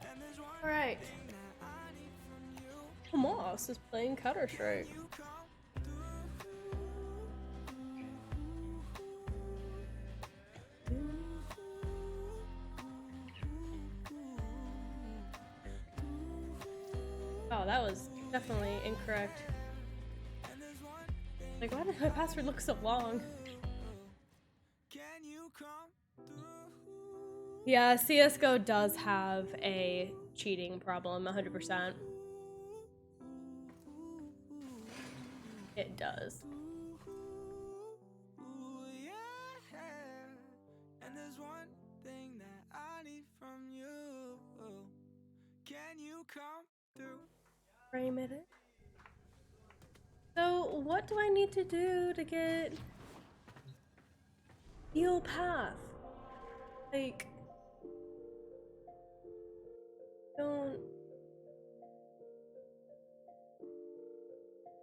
and there's one Alright. thing that I need from you. Moss is playing Counter-Strike. Oh, that was definitely incorrect. Like, why did my password look so long? Yeah, CSGO does have a cheating problem, 100%. It does. And there's one thing that I need from you. Can you come through? Frame it. So, what do I need to do to get Heal Path? Like, don't.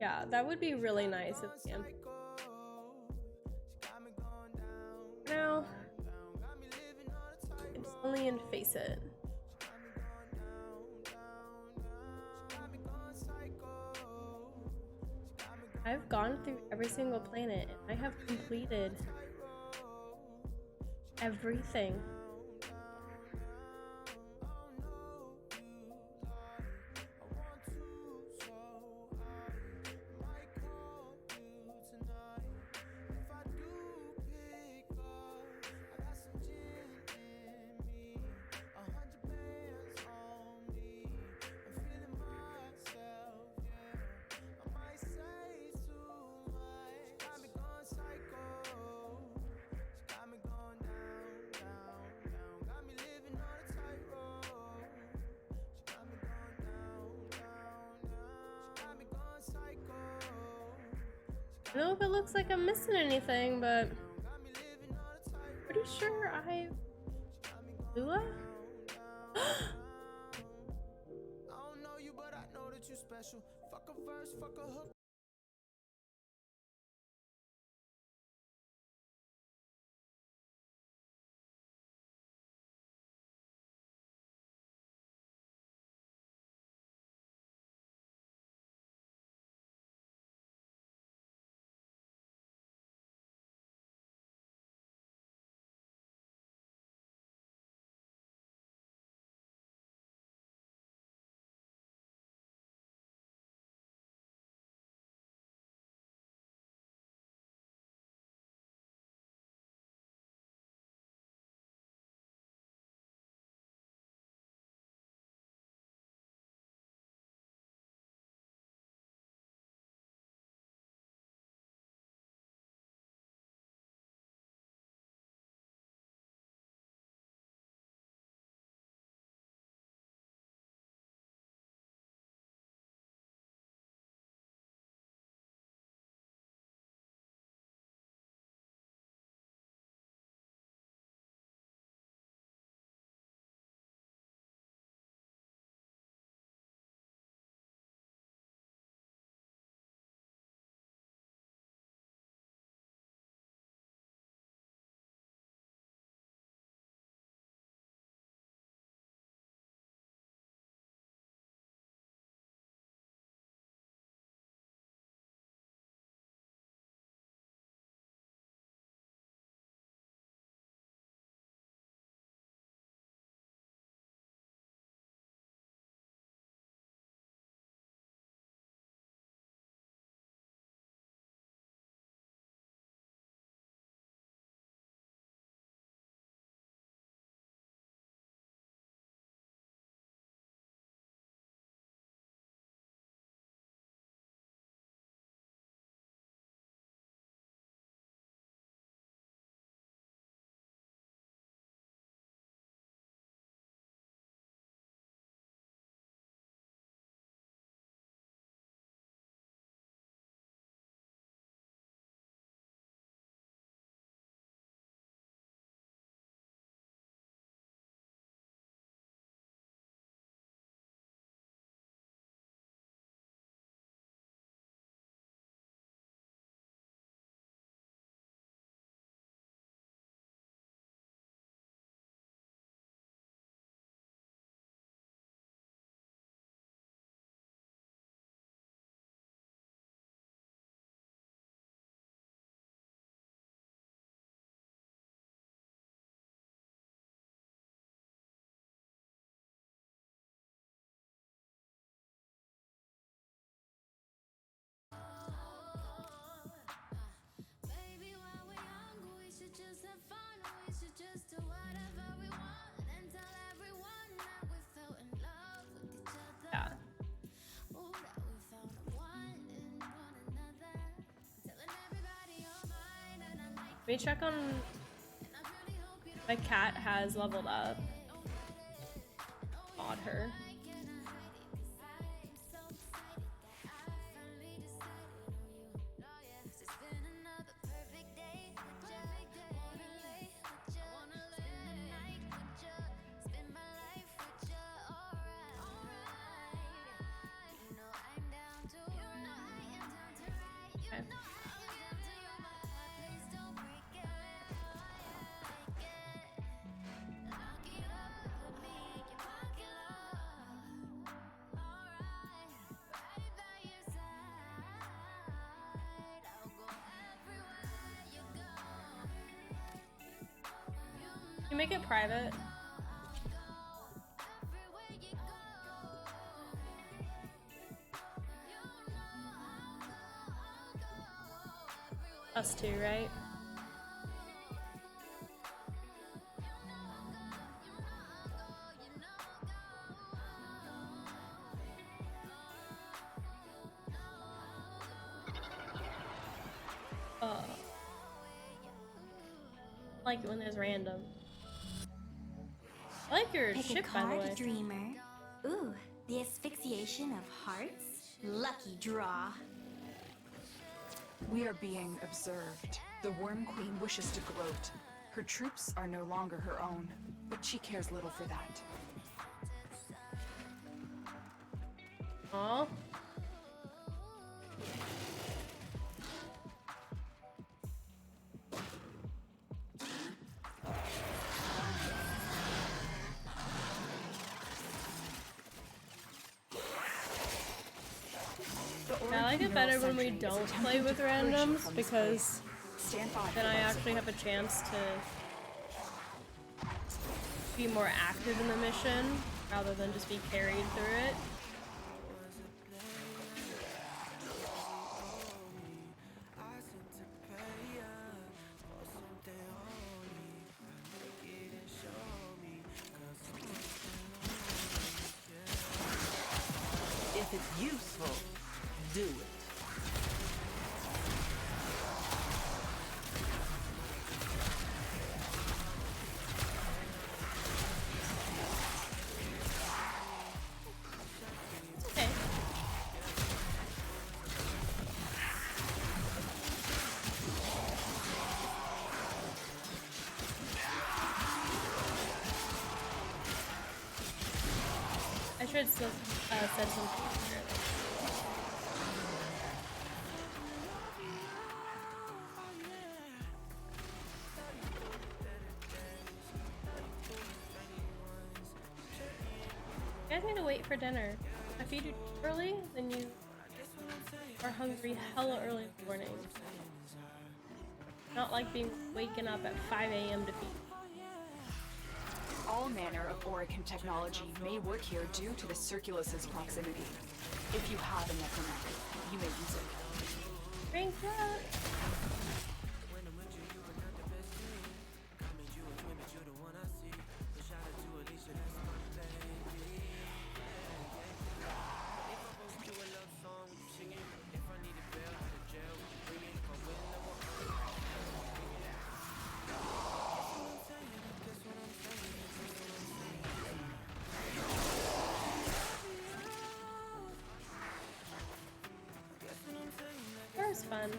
Yeah, that would be really nice if you can. Now, instantly and face it. I've gone through every single planet and I have completed everything. I don't know if it looks like I'm missing anything, but pretty sure I Lua? I don't know you, but I know that you special. Fuck a verse, fuck a hook. Let me check on... My cat has leveled up. Odd her. You make it private. Us two, right? I like it when there's random. I like your Pick ship, a by the card, way. dreamer. Ooh, the asphyxiation of hearts? Lucky draw. We are being observed. The Worm Queen wishes to gloat. Her troops are no longer her own, but she cares little for that. Aww. I like it better when we don't play with randoms because then I actually have a chance to be more active in the mission rather than just be carried through it. If it's useful, do it. Okay. I should still said something earlier. You guys need to wait for dinner. If you do early, then you are hungry hella early in the morning. Not like being waken up at 5 a.m. to feed. All manner of Orican technology may work here due to the Circulus's proximity. If you have a necromancer, you may use it. Drink up! That was fun.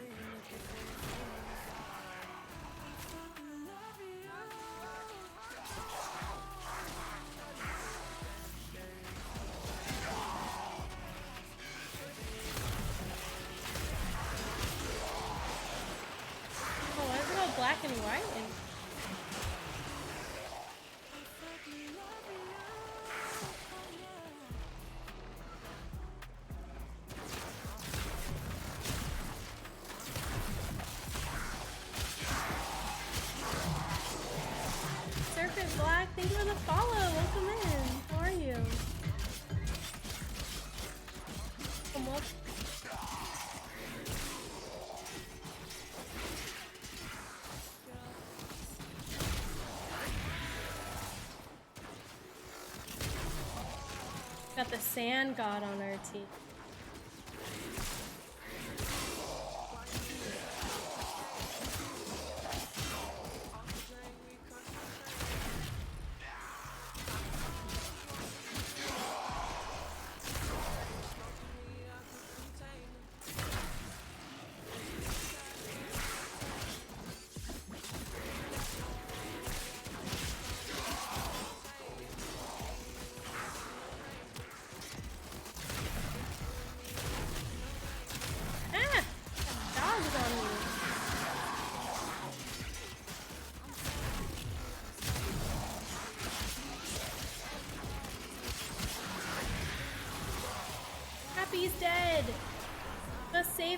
Oh, why is it all black and white? Serpent Black, thank you for the follow. Welcome in. How are you? Welcome, welcome. Got the Sand God on our team.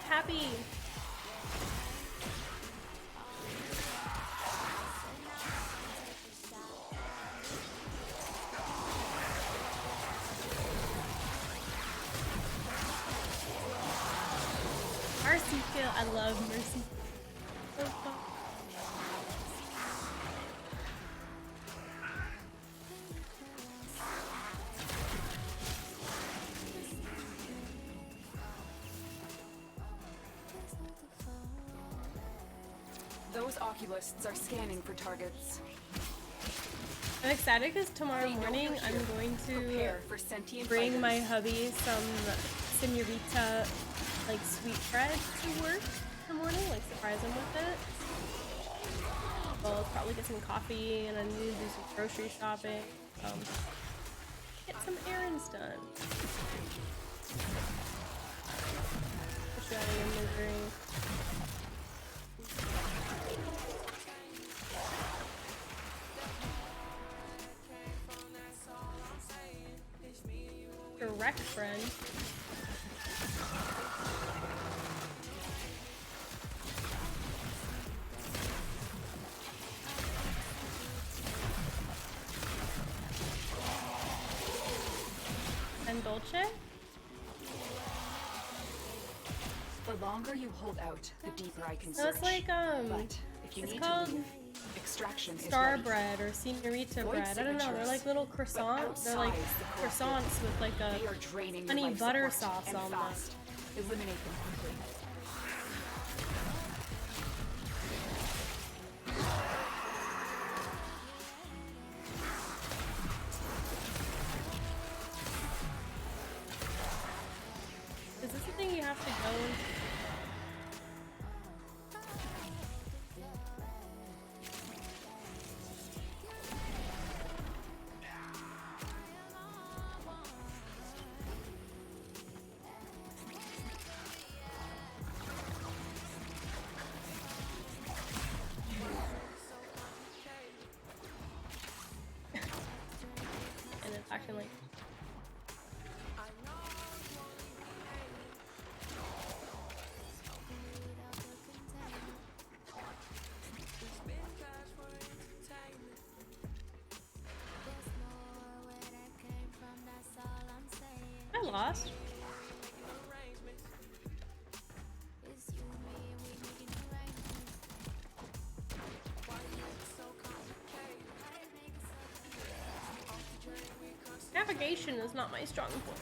happy. Mercy kill. I love Mercy. So fun. Those oculists are scanning for targets. I'm excited because tomorrow morning I'm going to bring my hubby some senorita like sweetbread to work in the morning, like surprise him with it. I'll probably get some coffee and I need to do some grocery shopping. Get some errands done. Push out of your misery. Direct friend. And Dolce? The longer you hold out, the deeper I can So search. it's like But if you it's need called to leave, extraction star is ready. bread or senorita Void bread. I don't know. They're signatures, like little but croissants. They're like outside the collective, croissants with like they are a draining your honey life butter support, sauce and on them. fast. Eliminate them quickly. Is this the thing you have to go? And it's acting like. I lost. Navigation is not my strong point.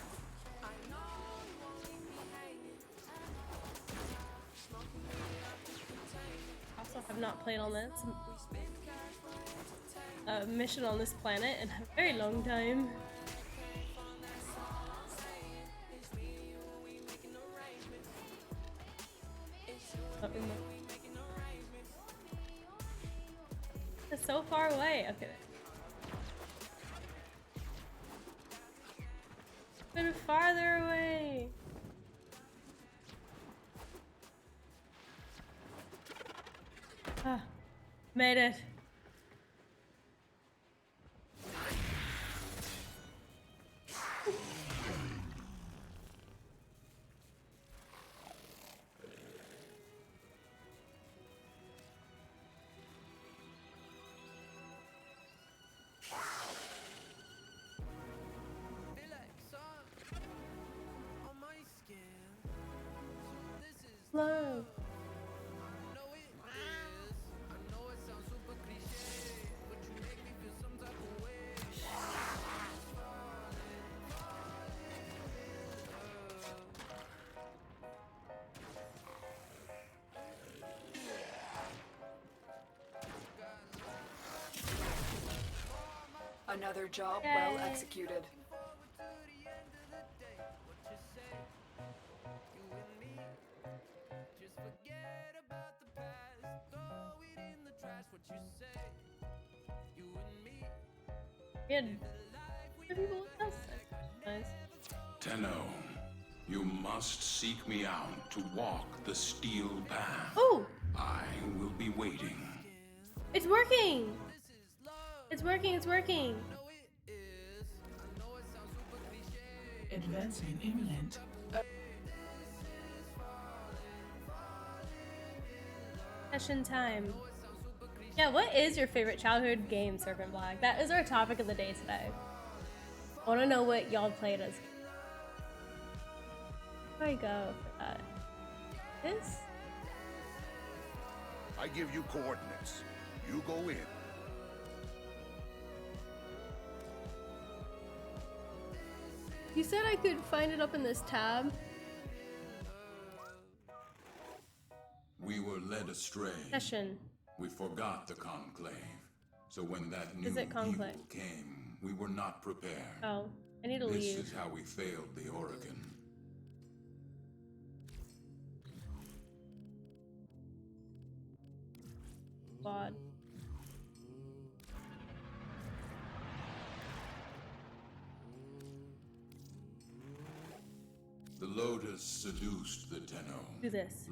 Also, have not played on this mission on this planet in a very long time. It's so far away. Okay. Even farther away. Ah, made it. Love. Another job Yay. well executed. Good. People with us. Nice. Tenno, you must seek me out to walk the steel path. Oh! I will be waiting. It's working! It's working, it's working! Advancement imminent. Session time. Yeah, what is your favorite childhood game, Serpent Black? That is our topic of the day today. I want to know what y'all played as. Where do I go for that? This? I give you coordinates. You go in. You said I could find it up in this tab. We were led astray. Session. We forgot the conclave. So when that new Is it conclave? evil came, we were not prepared. Oh, I need to This leave. is how we failed the Oregon. God. The Lotus seduced the Tenno. Do this.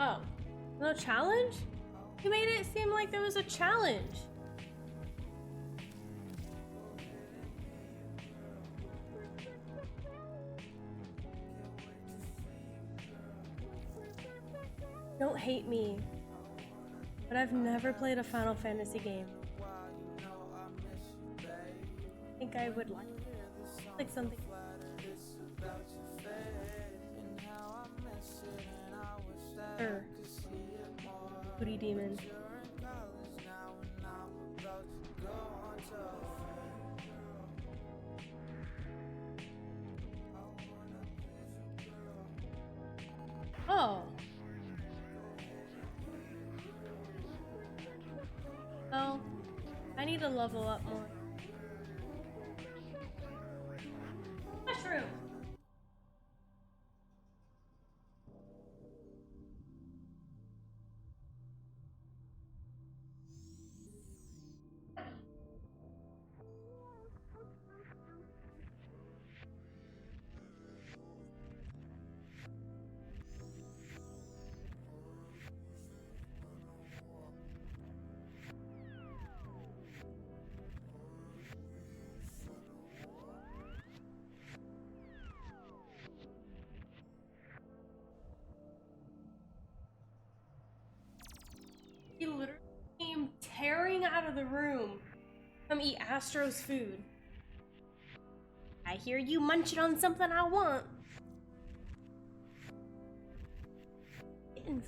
Oh, no challenge? You made it seem like there was a challenge. hate me, but I've never played a Final Fantasy game. I think I would like something. Booty demon. Oh. Oh. I need to level up more. Mushroom. He literally came tearing out of the room. Come eat Astro's food. I hear you munching on something I want. Getting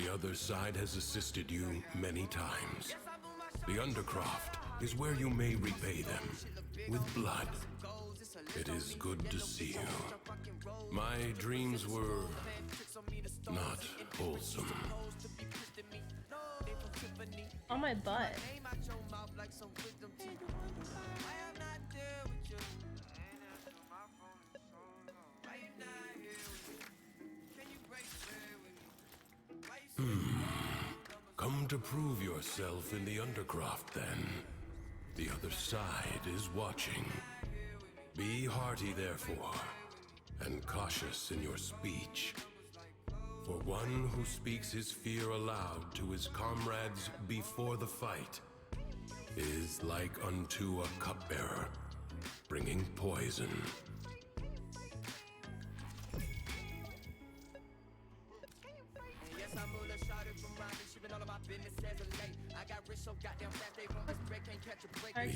The other side has assisted you many times. The Undercroft is where you may repay them with blood. It is good to see you. My dreams were not wholesome. On my butt. Come to prove yourself in the Undercroft, then. The other side is watching. Be hearty, therefore, and cautious in your speech. For one who speaks his fear aloud to his comrades before the fight is like unto a cupbearer, bringing poison.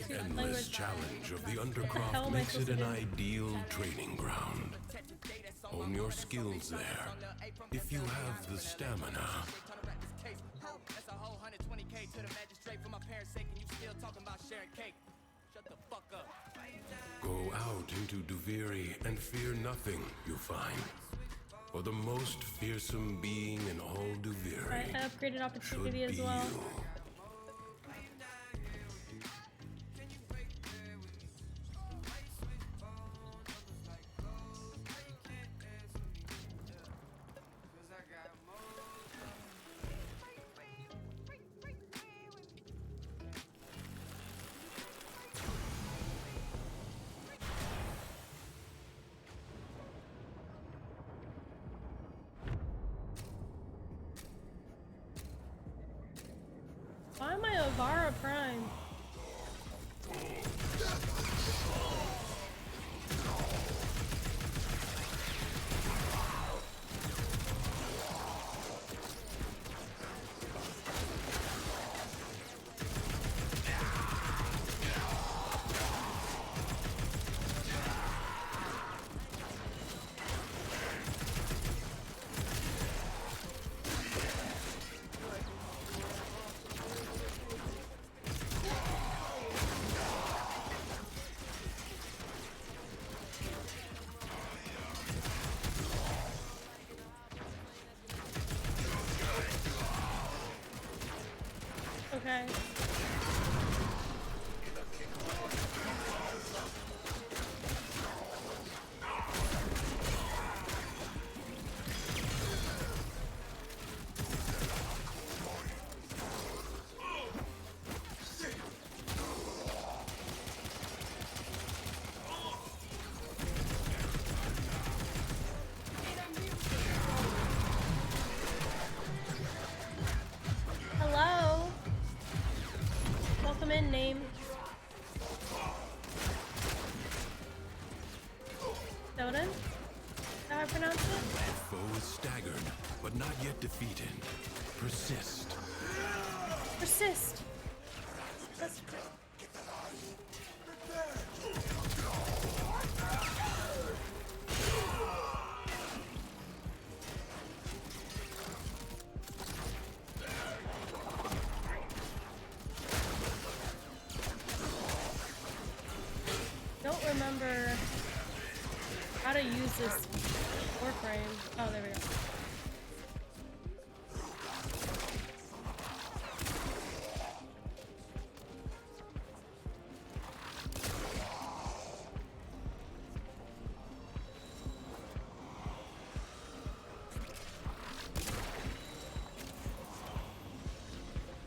The endless challenge of the Undercroft makes it an ideal training ground. Hone your skills there, if you have the stamina. Go out into Duviri and fear nothing, you find. For the most fearsome being in all Duviri. Alright, I upgraded opportunity as well. You. Why am I Avara Prime? Okay. Hello. Welcome in, name. Doden? Is that how I pronounce it? That foe is staggered, but not yet defeated. Persist. Persist. That's don't remember how to use this warframe. Oh, there we go.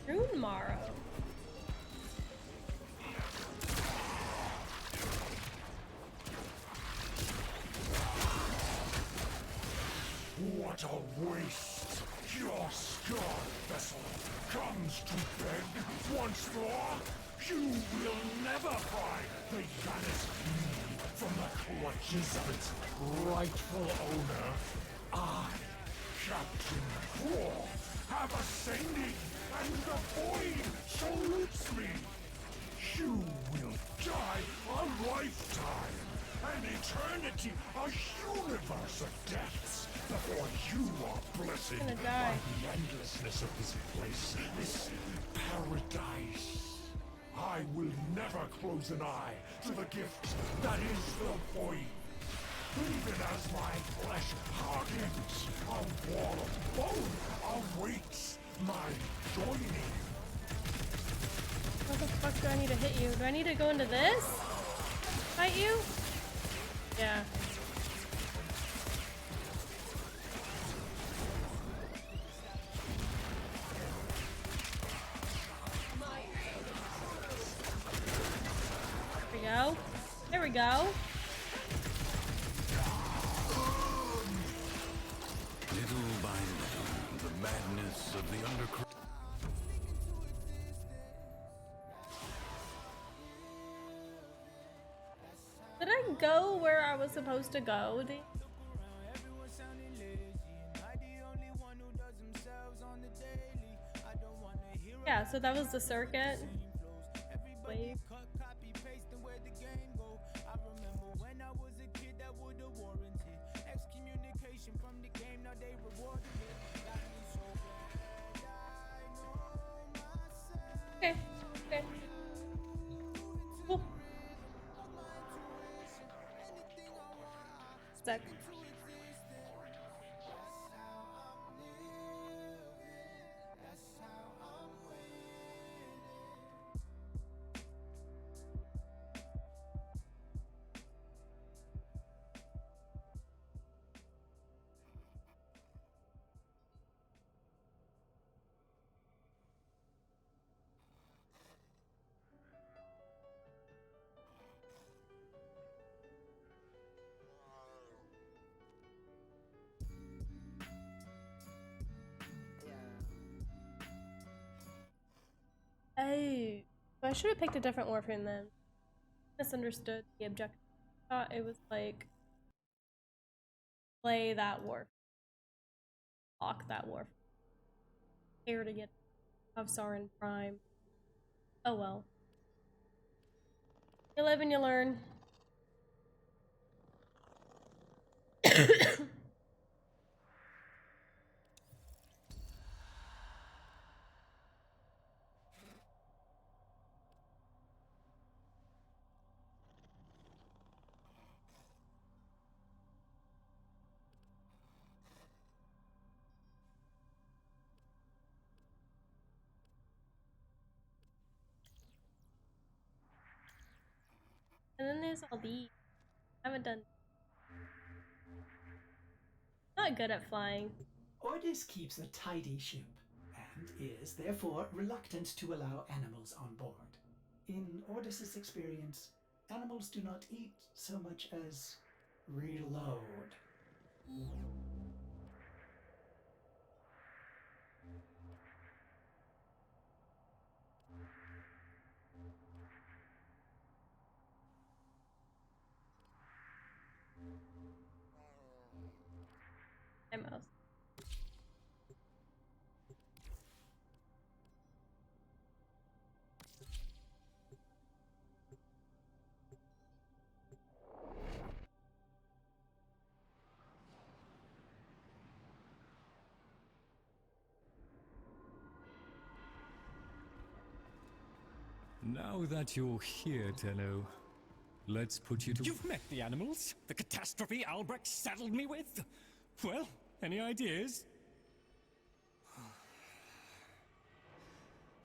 Rune Marrow. What a waste! Your scarred vessel comes to beg once more. You will never pry the Yanis Key from the clutches of its rightful owner. I, Captain Core, have ascended, and the void salutes me. You will die a lifetime, an eternity, a universe of deaths before you are blessed by the endlessness of this place, this paradise. I will never close an eye to the gift that is the void. Even as my flesh hardens, a wall of bone awaits my joining. How the fuck do I need to hit you? Do I need to go into this? Fight you? Yeah. There we go. There we go. Little by little, the madness of the undercurrent. Did I go where I was supposed to go? Yeah, so that was the circuit. Wait. Okay. Okay. Cool. Stuck. Oh, I should have picked a different warframe then. Misunderstood the objective. Thought it was like play that warframe, lock that warframe, care to get of Sarin Prime. Oh well. You live and you learn. And then there's all these. I haven't done. Not good at flying. Ordis keeps a tidy ship, and is therefore reluctant to allow animals on board. In Ordis's experience, animals do not eat so much as reload. My mouse. Now that you're here, Tenno, let's put you to— You've met the animals? The catastrophe Albrecht saddled me with? Well, any ideas?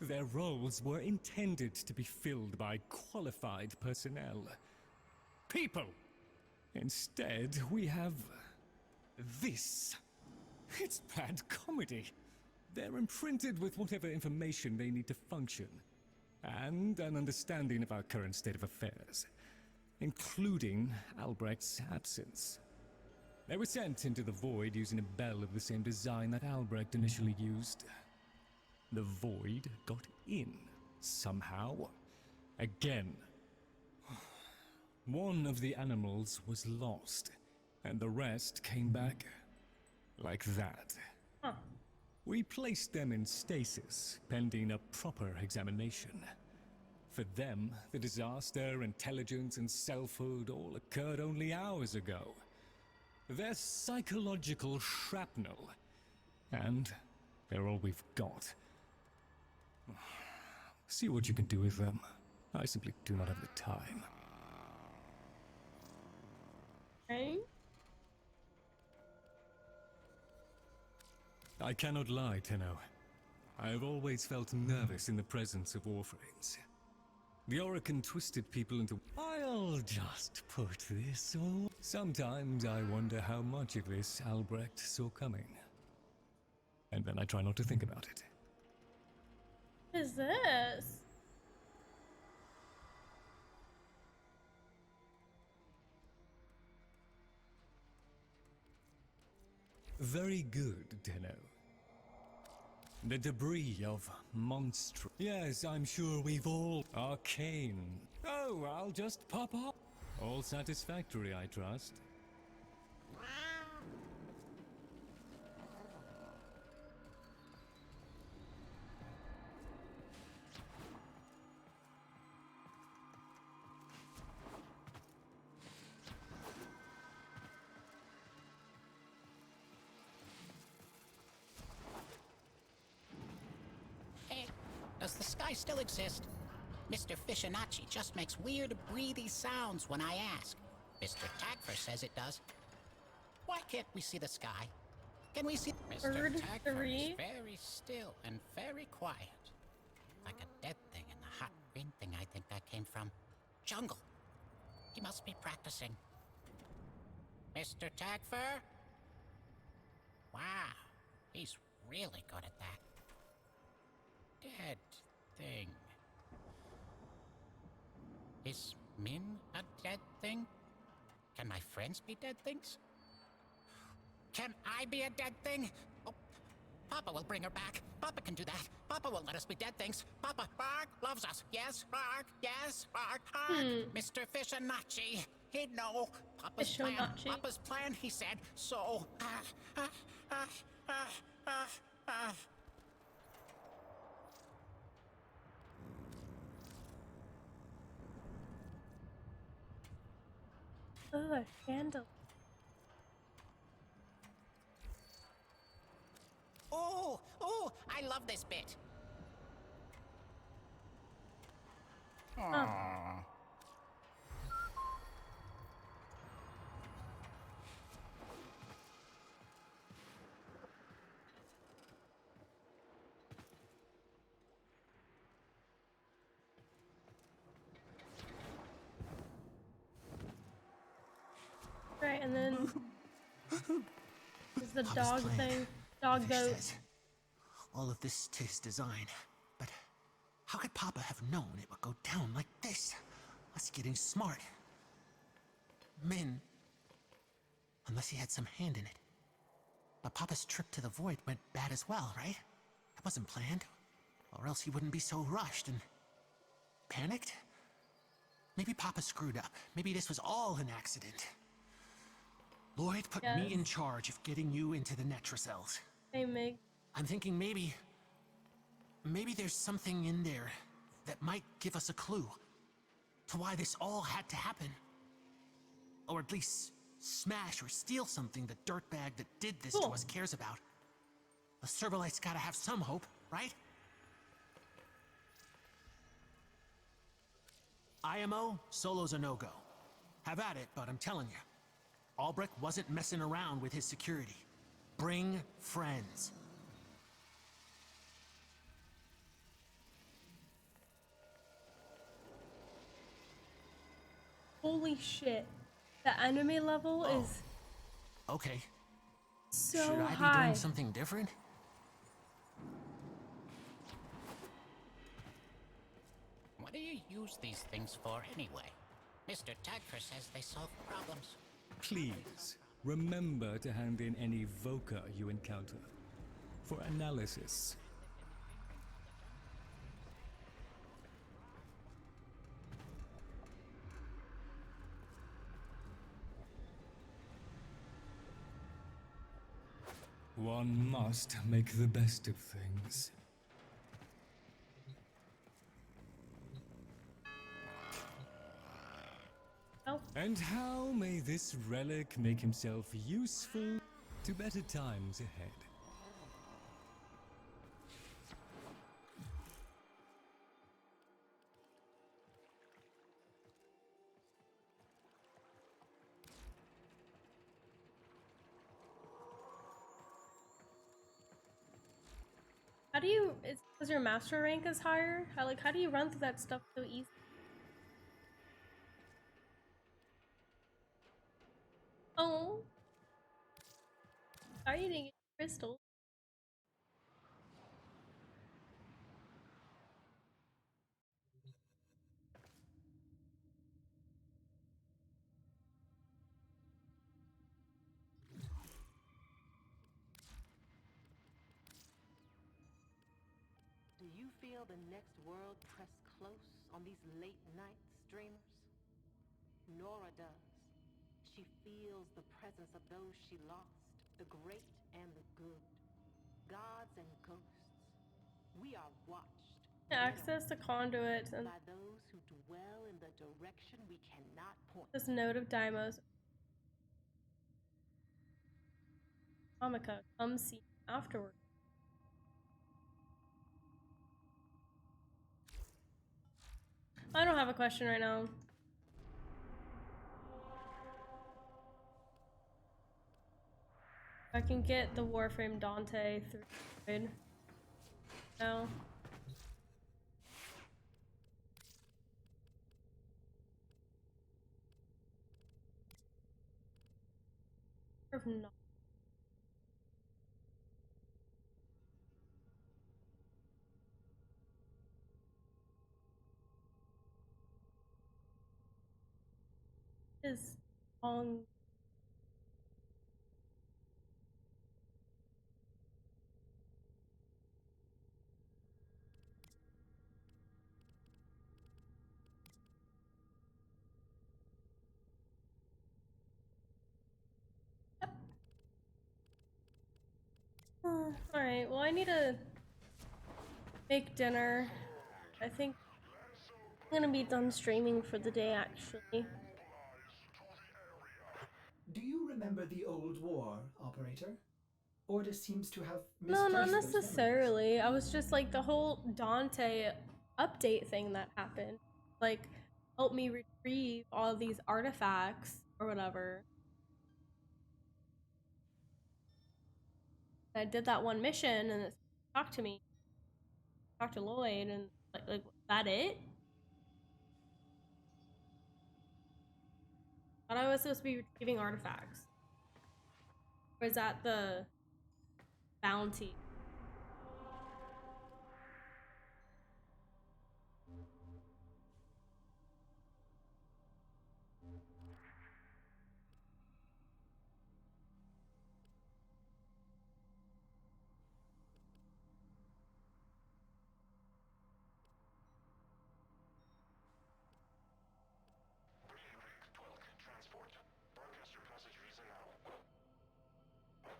Their roles were intended to be filled by qualified personnel. People! Instead, we have this. It's bad comedy. They're imprinted with whatever information they need to function, and an understanding of our current state of affairs, including Albrecht's absence. They were sent into the Void using a bell of the same design that Albrecht initially used. The Void got in, somehow. Again. One of the animals was lost, and the rest came back like that. Huh. We placed them in stasis, pending a proper examination. For them, the disaster, intelligence, and selfhood all occurred only hours ago. They're psychological shrapnel. And they're all we've got. See what you can do with them. I simply do not have the time. Okay. I cannot lie, Tenno. I have always felt nervous in the presence of Warframes. The Orokin twisted people into... I'll just put this all... Sometimes I wonder how much of this Albrecht saw coming. And then I try not to think about it. What is this? Very good, Tenno. The debris of monstru... Yes, I'm sure we've all... Arcane. Oh, I'll just pop up. All satisfactory, I trust. Does the sky still exist? Mr. Fishinacci just makes weird, breathy sounds when I ask. Mr. Tagfer says it does. Why can't we see the sky? Can we see... Mr. Tagfer is very still and very quiet. Like a dead thing in the hot green thing I think that came from. Jungle. He must be practicing. Mr. Tagfer? Wow, he's really good at that. Dead thing. Is Min a dead thing? Can my friends be dead things? Can I be a dead thing? Oh, Papa will bring her back. Papa can do that. Papa will let us be dead things. Papa, Bark, loves us. Yes, Bark. Yes, Bark. Mr. Fishinacci. He'd know. Papa's plan. Papa's plan, he said. So, Oh, a candle. Oh, I love this bit. Aww. Right, and then there's the dog thing. Dog goat. All of this to his design, but how could Papa have known it would go down like this? Us getting smart. Min, unless he had some hand in it. But Papa's trip to the void went bad as well, right? It wasn't planned, or else he wouldn't be so rushed and panicked. Maybe Papa screwed up. Maybe this was all an accident. Lloyd put me in charge of getting you into the Netra cells. Hey, Mig. I'm thinking maybe there's something in there that might give us a clue to why this all had to happen. Or at least smash or steal something the dirtbag that did this to us cares about. A Servalite's gotta have some hope, right? IMO, solo's a no-go. Have at it, but I'm telling you, Albrecht wasn't messing around with his security. Bring friends. Holy shit. The enemy level is okay. So Should I high. be doing something different? What do you use these things for anyway? Mr. Tagfer says they solve problems. Please, remember to hand in any Voca you encounter for analysis. One must make the best of things. Oh. And how may this relic make himself useful to better times ahead? How do you, it's because your master rank is higher? How do you run through that stuff so easy? Oh. Are you eating crystals? Do you feel the next world press close on these late night streamers? Nora does. She feels the presence of those she lost, the great and the good, gods and ghosts. We are watched. Access to conduits and by those who dwell in the direction we cannot point. this node of Daimos. Amika, come see afterward. I don't have a question right now. I can get the Warframe Dante through now. Or not. Is long. Alright, well I need to make dinner. I think I'm gonna be done streaming for the day actually. Do you remember the old war, Operator? Ordis seems to have No, not misplaced those memories. necessarily. I was just like the whole Dante update thing that happened. Like, help me retrieve all of these artifacts or whatever. I did that one mission and it talked to me. Talked to Lloyd and like was that it? Thought I was supposed to be retrieving artifacts. Or is that the bounty? Transport. Broadcast your passage visa now.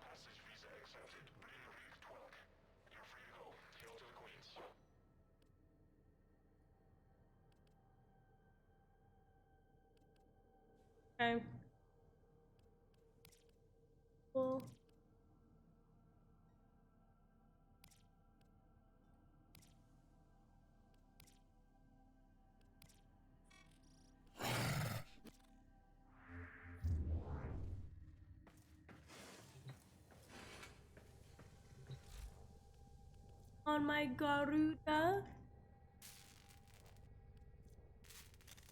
Passage visa accepted. Breeding 12. You're free to go. Hail to the Queens. Okay. Cool. On my Garuda.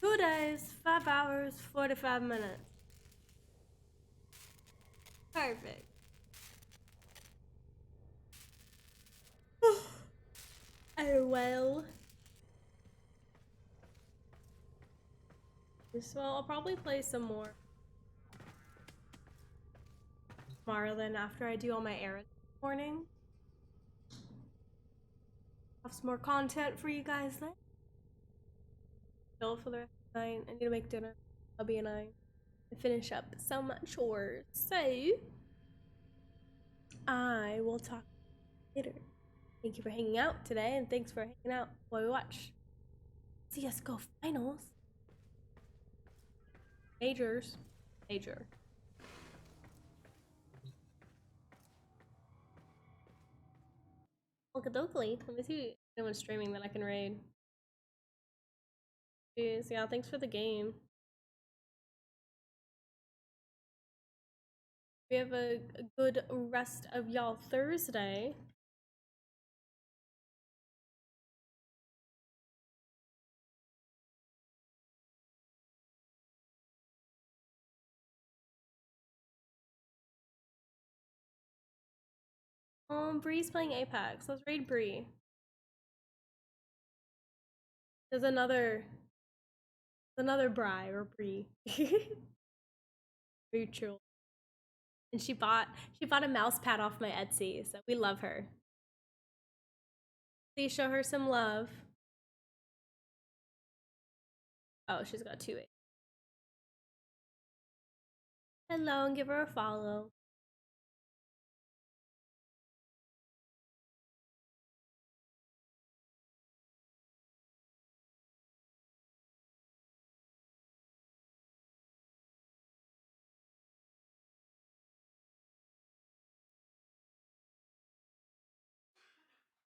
2 days, 5 hours, 45 minutes. Perfect. Oh well. So I'll probably play some more tomorrow then after I do all my errands this morning. Have some more content for you guys then. Chill for the rest of the night. I need to make dinner. Hubby and I finish up some chores. So I will talk later. Thank you for hanging out today, and thanks for hanging out while we watch CSGO Finals. Majors. Major. Okey-dokey. Let me see if anyone's streaming that I can raid. Jeez, yeah, thanks for the game. We have a good rest of y'all Thursday. Bree's playing Apex. Let's raid Bree. There's another Bri or Bree. Very true. And she bought a mouse pad off my Etsy, so we love her. Please show her some love. Oh, she's got 2 8. Hello, and give her a follow.